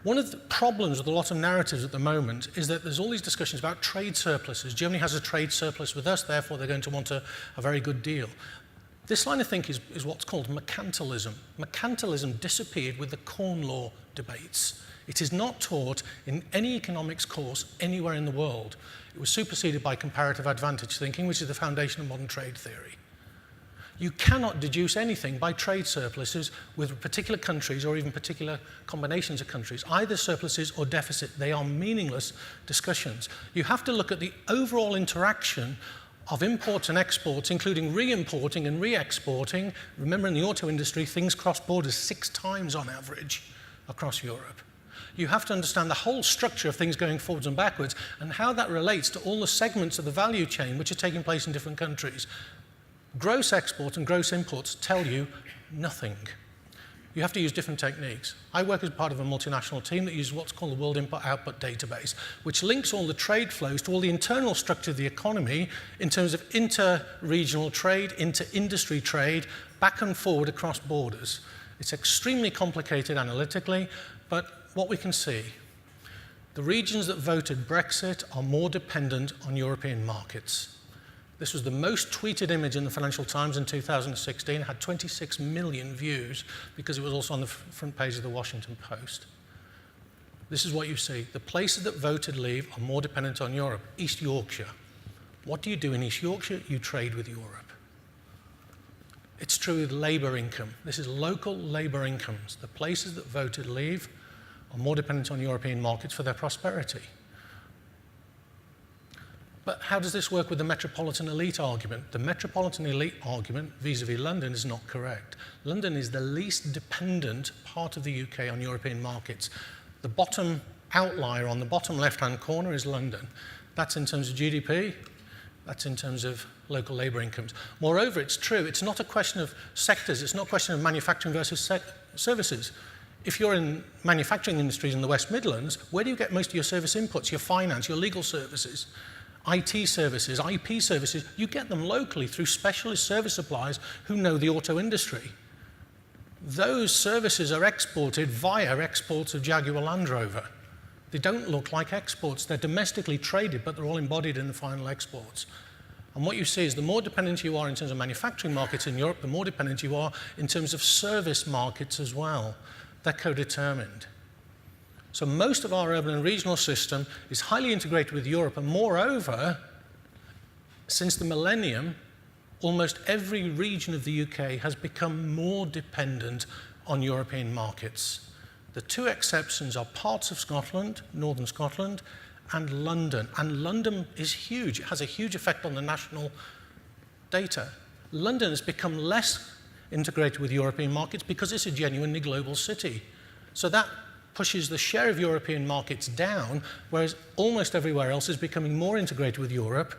One of the problems with a lot of narratives at the moment is that there's all these discussions about trade surpluses. Germany has a trade surplus with us, therefore they're going to want a very good deal. This line of thinking is what's called mercantilism. Mercantilism disappeared with the Corn Law debates. It is not taught in any economics course anywhere in the world. It was superseded by comparative advantage thinking, which is the foundation of modern trade theory. You cannot deduce anything by trade surpluses with particular countries or even particular combinations of countries, either surpluses or deficit. They are meaningless discussions. You have to look at the overall interaction of imports and exports, including re-importing and re-exporting. Remember, in the auto industry, things cross borders 6 times on average across Europe. You have to understand the whole structure of things going forwards and backwards and how that relates to all the segments of the value chain which are taking place in different countries. Gross exports and gross imports tell you nothing. You have to use different techniques. I work as part of a multinational team that uses what's called the World Import-Output Database, which links all the trade flows to all the internal structure of the economy in terms of inter-regional trade, inter-industry trade, back and forward across borders. It's extremely complicated analytically, but what we can see, the regions that voted Brexit are more dependent on European markets. This was the most tweeted image in the Financial Times in 2016, had 26 million views because it was also on the front page of the Washington Post. This is what you see. The places that voted leave are more dependent on Europe. East Yorkshire. What do you do in East Yorkshire? You trade with Europe. It's true with labour income. This is local labour incomes. The places that voted leave are more dependent on European markets for their prosperity. But how does this work with the metropolitan elite argument? The metropolitan elite argument vis-à-vis London is not correct. London is the least dependent part of the UK on European markets. The bottom outlier on the bottom left-hand corner is London. That's in terms of GDP, that's in terms of local labour incomes. Moreover, it's true, it's not a question of sectors, it's not a question of manufacturing versus services. If you're in manufacturing industries in the West Midlands, where do you get most of your service inputs, your finance, your legal services? IT services, IP services, you get them locally through specialist service suppliers who know the auto industry. Those services are exported via exports of Jaguar Land Rover. They don't look like exports. They're domestically traded, but they're all embodied in the final exports. And what you see is the more dependent you are in terms of manufacturing markets in Europe, the more dependent you are in terms of service markets as well. They're co-determined. So most of our urban and regional system is highly integrated with Europe, and moreover, since the millennium, almost every region of the UK has become more dependent on European markets. The two exceptions are parts of Scotland, northern Scotland, and London. And London is huge. It has a huge effect on the national data. London has become less integrated with European markets because it's a genuinely global city. So that pushes the share of European markets down, whereas almost everywhere else is becoming more integrated with Europe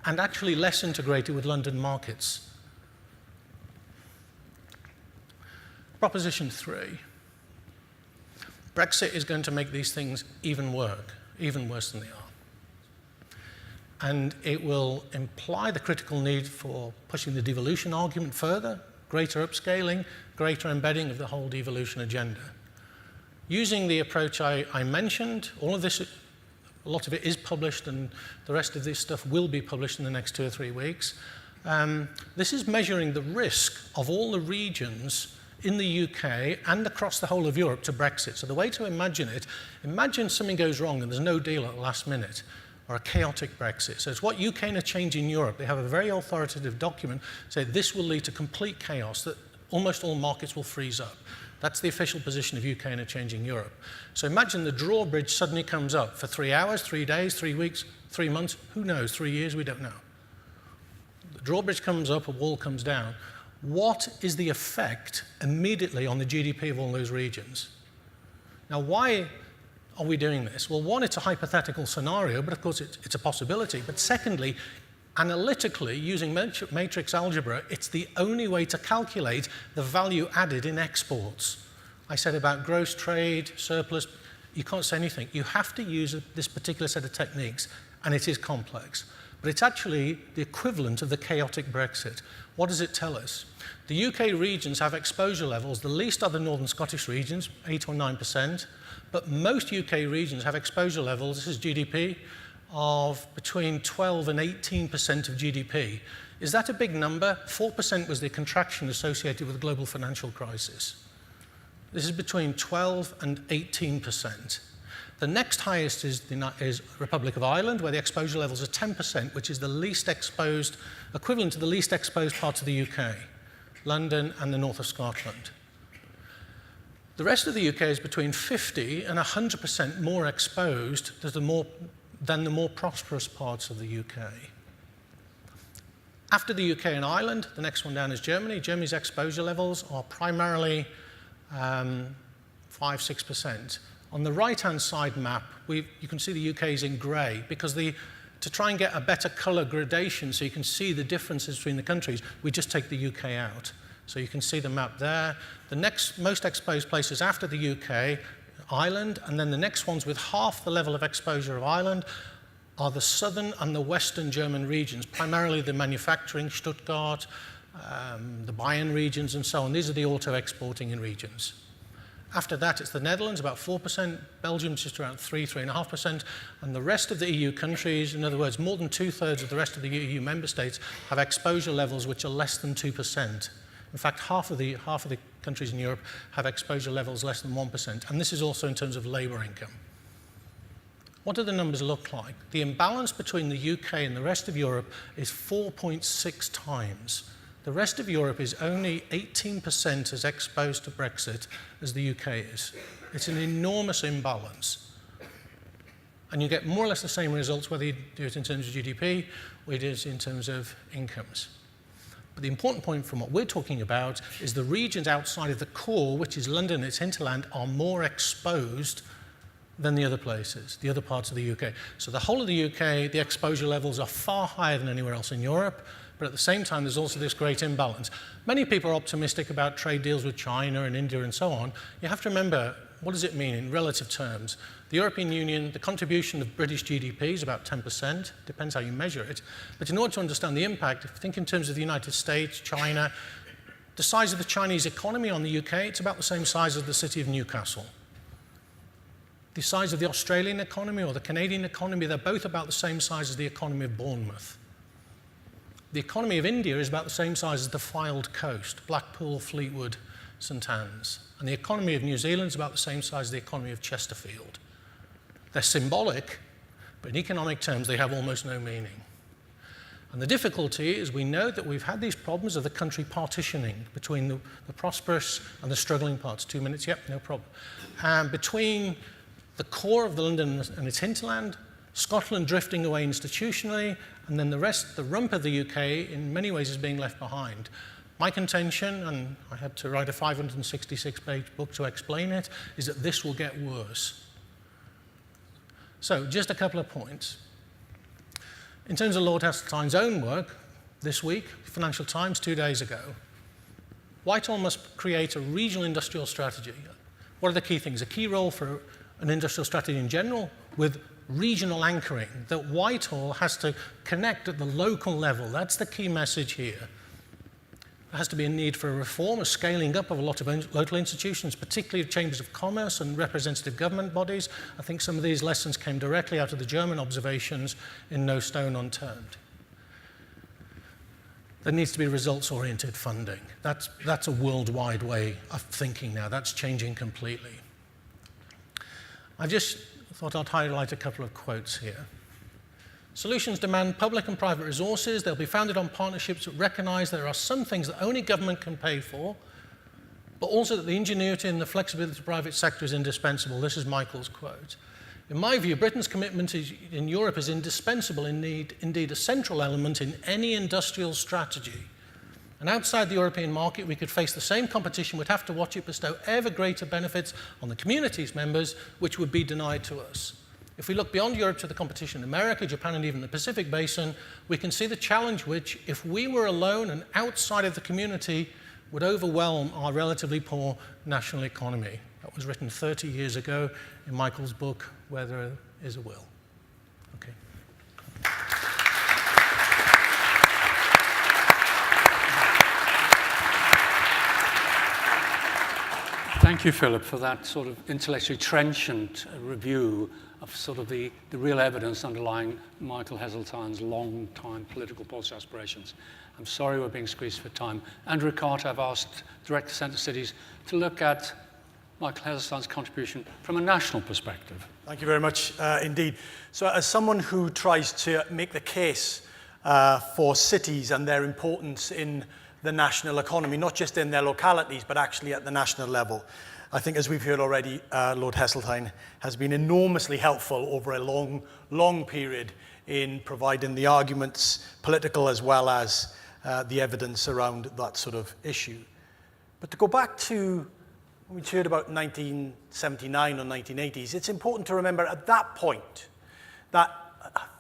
and actually less integrated with London markets. Proposition 3. Brexit is going to make these things even worse than they are. And it will imply the critical need for pushing the devolution argument further, greater upscaling, greater embedding of the whole devolution agenda. Using the approach I mentioned, all of this, a lot of it is published, and the rest of this stuff will be published in the next 2 or 3 weeks. This is measuring the risk of all the regions in the UK and across the whole of Europe to Brexit. So the way to imagine it, imagine something goes wrong and there's no deal at the last minute, or a chaotic Brexit. So it's what UK Interchange in Europe. They have a very authoritative document saying this will lead to complete chaos, that almost all markets will freeze up. That's the official position of UK Interchange in Europe. So imagine the drawbridge suddenly comes up for 3 hours, 3 days, 3 weeks, 3 months, who knows, 3 years, we don't know. The drawbridge comes up, a wall comes down. What is the effect immediately on the GDP of all those regions? Now, why are we doing this? Well, one, it's a hypothetical scenario, but of course it's a possibility. But secondly, analytically, using matrix algebra, it's the only way to calculate the value added in exports. I said about gross trade, surplus, you can't say anything. You have to use this particular set of techniques, and it is complex. But it's actually the equivalent of the chaotic Brexit. What does it tell us? The UK regions have exposure levels. The least are the northern Scottish regions, 8 or 9%. But most UK regions have exposure levels, this is GDP, of between 12 and 18% of GDP. Is that a big number? 4% was the contraction associated with the global financial crisis. This is between 12 and 18%. The next highest is Republic of Ireland, where the exposure levels are 10%, which is the least exposed, equivalent to the least exposed parts of the UK, London and the north of Scotland. The rest of the UK is between 50 and 100% more exposed than the more prosperous parts of the UK. After the UK and Ireland, the next one down is Germany. Germany's exposure levels are primarily 5-6%. On the right-hand side map, you can see the UK is in grey because to try and get a better colour gradation so you can see the differences between the countries, we just take the UK out. So you can see the map there. The next most exposed places after the UK, Ireland, and then the next ones with half the level of exposure of Ireland are the southern and the western German regions, primarily the manufacturing, Stuttgart, the Bayern regions and so on. These are the auto-exporting regions. After that, it's the Netherlands, about 4%, Belgium just around 3-3.5%, and the rest of the EU countries, in other words, more than 2/3 of the rest of the EU member states have exposure levels which are less than 2%. In fact, half of the countries in Europe have exposure levels less than 1%, and this is also in terms of labour income. What do the numbers look like? The imbalance between the UK and the rest of Europe is 4.6 times. The rest of Europe is only 18% as exposed to Brexit as the UK is. It's an enormous imbalance. And you get more or less the same results whether you do it in terms of GDP or it is in terms of incomes. But the important point from what we're talking about is the regions outside of the core, which is London and its hinterland, are more exposed than the other places, the other parts of the UK. So the whole of the UK, the exposure levels are far higher than anywhere else in Europe, but at the same time, there's also this great imbalance. Many people are optimistic about trade deals with China and India and so on. You have to remember, what does it mean in relative terms? The European Union, the contribution of British GDP is about 10%, depends how you measure it. But in order to understand the impact, if you think in terms of the United States, China, the size of the Chinese economy on the UK, it's about the same size as the city of Newcastle. The size of the Australian economy or the Canadian economy, they're both about the same size as the economy of Bournemouth. The economy of India is about the same size as the Fylde Coast, Blackpool, Fleetwood, St Anne's. And the economy of New Zealand is about the same size as the economy of Chesterfield. They're symbolic, but in economic terms, they have almost no meaning. And the difficulty is we know that we've had these problems of the country partitioning between the prosperous and the struggling parts. 2 minutes, yep, no problem. Between the core of the London and its hinterland, Scotland drifting away institutionally, and then the rest, the rump of the UK, in many ways is being left behind. My contention, and I had to write a 566-page book to explain it, is that this will get worse. So, just a couple of points. In terms of Lord Heseltine's own work, this week, Financial Times, 2 days ago, Whitehall must create a regional industrial strategy. What are the key things? A key role for an industrial strategy in general with regional anchoring, that Whitehall has to connect at the local level. That's the key message here. There has to be a need for a reform, a scaling up of a lot of local institutions, particularly of chambers of commerce and representative government bodies. I think some of these lessons came directly out of the German observations in No Stone Unturned. There needs to be results-oriented funding. That's a worldwide way of thinking now. That's changing completely. I've just thought I'd highlight a couple of quotes here. Solutions demand public and private resources. They'll be founded on partnerships that recognise there are some things that only government can pay for, but also that the ingenuity and the flexibility of the private sector is indispensable. This is Michael's quote. In my view, Britain's commitment in Europe is indispensable, indeed a central element in any industrial strategy. And outside the European market, we could face the same competition. We'd have to watch it bestow ever greater benefits on the community's members, which would be denied to us. If we look beyond Europe to the competition in America, Japan, and even the Pacific Basin, we can see the challenge which, if we were alone and outside of the community, would overwhelm our relatively poor national economy. That was written 30 years ago in Michael's book, Where There Is a Will. Okay. Thank you, Philip, for that sort of intellectually trenchant review of sort of the real evidence underlying Michael Heseltine's long-time political policy aspirations. I'm sorry we're being squeezed for time. Andrew Carter, I've asked Director Centre Cities to look at Michael Heseltine's contribution from a national perspective. Thank you very much indeed. So as someone who tries to make the case for cities and their importance in the national economy, not just in their localities, but actually at the national level, I think, as we've heard already, Lord Heseltine has been enormously helpful over a long period in providing the arguments, political as well as the evidence around that sort of issue. But to go back to when we heard about 1979 or 1980s, it's important to remember at that point that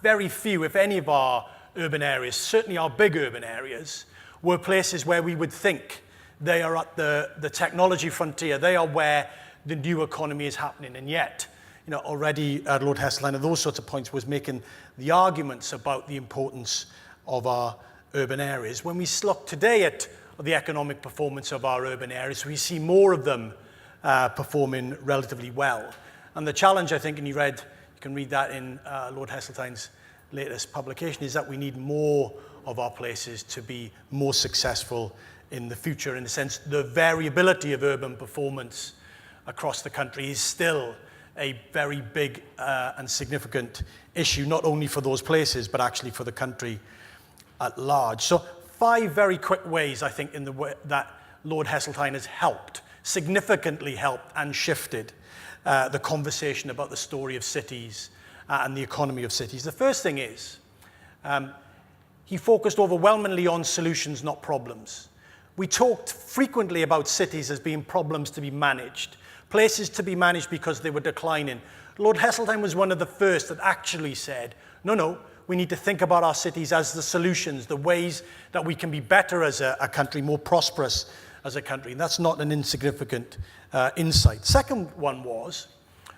very few, if any, of our urban areas, certainly our big urban areas, were places where we would think they are at the technology frontier, they are where the new economy is happening. And yet, already Lord Heseltine at those sorts of points was making the arguments about the importance of our urban areas. When we look today at the economic performance of our urban areas, we see more of them performing relatively well. And the challenge, I think, and you can read that in Lord Heseltine's latest publication, is that we need more of our places to be more successful in the future. In a sense, the variability of urban performance across the country is still a very big and significant issue, not only for those places, but actually for the country at large. So 5 very quick ways, I think, in the way that Lord Heseltine has helped, significantly helped and shifted the conversation about the story of cities and the economy of cities. The first thing is, he focused overwhelmingly on solutions, not problems. We talked frequently about cities as being problems to be managed, places to be managed because they were declining. Lord Heseltine was one of the first that actually said, no, we need to think about our cities as the solutions, the ways that we can be better as a country, more prosperous as a country. And that's not an insignificant insight. Second one was,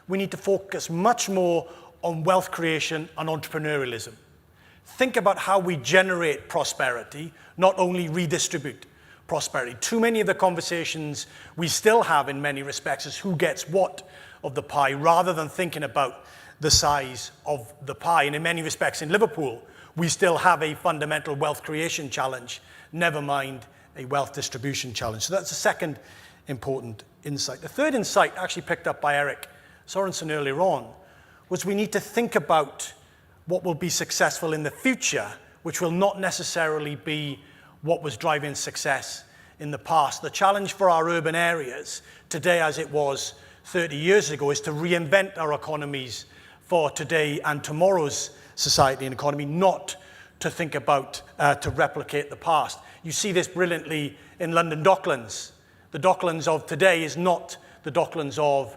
we need to focus much more on wealth creation and entrepreneurialism. Think about how we generate prosperity, not only redistribute prosperity. Too many of the conversations we still have in many respects is who gets what of the pie, rather than thinking about the size of the pie. And in many respects in Liverpool, we still have a fundamental wealth creation challenge, never mind a wealth distribution challenge. So that's the second important insight. The third insight, actually picked up by Eric Sorensen earlier on, was we need to think about what will be successful in the future, which will not necessarily be what was driving success in the past. The challenge for our urban areas today, as it was 30 years ago, is to reinvent our economies for today and tomorrow's society and economy, not to think about to replicate the past. You see this brilliantly in London Docklands. The Docklands of today is not the Docklands of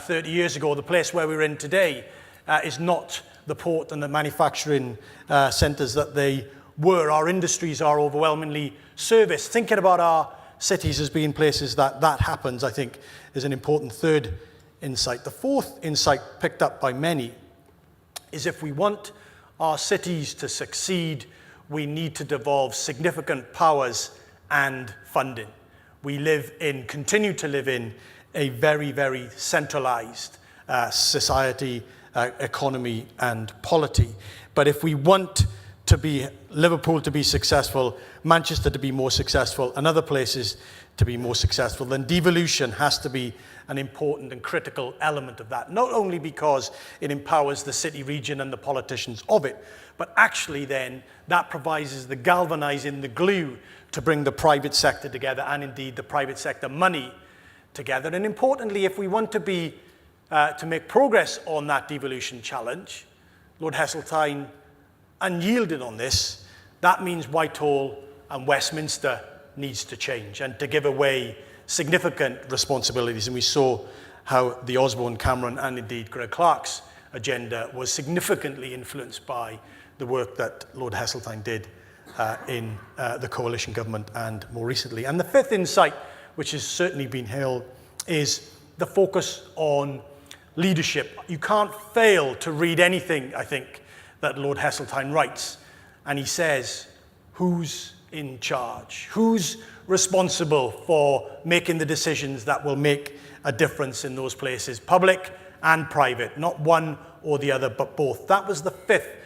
30 years ago. The place where we're in today is not the port and the manufacturing centres that they were. Our industries are overwhelmingly service. Thinking about our cities as being places that happens, I think, is an important third insight. The fourth insight, picked up by many, is if we want our cities to succeed, we need to devolve significant powers and funding. We continue to live in a very, very centralised society, economy and polity. But if we want Liverpool to be successful, Manchester to be more successful, and other places to be more successful, then devolution has to be an important and critical element of that. Not only because it empowers the city region and the politicians of it, but actually then that provides the galvanizing, the glue to bring the private sector together, and indeed the private sector money together. And importantly, if we want to make progress on that devolution challenge, Lord Heseltine unyielded on this. That means Whitehall and Westminster needs to change and to give away significant responsibilities. And we saw how the Osborne, Cameron, and indeed Greg Clark's agenda was significantly influenced by the work that Lord Heseltine did in the coalition government and more recently. And the fifth insight, which has certainly been hailed, is the focus on leadership. You can't fail to read anything, I think, that Lord Heseltine writes. And he says, who's in charge? Who's responsible for making the decisions that will make a difference in those places, public and private, not one or the other, but both. That was the fifth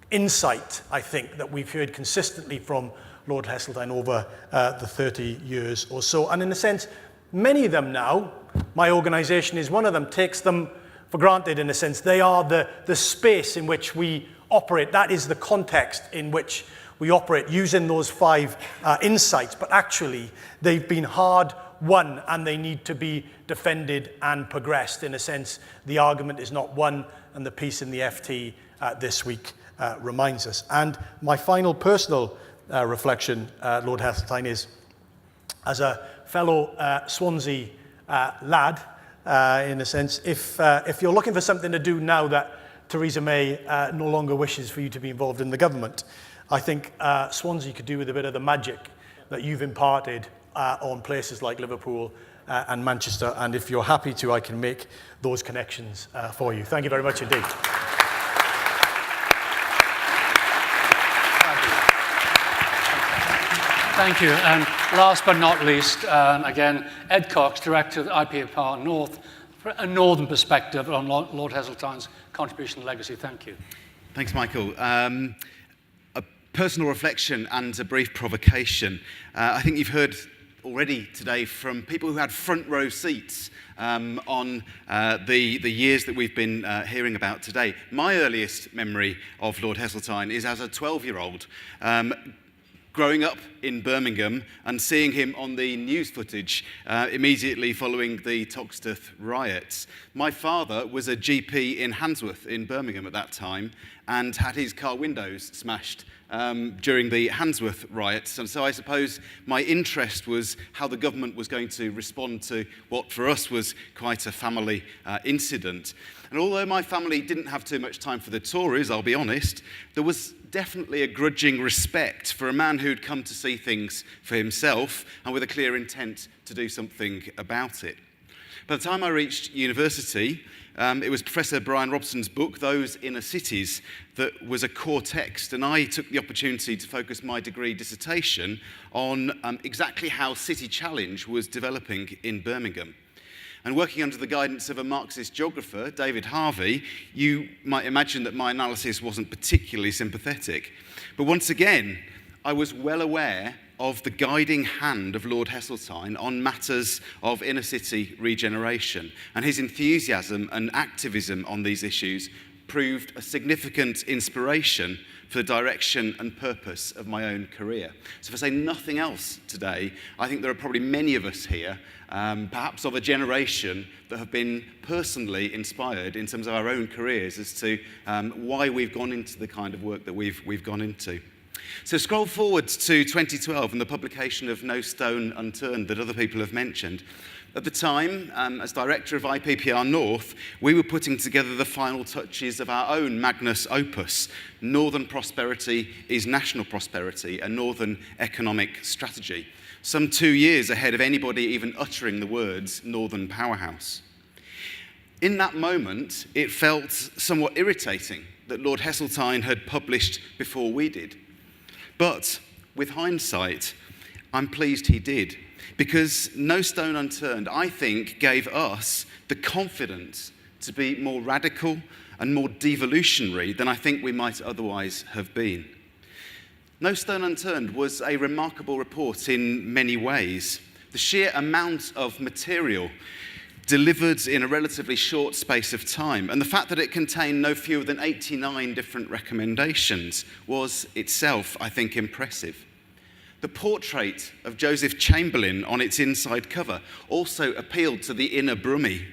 insight, I think, that we've heard consistently from Lord Heseltine over the 30 years or so. And in a sense, many of them now, my organisation is one of them, takes them for granted in a sense. They are the space in which we operate. That is the context in which we operate, using those five insights. But actually, they've been hard won and they need to be defended and progressed. In a sense, the argument is not won, and the piece in the FT this week reminds us. And my final personal reflection, Lord Haseltine, is as a fellow Swansea lad, in a sense, if you're looking for something to do now that Theresa May no longer wishes for you to be involved in the government, I think Swansea could do with a bit of the magic that you've imparted on places like Liverpool and Manchester. And if you're happy to, I can make those connections for you. Thank you very much indeed. Thank you. And last but not least, again, Ed Cox, Director of the IPA North, for a northern perspective on Lord Heseltine's contribution and legacy. Thank you. Thanks, Michael. A personal reflection and a brief provocation. I think you've heard already today from people who had front row seats on the years that we've been hearing about today. My earliest memory of Lord Heseltine is as a 12-year-old. growing up in Birmingham and seeing him on the news footage immediately following the Toxteth riots. My father was a GP in Handsworth in Birmingham at that time and had his car windows smashed during the Handsworth riots. And so I suppose my interest was how the government was going to respond to what for us was quite a family incident. And although my family didn't have too much time for the Tories, I'll be honest, there was definitely a grudging respect for a man who'd come to see things for himself and with a clear intent to do something about it. By the time I reached university, it was Professor Brian Robson's book, Those Inner Cities, that was a core text, and I took the opportunity to focus my degree dissertation on exactly how City Challenge was developing in Birmingham. And working under the guidance of a Marxist geographer, David Harvey, you might imagine that my analysis wasn't particularly sympathetic. But once again, I was well aware of the guiding hand of Lord Heseltine on matters of inner city regeneration, and his enthusiasm and activism on these issues proved a significant inspiration for the direction and purpose of my own career. So if I say nothing else today, I think there are probably many of us here, perhaps of a generation, that have been personally inspired in terms of our own careers as to why we've gone into the kind of work that we've gone into. So scroll forward to 2012 and the publication of No Stone Unturned that other people have mentioned. At the time, as director of IPPR North, we were putting together the final touches of our own magnus opus, Northern Prosperity is National Prosperity, a Northern Economic Strategy, some 2 years ahead of anybody even uttering the words Northern Powerhouse. In that moment, it felt somewhat irritating that Lord Heseltine had published before we did. But with hindsight, I'm pleased he did, because No Stone Unturned, I think, gave us the confidence to be more radical and more devolutionary than I think we might otherwise have been. No Stone Unturned was a remarkable report in many ways. The sheer amount of material delivered in a relatively short space of time, and the fact that it contained no fewer than 89 different recommendations was itself, I think, impressive. The portrait of Joseph Chamberlain on its inside cover also appealed to the inner Brummie,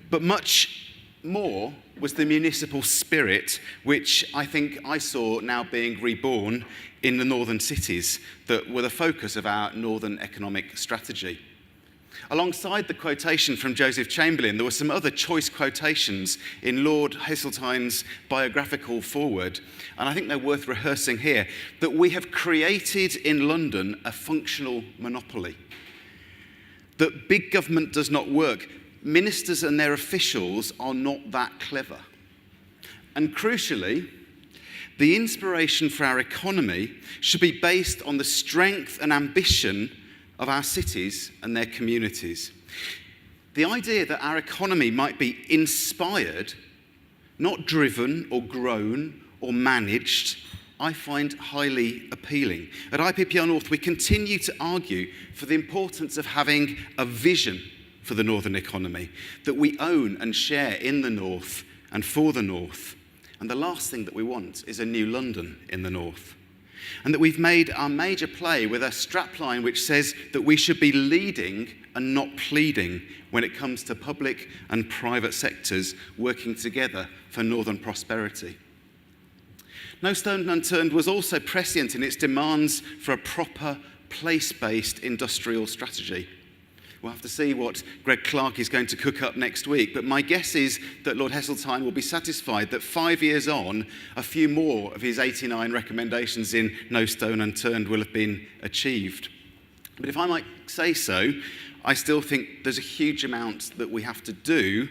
but much more was the municipal spirit, which I think I saw now being reborn in the northern cities that were the focus of our northern economic strategy. Alongside the quotation from Joseph Chamberlain, there were some other choice quotations in Lord Heseltine's biographical foreword, and I think they're worth rehearsing here, that we have created in London a functional monopoly, that big government does not work. Ministers and their officials are not that clever. And crucially, the inspiration for our economy should be based on the strength and ambition of our cities and their communities. The idea that our economy might be inspired, not driven or grown or managed, I find highly appealing. At IPPR North, we continue to argue for the importance of having a vision for the northern economy that we own and share in the north and for the north. And the last thing that we want is a new London in the north. And that we've made our major play with a strapline which says that we should be leading and not pleading when it comes to public and private sectors working together for northern prosperity. No Stone Unturned was also prescient in its demands for a proper place-based industrial strategy. We'll have to see what Greg Clark is going to cook up next week, but my guess is that Lord Heseltine will be satisfied that 5 years on, a few more of his 89 recommendations in No Stone Unturned will have been achieved. But if I might say so, I still think there's a huge amount that we have to do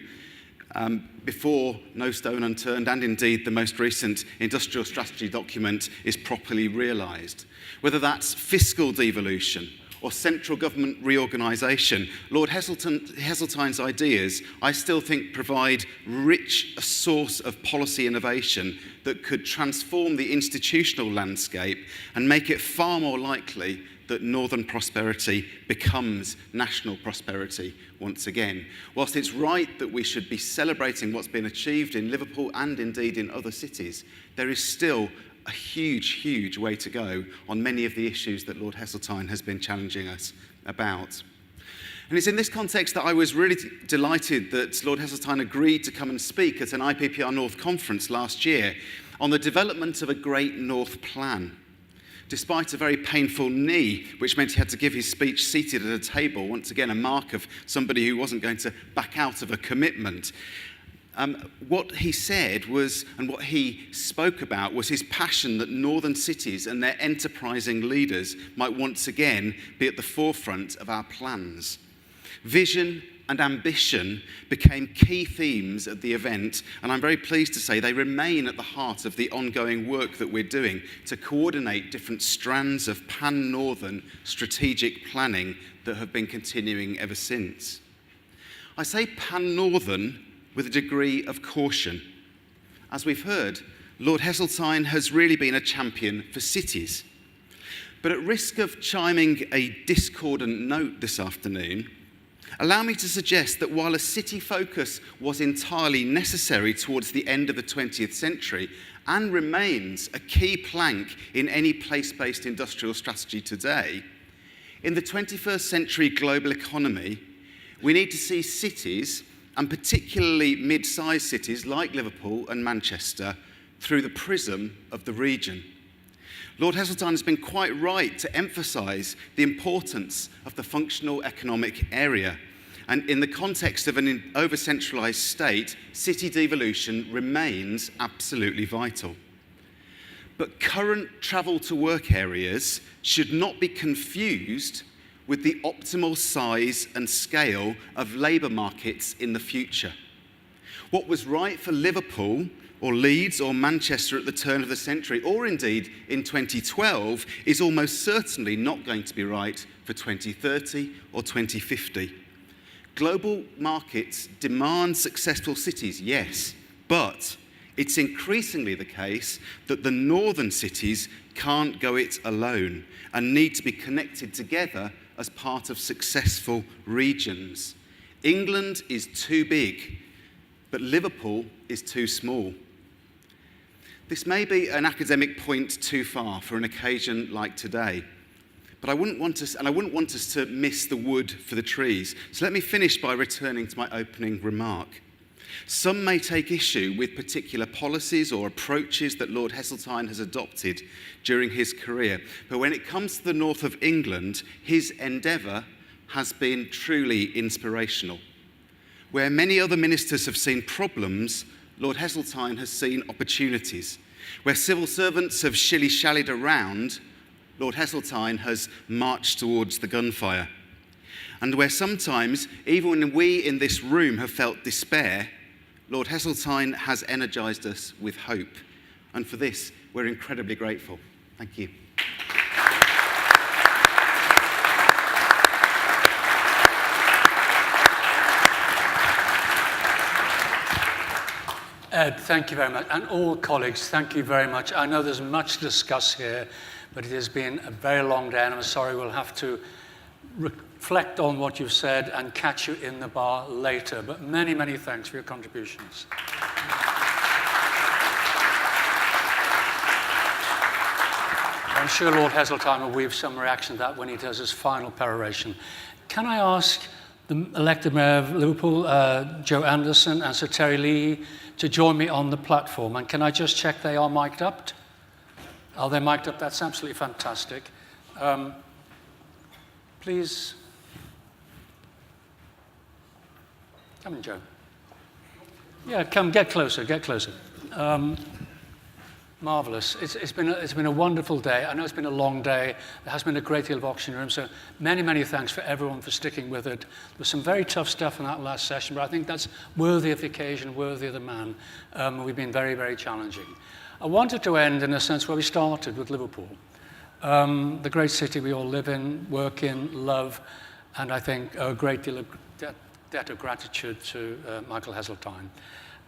before No Stone Unturned, and indeed the most recent industrial strategy document, is properly realised. Whether that's fiscal devolution or central government reorganisation, Lord Heseltine's ideas, I still think, provide a source of policy innovation that could transform the institutional landscape and make it far more likely that northern prosperity becomes national prosperity once again. Whilst it's right that we should be celebrating what's been achieved in Liverpool and indeed in other cities, there is still a a huge, huge way to go on many of the issues that Lord Heseltine has been challenging us about. And it's in this context that I was really delighted that Lord Heseltine agreed to come and speak at an IPPR North conference last year on the development of a Great North Plan. Despite a very painful knee, which meant he had to give his speech seated at a table, once again a mark of somebody who wasn't going to back out of a commitment. What he said was, and what he spoke about, was his passion that northern cities and their enterprising leaders might once again be at the forefront of our plans. Vision and ambition became key themes at the event, and I'm very pleased to say they remain at the heart of the ongoing work that we're doing to coordinate different strands of pan-northern strategic planning that have been continuing ever since. I say pan-northern with a degree of caution. As we've heard, Lord Heseltine has really been a champion for cities. But at risk of chiming a discordant note this afternoon, allow me to suggest that while a city focus was entirely necessary towards the end of the 20th century and remains a key plank in any place-based industrial strategy today, in the 21st century global economy, we need to see cities, and particularly mid-sized cities like Liverpool and Manchester, through the prism of the region. Lord Heseltine has been quite right to emphasise the importance of the functional economic area. And in the context of an over-centralised state, city devolution remains absolutely vital. But current travel to work areas should not be confused with the optimal size and scale of labour markets in the future. What was right for Liverpool or Leeds or Manchester at the turn of the century, or indeed in 2012, is almost certainly not going to be right for 2030 or 2050. Global markets demand successful cities, yes, but it's increasingly the case that the northern cities can't go it alone and need to be connected together as part of successful regions. England is too big, but Liverpool is too small. This may be an academic point too far for an occasion like today, but I wouldn't want us to miss the wood for the trees. So let me finish by returning to my opening remark. Some may take issue with particular policies or approaches that Lord Heseltine has adopted during his career, but when it comes to the north of England, his endeavour has been truly inspirational. Where many other ministers have seen problems, Lord Heseltine has seen opportunities. Where civil servants have shilly-shallied around, Lord Heseltine has marched towards the gunfire. And where sometimes, even when we in this room have felt despair, Lord Heseltine has energised us with hope. And for this, we're incredibly grateful. Thank you. Ed, thank you very much. And all colleagues, thank you very much. I know there's much to discuss here, but it has been a very long day, and I'm sorry we'll have to reflect on what you've said and catch you in the bar later. But many, many thanks for your contributions. I'm sure Lord Heseltine will weave some reaction to that when he does his final peroration. Can I ask the elected Mayor of Liverpool, Joe Anderson, and Sir Terry Leahy, to join me on the platform? And can I just check they are mic'd up? Are they mic'd up? That's absolutely fantastic. Please. Come in, Joe. Yeah, come, get closer, get closer. Marvellous. It's been a wonderful day. I know it's been a long day. There has been a great deal of oxygen room, so many, many thanks for everyone for sticking with it. There was some very tough stuff in that last session, but I think that's worthy of the occasion, worthy of the man. We've been very, very challenging. I wanted to end in a sense where we started with Liverpool. The great city we all live in, work in, love, and I think a great deal of debt of gratitude to Michael Heseltine.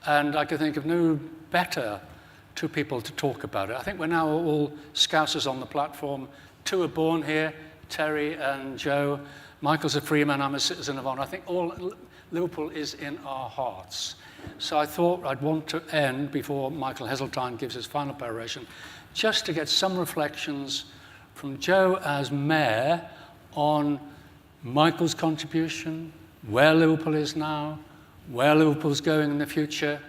And I could think of no better two people to talk about it. I think we're now all Scousers on the platform. Two are born here, Terry and Joe. Michael's a Freeman, I'm a citizen of honour. I think all Liverpool is in our hearts. So I thought I'd want to end, before Michael Heseltine gives his final peroration, just to get some reflections from Joe as mayor on Michael's contribution, where Liverpool is now, where Liverpool's going in the future.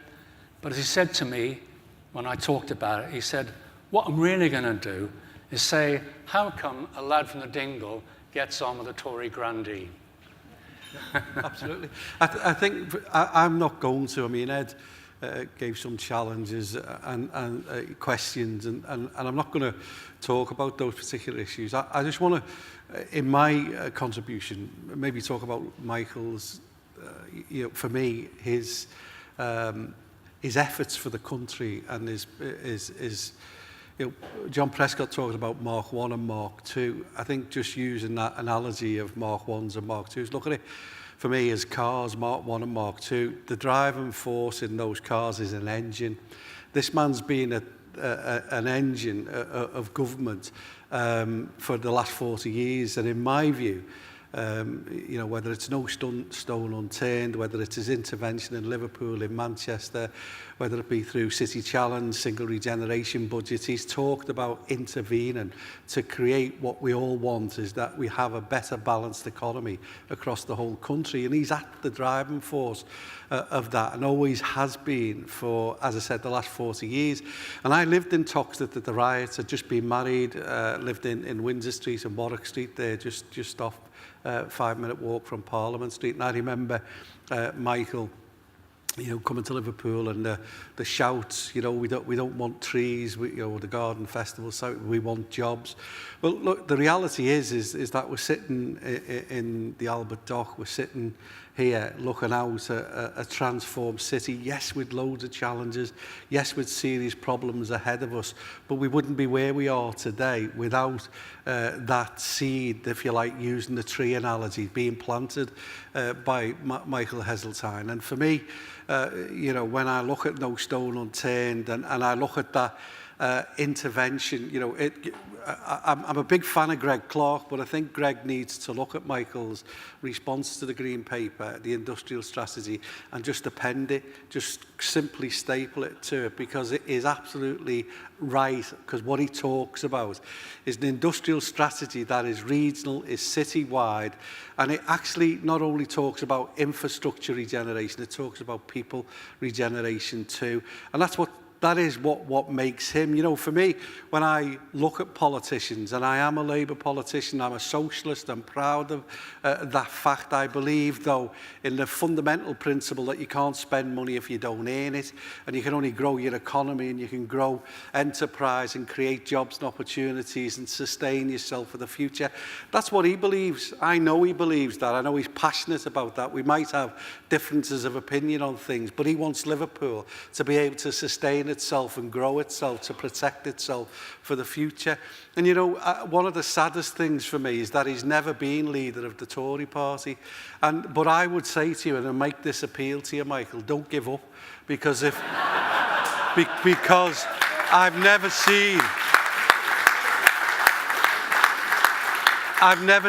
But as he said to me when I talked about it, he said, what I'm really going to do is say, how come a lad from the Dingle gets on with a Tory grandee? Absolutely. I think I'm not going to. I mean, Ed gave some challenges and questions, and I'm not going to talk about those particular issues. I just want to, in my contribution, maybe talk about Michael's, for me, his efforts for the country and his John Prescott talked about Mark 1 and Mark 2. I think just using that analogy of Mark 1s and Mark 2s, look at it for me as cars, Mark 1 and Mark 2. The driving force in those cars is an engine. This man's been an engine of government for the last 40 years, and in my view, whether it's no stone unturned, whether it's his intervention in Liverpool, in Manchester, whether it be through City Challenge, single regeneration budgets, he's talked about intervening to create what we all want, is that we have a better balanced economy across the whole country. And he's at the driving force of that, and always has been for, as I said, the last 40 years. And I lived in Toxteth at the riots. I'd just been married, lived in Windsor Street and Warwick Street there, just off 5-minute walk from Parliament Street. And I remember Michael, coming to Liverpool and the shouts, we don't want trees, the garden festival, so we want jobs. Well, look, the reality is that we're sitting in the Albert Dock, we're sitting here looking out at a transformed city, yes, with loads of challenges, yes, with serious problems ahead of us, but we wouldn't be where we are today without that seed, if you like, using the tree analogy, being planted by Michael Heseltine. And for me, when I look at No Stone Unturned and I look at that intervention, I'm a big fan of Greg Clark, but I think Greg needs to look at Michael's response to the Green Paper, the industrial strategy, and just append it, just simply staple it to it, because it is absolutely right, because what he talks about is an industrial strategy that is regional, is city-wide, and it actually not only talks about infrastructure regeneration, it talks about people regeneration too, and that is what makes him. For me, when I look at politicians, and I am a Labour politician, I'm a socialist, I'm proud of that fact. I believe, though, in the fundamental principle that you can't spend money if you don't earn it, and you can only grow your economy, and you can grow enterprise and create jobs and opportunities and sustain yourself for the future. That's what he believes. I know he believes that. I know he's passionate about that. We might have differences of opinion on things, but he wants Liverpool to be able to sustain itself and grow itself, to protect itself for the future. And one of the saddest things for me is that he's never been leader of the Tory party. But I would say to you, and I make this appeal to you, Michael, don't give up, because because I've never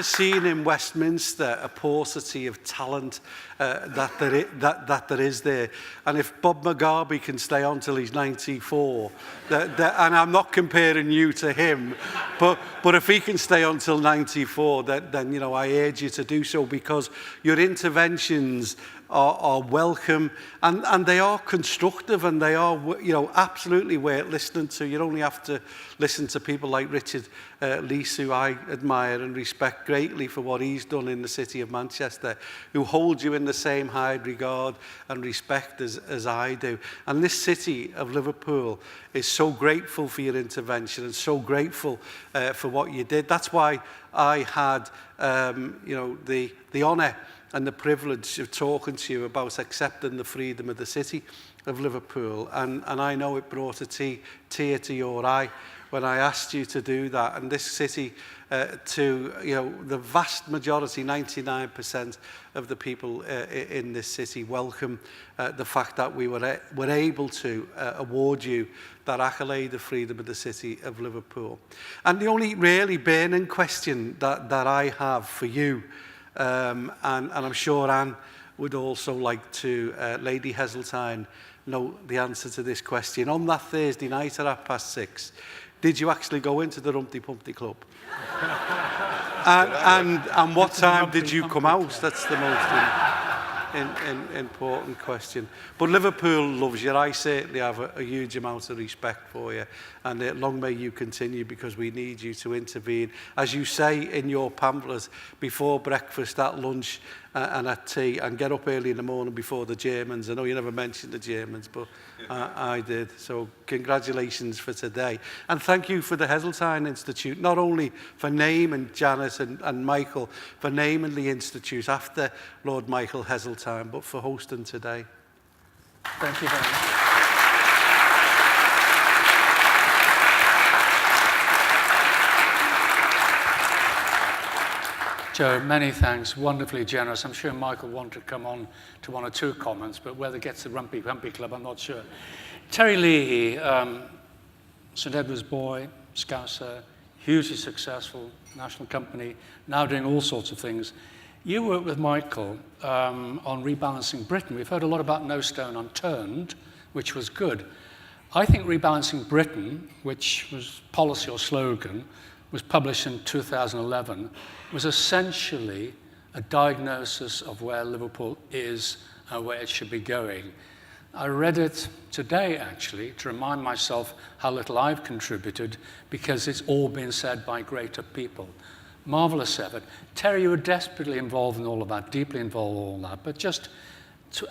seen in Westminster a paucity of talent that there is there. And if Bob Mugabe can stay on till he's 94, and I'm not comparing you to him, but if he can stay on till 94, then I urge you to do so, because your interventions are welcome, and they are constructive, and they are absolutely worth listening to. You only have to listen to people like Richard Leese, who I admire and respect greatly for what he's done in the city of Manchester, who hold you in the same high regard and respect as I do. And this city of Liverpool is so grateful for your intervention and so grateful for what you did. That's why I had the honour and the privilege of talking to you about accepting the freedom of the city of Liverpool. And I know it brought a tear to your eye when I asked you to do that. And this city, to the vast majority, 99% of the people in this city welcome the fact that we were able to award you that accolade of freedom of the city of Liverpool. And the only really burning question that I have for you, and I'm sure Anne would also like to, Lady Heseltine, know the answer to this question. On that Thursday night at 6:30, did you actually go into the Humpty Pumpty Club? and what time did you come out? That's the most important question. But Liverpool loves you. I certainly have a huge amount of respect for you, and long may you continue, because we need you to intervene. As you say in your pamphlet, before breakfast, at lunch, and at tea, and get up early in the morning before the Germans. I know you never mentioned the Germans, but I did. So congratulations for today. And thank you for the Heseltine Institute, not only for naming Janice and Michael, for naming the Institute after Lord Michael Heseltine, but for hosting today. Thank you very much. Joe, many thanks. Wonderfully generous. I'm sure Michael wanted to come on to one or two comments, but whether it gets the Rumpy Club, I'm not sure. Terry Leahy, St Edward's boy, Scouser, hugely successful national company, now doing all sorts of things. You worked with Michael on Rebalancing Britain. We've heard a lot about No Stone Unturned, which was good. I think Rebalancing Britain, which was policy or slogan, was published in 2011, was essentially a diagnosis of where Liverpool is and where it should be going. I read it today, actually, to remind myself how little I've contributed, because it's all been said by greater people. Marvellous effort. Terry, you were desperately involved in all of that, deeply involved in all that, but just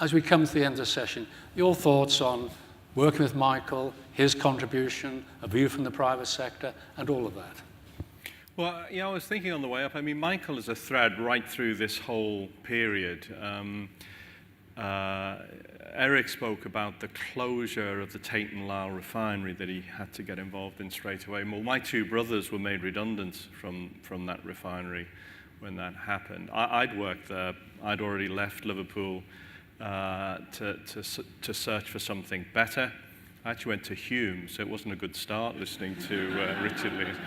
as we come to the end of the session, your thoughts on working with Michael, his contribution, a view from the private sector, and all of that. Well, yeah, I was thinking on the way up, I mean, Michael is a thread right through this whole period. Eric spoke about the closure of the Tate and Lyle refinery that he had to get involved in straight away. Well, my two brothers were made redundant from that refinery when that happened. I'd worked there. I'd already left Liverpool to search for something better. I actually went to Hume, so it wasn't a good start listening to Richard Leese.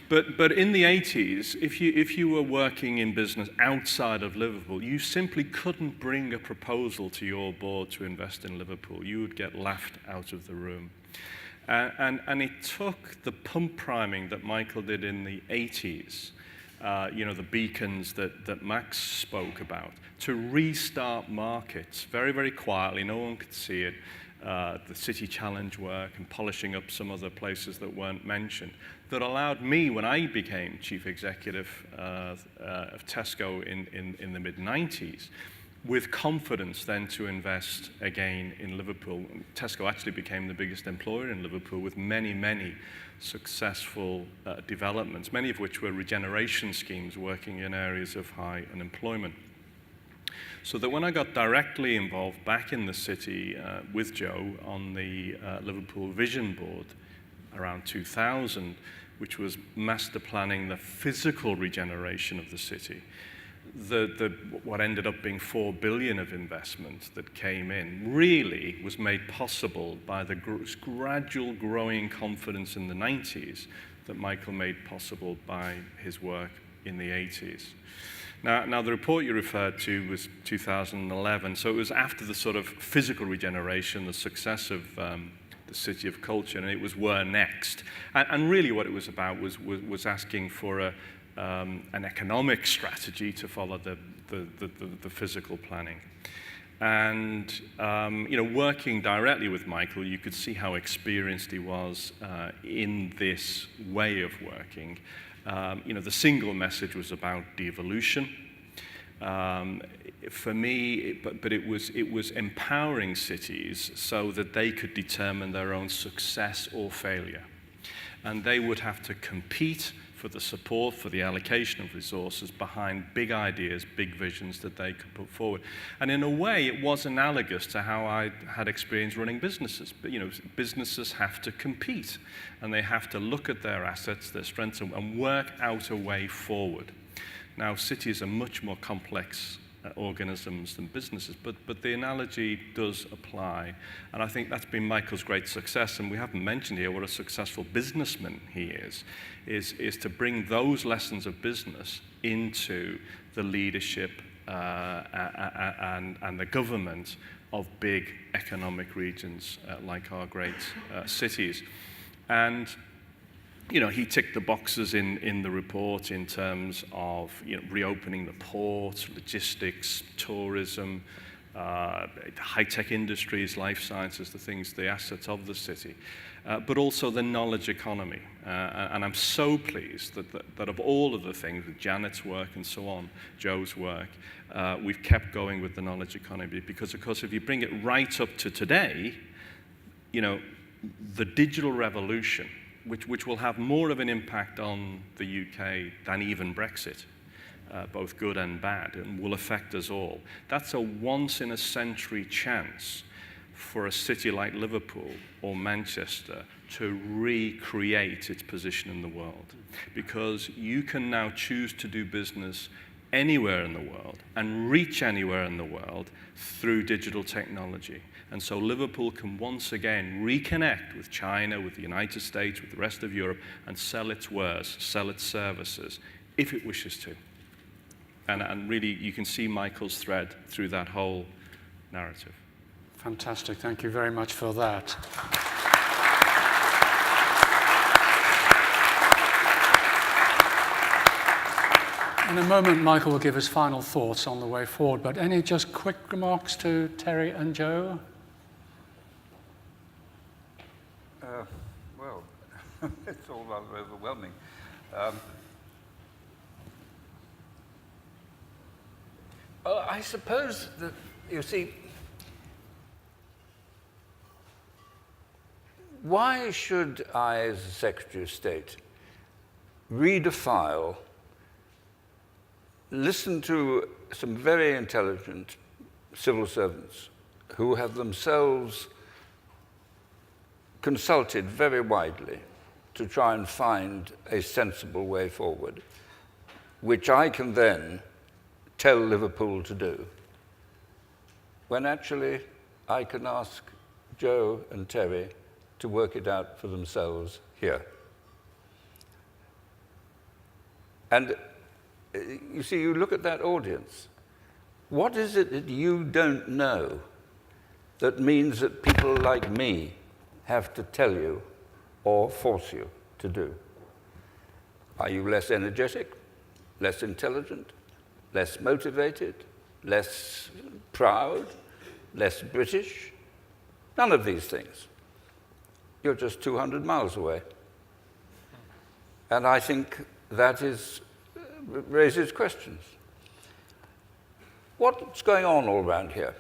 But in the 80s, if you were working in business outside of Liverpool, you simply couldn't bring a proposal to your board to invest in Liverpool. You would get laughed out of the room. And it took the pump priming that Michael did in the 80s, the beacons that Max spoke about, to restart markets very, very quietly. No one could see it. The City Challenge work and polishing up some other places that weren't mentioned, that allowed me, when I became chief executive of Tesco in the mid-90s, with confidence then to invest again in Liverpool. Tesco actually became the biggest employer in Liverpool, with many, many successful developments, many of which were regeneration schemes working in areas of high unemployment. So that when I got directly involved back in the city with Joe on the Liverpool Vision Board around 2000, which was master planning the physical regeneration of the city, what ended up being 4 billion of investment that came in really was made possible by the gradual growing confidence in the 90s that Michael made possible by his work in the 80s. Now, the report you referred to was 2011, so it was after the sort of physical regeneration, the success of the City of Culture, and it was where next. And really what it was about was asking for an economic strategy to follow the physical planning. And working directly with Michael, you could see how experienced he was in this way of working. The single message was about devolution. For me, but it was empowering cities so that they could determine their own success or failure. And they would have to compete for the support, for the allocation of resources behind big ideas, big visions that they could put forward. And in a way, it was analogous to how I had experience running businesses. But businesses have to compete, and they have to look at their assets, their strengths, and work out a way forward. Now, cities are much more complex organisms than businesses, but the analogy does apply. And I think that's been Michael's great success, and we haven't mentioned here what a successful businessman he is to bring those lessons of business into the leadership and the government of big economic regions like our great cities. And he ticked the boxes in the report in terms of reopening the port, logistics, tourism, high-tech industries, life sciences, the assets of the city, but also the knowledge economy. And I'm so pleased that of all of the things, with Janet's work and so on, Joe's work, we've kept going with the knowledge economy, because, of course, if you bring it right up to today, the digital revolution, which will have more of an impact on the UK than even Brexit, both good and bad, and will affect us all. That's a once-in-a-century chance for a city like Liverpool or Manchester to recreate its position in the world, because you can now choose to do business anywhere in the world and reach anywhere in the world through digital technology. And so Liverpool can once again reconnect with China, with the United States, with the rest of Europe, and sell its wares, sell its services, if it wishes to. And really, you can see Michael's thread through that whole narrative. Fantastic. Thank you very much for that. In a moment, Michael will give his final thoughts on the way forward, but any just quick remarks to Terry and Joe? Well, it's all rather overwhelming. Well, I suppose that, you see, why should I, as a Secretary of State, read a file, listen to some very intelligent civil servants who have themselves consulted very widely to try and find a sensible way forward, which I can then tell Liverpool to do, when actually I can ask Joe and Terry to work it out for themselves here. And you see, you look at that audience. What is it that you don't know that means that people like me have to tell you or force you to do? Are you less energetic, less intelligent, less motivated, less proud, less British? None of these things. You're just 200 miles away. And I think that raises questions. What's going on all around here?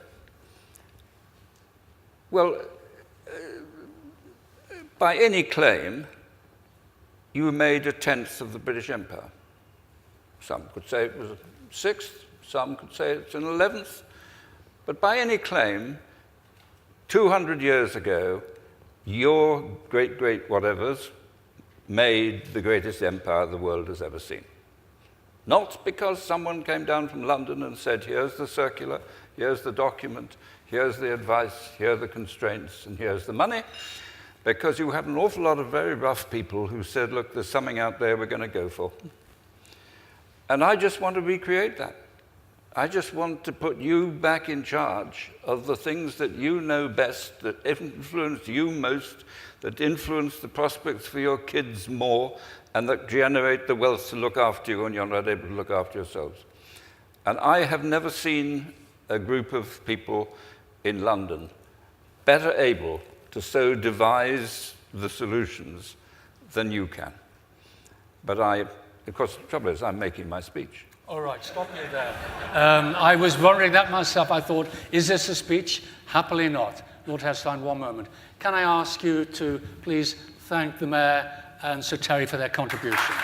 Well, by any claim, you made a tenth of the British Empire. Some could say it was a sixth, some could say it's an 11th. But by any claim, 200 years ago, your great-great-whatevers made the greatest empire the world has ever seen. Not because someone came down from London and said, here's the circular, here's the document, here's the advice, here are the constraints, and here's the money. Because you had an awful lot of very rough people who said, look, there's something out there we're going to go for. And I just want to recreate that. I just want to put you back in charge of the things that you know best, that influence you most, that influence the prospects for your kids more, and that generate the wealth to look after you when you're not able to look after yourselves. And I have never seen a group of people in London better able to so devise the solutions than you can. But of course, the trouble is I'm making my speech. All right, stop me there. I was wondering that myself. I thought, is this a speech? Happily not. Lord Heseltine, one moment. Can I ask you to please thank the Mayor and Sir Terry for their contribution?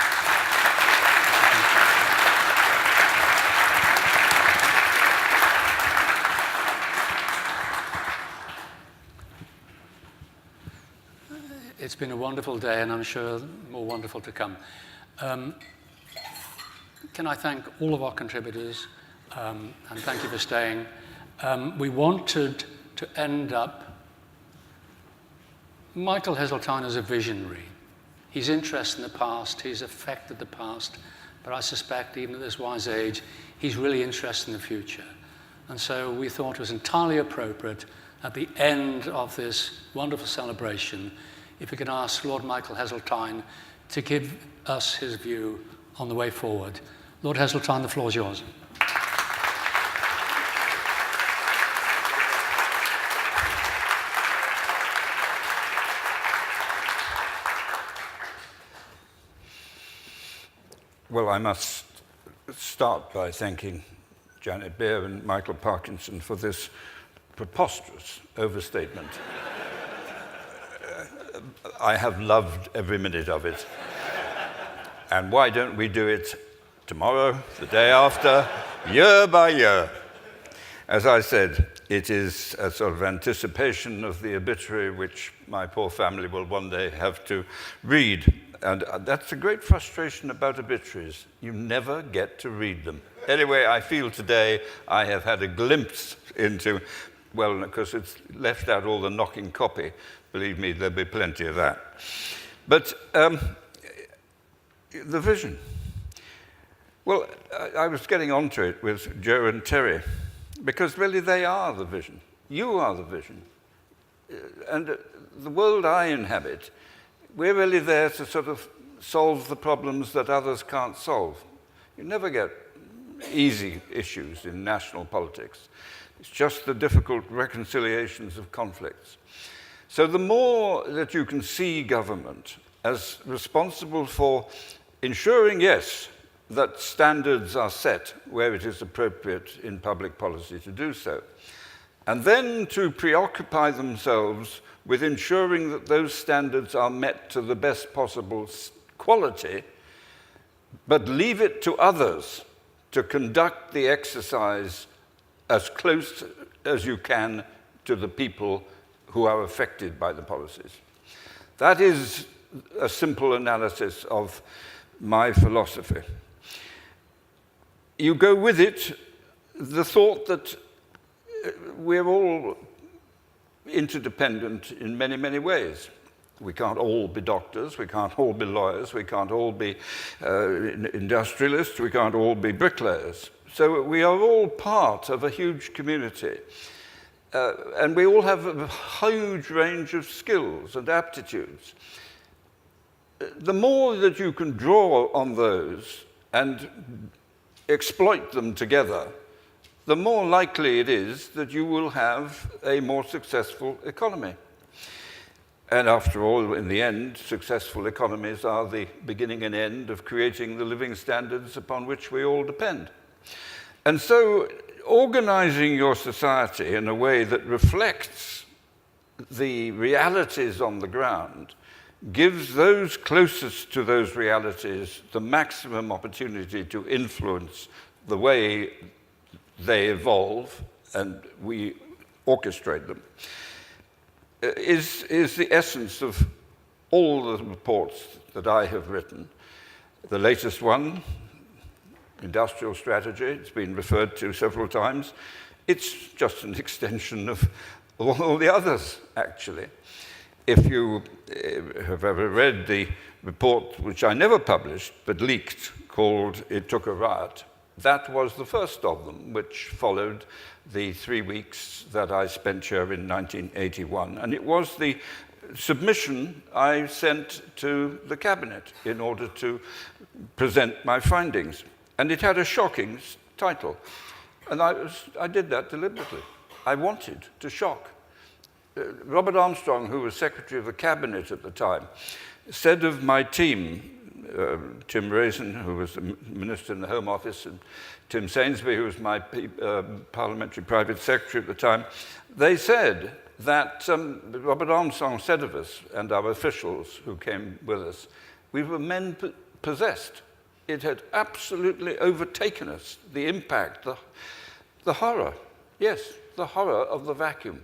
It's been a wonderful day, and I'm sure more wonderful to come. Can I thank all of our contributors, and thank you for staying. We wanted to end up... Michael Heseltine is a visionary. He's interested in the past, he's affected the past, but I suspect even at this wise age, he's really interested in the future. And so we thought it was entirely appropriate at the end of this wonderful celebration, if we can ask Lord Michael Heseltine to give us his view on the way forward. Lord Heseltine, the floor is yours. Well, I must start by thanking Janet Beer and Michael Parkinson for this preposterous overstatement. I have loved every minute of it. And why don't we do it tomorrow, the day after, year by year? As I said, it is a sort of anticipation of the obituary which my poor family will one day have to read. And that's a great frustration about obituaries. You never get to read them. Anyway, I feel today I have had a glimpse into, well, because it's left out all the knocking copy. Believe me, there'll be plenty of that. But the vision. Well, I was getting onto it with Joe and Terry, because really they are the vision. You are the vision. And the world I inhabit, we're really there to sort of solve the problems that others can't solve. You never get easy issues in national politics. It's just the difficult reconciliations of conflicts. So the more that you can see government as responsible for ensuring, yes, that standards are set where it is appropriate in public policy to do so, and then to preoccupy themselves with ensuring that those standards are met to the best possible quality, but leave it to others to conduct the exercise as close as you can to the people who are affected by the policies. That is a simple analysis of my philosophy. You go with it the thought that we're all interdependent in many, many ways. We can't all be doctors, we can't all be lawyers, we can't all be industrialists, we can't all be bricklayers. So we are all part of a huge community. And we all have a huge range of skills and aptitudes. The more that you can draw on those and exploit them together, the more likely it is that you will have a more successful economy. And after all, in the end, successful economies are the beginning and end of creating the living standards upon which we all depend. And so, organizing your society in a way that reflects the realities on the ground gives those closest to those realities the maximum opportunity to influence the way they evolve and we orchestrate them, is the essence of all the reports that I have written. The latest one, Industrial Strategy, it's been referred to several times. It's just an extension of all the others, actually. If you have ever read the report, which I never published, but leaked, called It Took a Riot, that was the first of them, which followed the 3 weeks that I spent here in 1981. And it was the submission I sent to the Cabinet in order to present my findings. And it had a shocking title. And I did that deliberately. I wanted to shock. Robert Armstrong, who was Secretary of the Cabinet at the time, said of my team, Tim Raisin, who was the Minister in the Home Office, and Tim Sainsbury, who was my Parliamentary Private Secretary at the time, they said that Robert Armstrong said of us, and our officials who came with us, we were men possessed. It had absolutely overtaken us, the impact, the horror, yes, the horror of the vacuum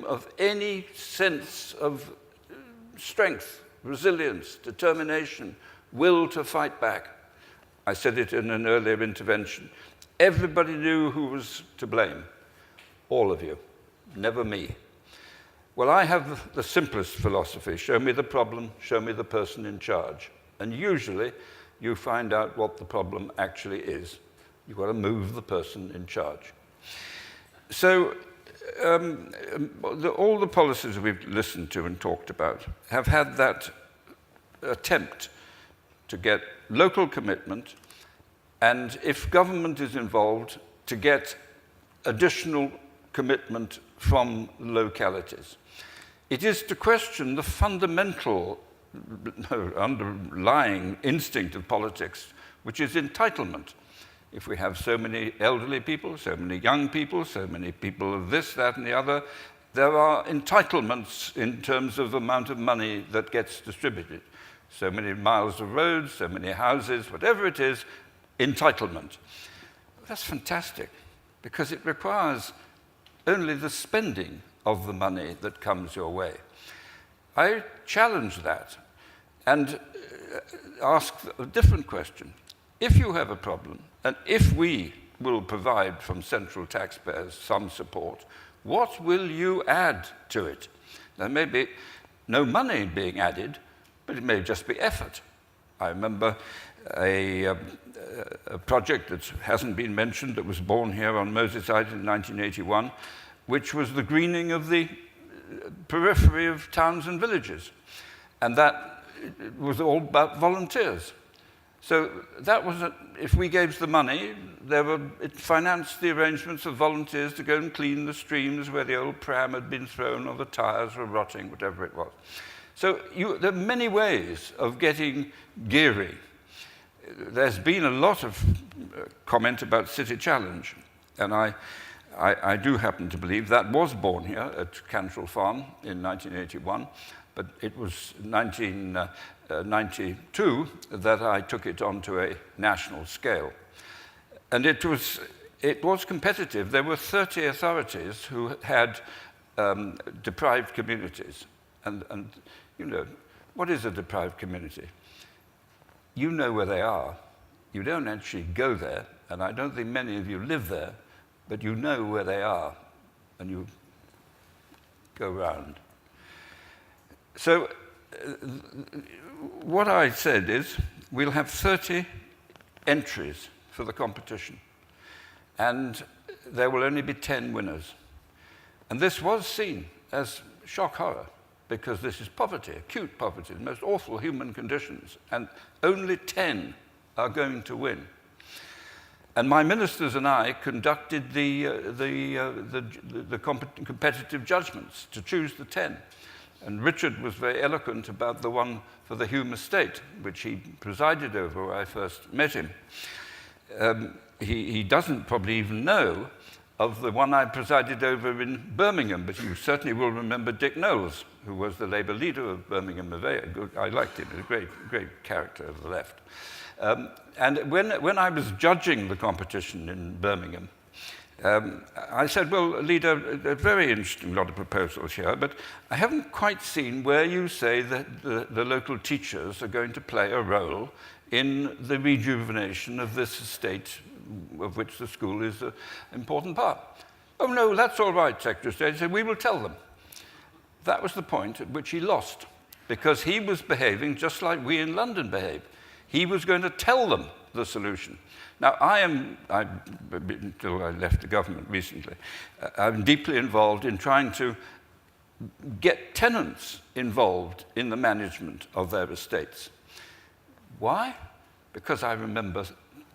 of any sense of strength, resilience, determination, will to fight back. I said it in an earlier intervention. Everybody knew who was to blame. All of you, never me. Well, I have the simplest philosophy. Show me the problem, show me the person in charge. And usually, you find out what the problem actually is. You've got to move the person in charge. So, all the policies we've listened to and talked about have had that attempt to get local commitment, and if government is involved, to get additional commitment from localities. It is to question the fundamental underlying instinct of politics, which is entitlement. If we have so many elderly people, so many young people, so many people of this, that, and the other, there are entitlements in terms of the amount of money that gets distributed. So many miles of roads, so many houses, whatever it is, entitlement. That's fantastic, because it requires only the spending of the money that comes your way. I challenge that and ask a different question. If you have a problem, and if we will provide from central taxpayers some support, what will you add to it? There may be no money being added, but it may just be effort. I remember a project that hasn't been mentioned that was born here on Merseyside in 1981, which was the greening of the periphery of towns and villages. And that was all about volunteers. So that was, if we gave the money, it financed the arrangements of volunteers to go and clean the streams where the old pram had been thrown or the tires were rotting, whatever it was. So there are many ways of getting geary. There's been a lot of comment about City Challenge, and I do happen to believe that was born here at Cantrell Farm in 1981, but it was 1992 that I took it onto a national scale. And it was competitive. There were 30 authorities who had deprived communities. And you know, what is a deprived community? You know where they are. You don't actually go there, and I don't think many of you live there, but you know where they are, and you go round. So what I said is we'll have 30 entries for the competition, and there will only be 10 winners. And this was seen as shock horror, because this is poverty, acute poverty, the most awful human conditions, and only 10 are going to win. And my ministers and I conducted the competitive judgments to choose the 10. And Richard was very eloquent about the one for the Hume estate, which he presided over where I first met him. He doesn't probably even know of the one I presided over in Birmingham, but you certainly will remember Dick Knowles, who was the Labour leader of Birmingham. I liked him, he was a great character of the left. And when I was judging the competition in Birmingham, I said, well, leader, a very interesting lot of proposals here, but I haven't quite seen where you say that the local teachers are going to play a role in the rejuvenation of this estate, of which the school is an important part. Oh, no, that's all right, Secretary of State. He said, we will tell them. That was the point at which he lost, because he was behaving just like we in London behave. He was going to tell them the solution. Now, until I left the government recently, I'm deeply involved in trying to get tenants involved in the management of their estates. Why? Because I remember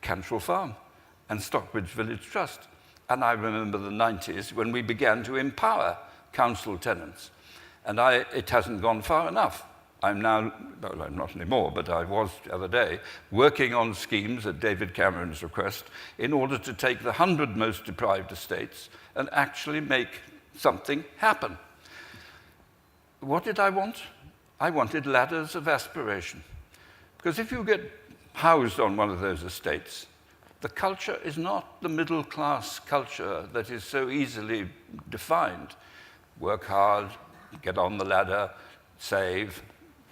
Cantrell Farm and Stockbridge Village Trust. And I remember the 90s when we began to empower council tenants. And it hasn't gone far enough. I'm now, well, I'm not anymore, but I was the other day, working on schemes at David Cameron's request in order to take the 100 most deprived estates and actually make something happen. What did I want? I wanted ladders of aspiration. Because if you get housed on one of those estates, the culture is not the middle-class culture that is so easily defined. Work hard, get on the ladder, save,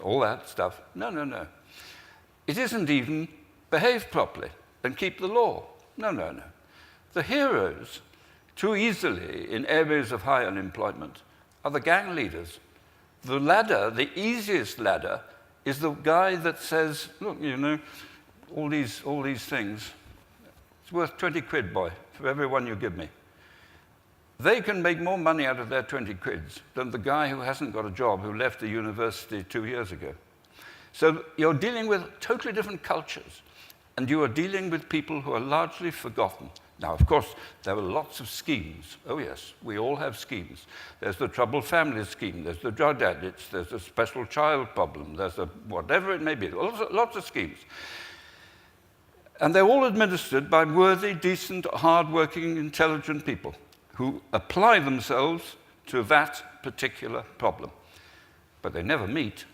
all that stuff. No, no, no. It isn't even behave properly and keep the law. No, no, no. The heroes, too easily in areas of high unemployment, are the gang leaders. The ladder, the easiest ladder, is the guy that says, look, you know, all these things, it's worth 20 quid, boy, for every one you give me. they can make more money out of their 20 quids than the guy who hasn't got a job, who left the university 2 years ago. So you're dealing with totally different cultures, and you are dealing with people who are largely forgotten. Now, of course, there are lots of schemes. Oh, yes, we all have schemes. There's the troubled family scheme, there's the drug addicts, there's a special child problem, there's a whatever it may be, lots of schemes. And they're all administered by worthy, decent, hard-working, intelligent people who apply themselves to that particular problem. But they never meet,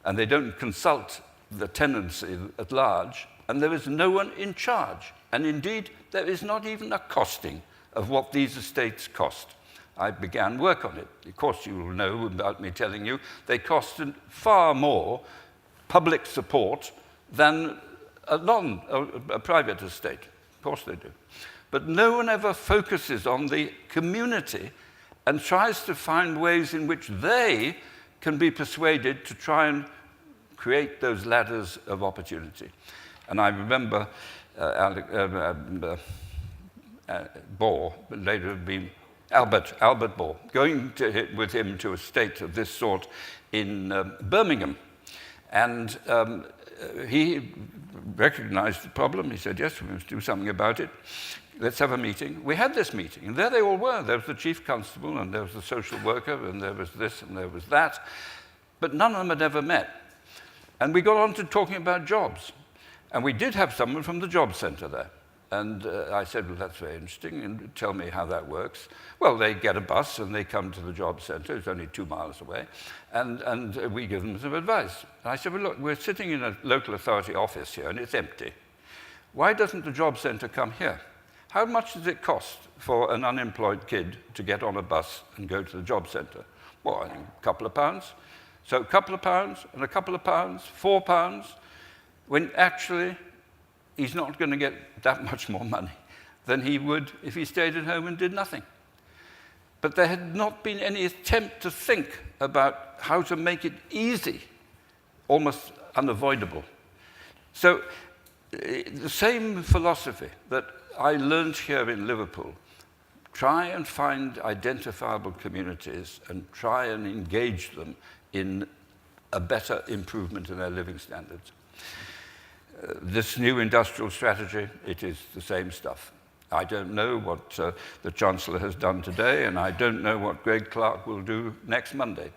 and they don't consult the tenancy at large, and there is no one in charge. And indeed, there is not even a costing of what these estates cost. I began work on it. Of course, you will know without me telling you, they cost far more public support than a private estate. Of course they do. But no one ever focuses on the community and tries to find ways in which they can be persuaded to try and create those ladders of opportunity. And I remember Bohr, later been Albert Bohr, going with him to a estate of this sort in Birmingham. And he recognized the problem. He said, yes, we must do something about it. Let's have a meeting. We had this meeting, and there they all were. There was the chief constable, and there was the social worker, and there was this, and there was that. But none of them had ever met. And we got on to talking about jobs. And we did have someone from the job centre there. And I said, well, that's very interesting, and tell me how that works. Well, they get a bus, and they come to the job centre. It's only 2 miles away. And we give them some advice. And I said, well, look, we're sitting in a local authority office here, and it's empty. Why doesn't the job centre come here? How much does it cost for an unemployed kid to get on a bus and go to the job centre? Well, I think a couple of pounds. So a couple of pounds, and a couple of pounds, £4, when actually he's not going to get that much more money than he would if he stayed at home and did nothing. But there had not been any attempt to think about how to make it easy, almost unavoidable. So the same philosophy that I learned here in Liverpool, try and find identifiable communities and try and engage them in a better improvement in their living standards. This new industrial strategy, it is the same stuff. I don't know what the Chancellor has done today, and I don't know what Greg Clark will do next Monday.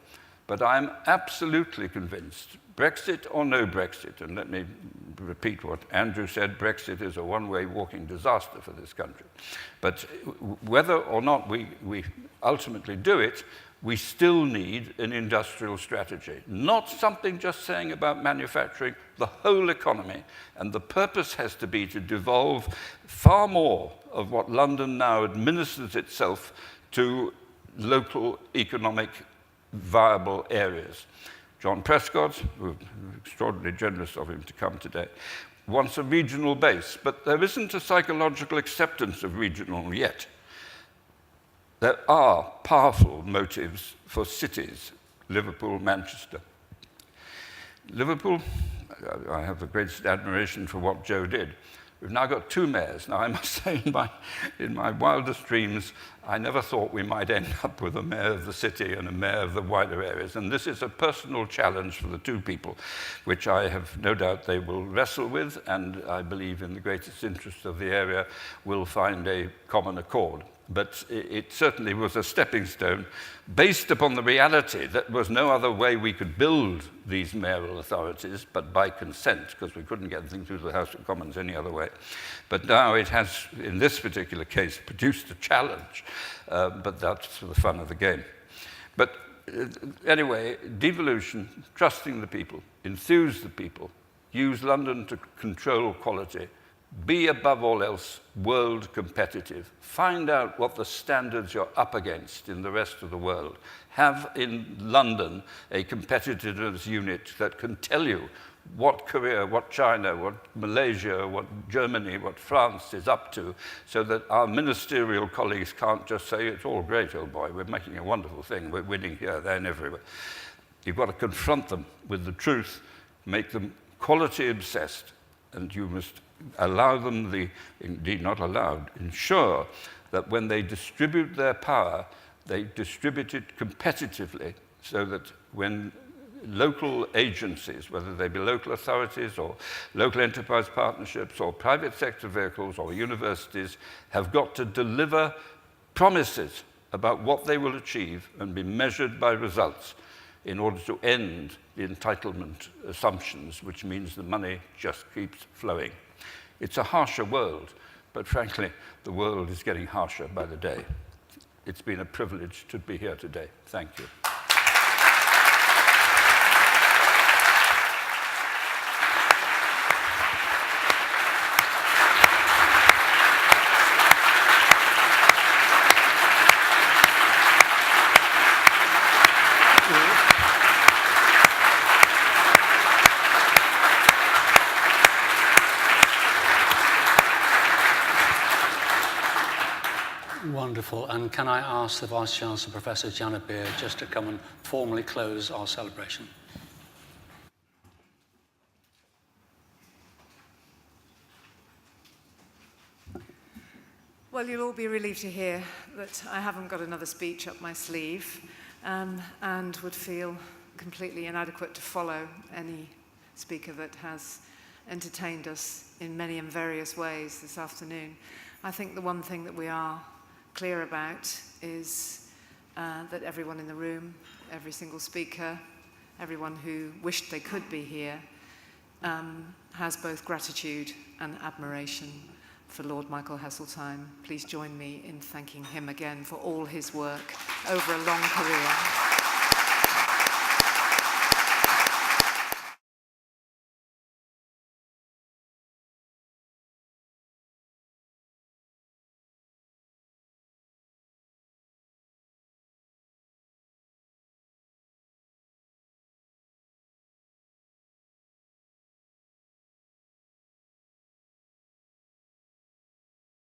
But I'm absolutely convinced, Brexit or no Brexit, and let me repeat what Andrew said, Brexit is a one-way walking disaster for this country. But whether or not we ultimately do it, we still need an industrial strategy, not something just saying about manufacturing, the whole economy. And the purpose has to be to devolve far more of what London now administers itself to local economic viable areas. John Prescott, extraordinarily generous of him to come today, wants a regional base, but there isn't a psychological acceptance of regional yet. There are powerful motives for cities, Liverpool, Manchester. Liverpool, I have a great admiration for what Joe did. We've now got 2 mayors. Now, I must say, in my wildest dreams, I never thought we might end up with a mayor of the city and a mayor of the wider areas. And this is a personal challenge for the 2 people, which I have no doubt they will wrestle with, and I believe in the greatest interest of the area will find a common accord. But it certainly was a stepping stone based upon the reality that there was no other way we could build these mayoral authorities but by consent, because we couldn't get anything through the House of Commons any other way. But now it has, in this particular case, produced a challenge, but that's for the fun of the game. But anyway, devolution, trusting the people, enthuse the people, use London to control quality, be above all else world competitive. Find out what the standards you're up against in the rest of the world. Have in London a competitiveness unit that can tell you what Korea, what China, what Malaysia, what Germany, what France is up to, so that our ministerial colleagues can't just say, it's all great, old boy, we're making a wonderful thing, we're winning here, there, and everywhere. You've got to confront them with the truth, make them quality obsessed, and you must allow them indeed not allowed, ensure that when they distribute their power, they distribute it competitively, so that when local agencies, whether they be local authorities or local enterprise partnerships or private sector vehicles or universities, have got to deliver promises about what they will achieve and be measured by results in order to end the entitlement assumptions, which means the money just keeps flowing. It's a harsher world, but frankly, the world is getting harsher by the day. It's been a privilege to be here today. Thank you. Wonderful. And can I ask the Vice-Chancellor, Professor Janet Beard, just to come and formally close our celebration? Well, you'll all be relieved to hear that I haven't got another speech up my sleeve, and would feel completely inadequate to follow any speaker that has entertained us in many and various ways this afternoon. I think the one thing that we are clear about is that everyone in the room, every single speaker, everyone who wished they could be here, has both gratitude and admiration for Lord Michael Heseltine. Please join me in thanking him again for all his work over a long career.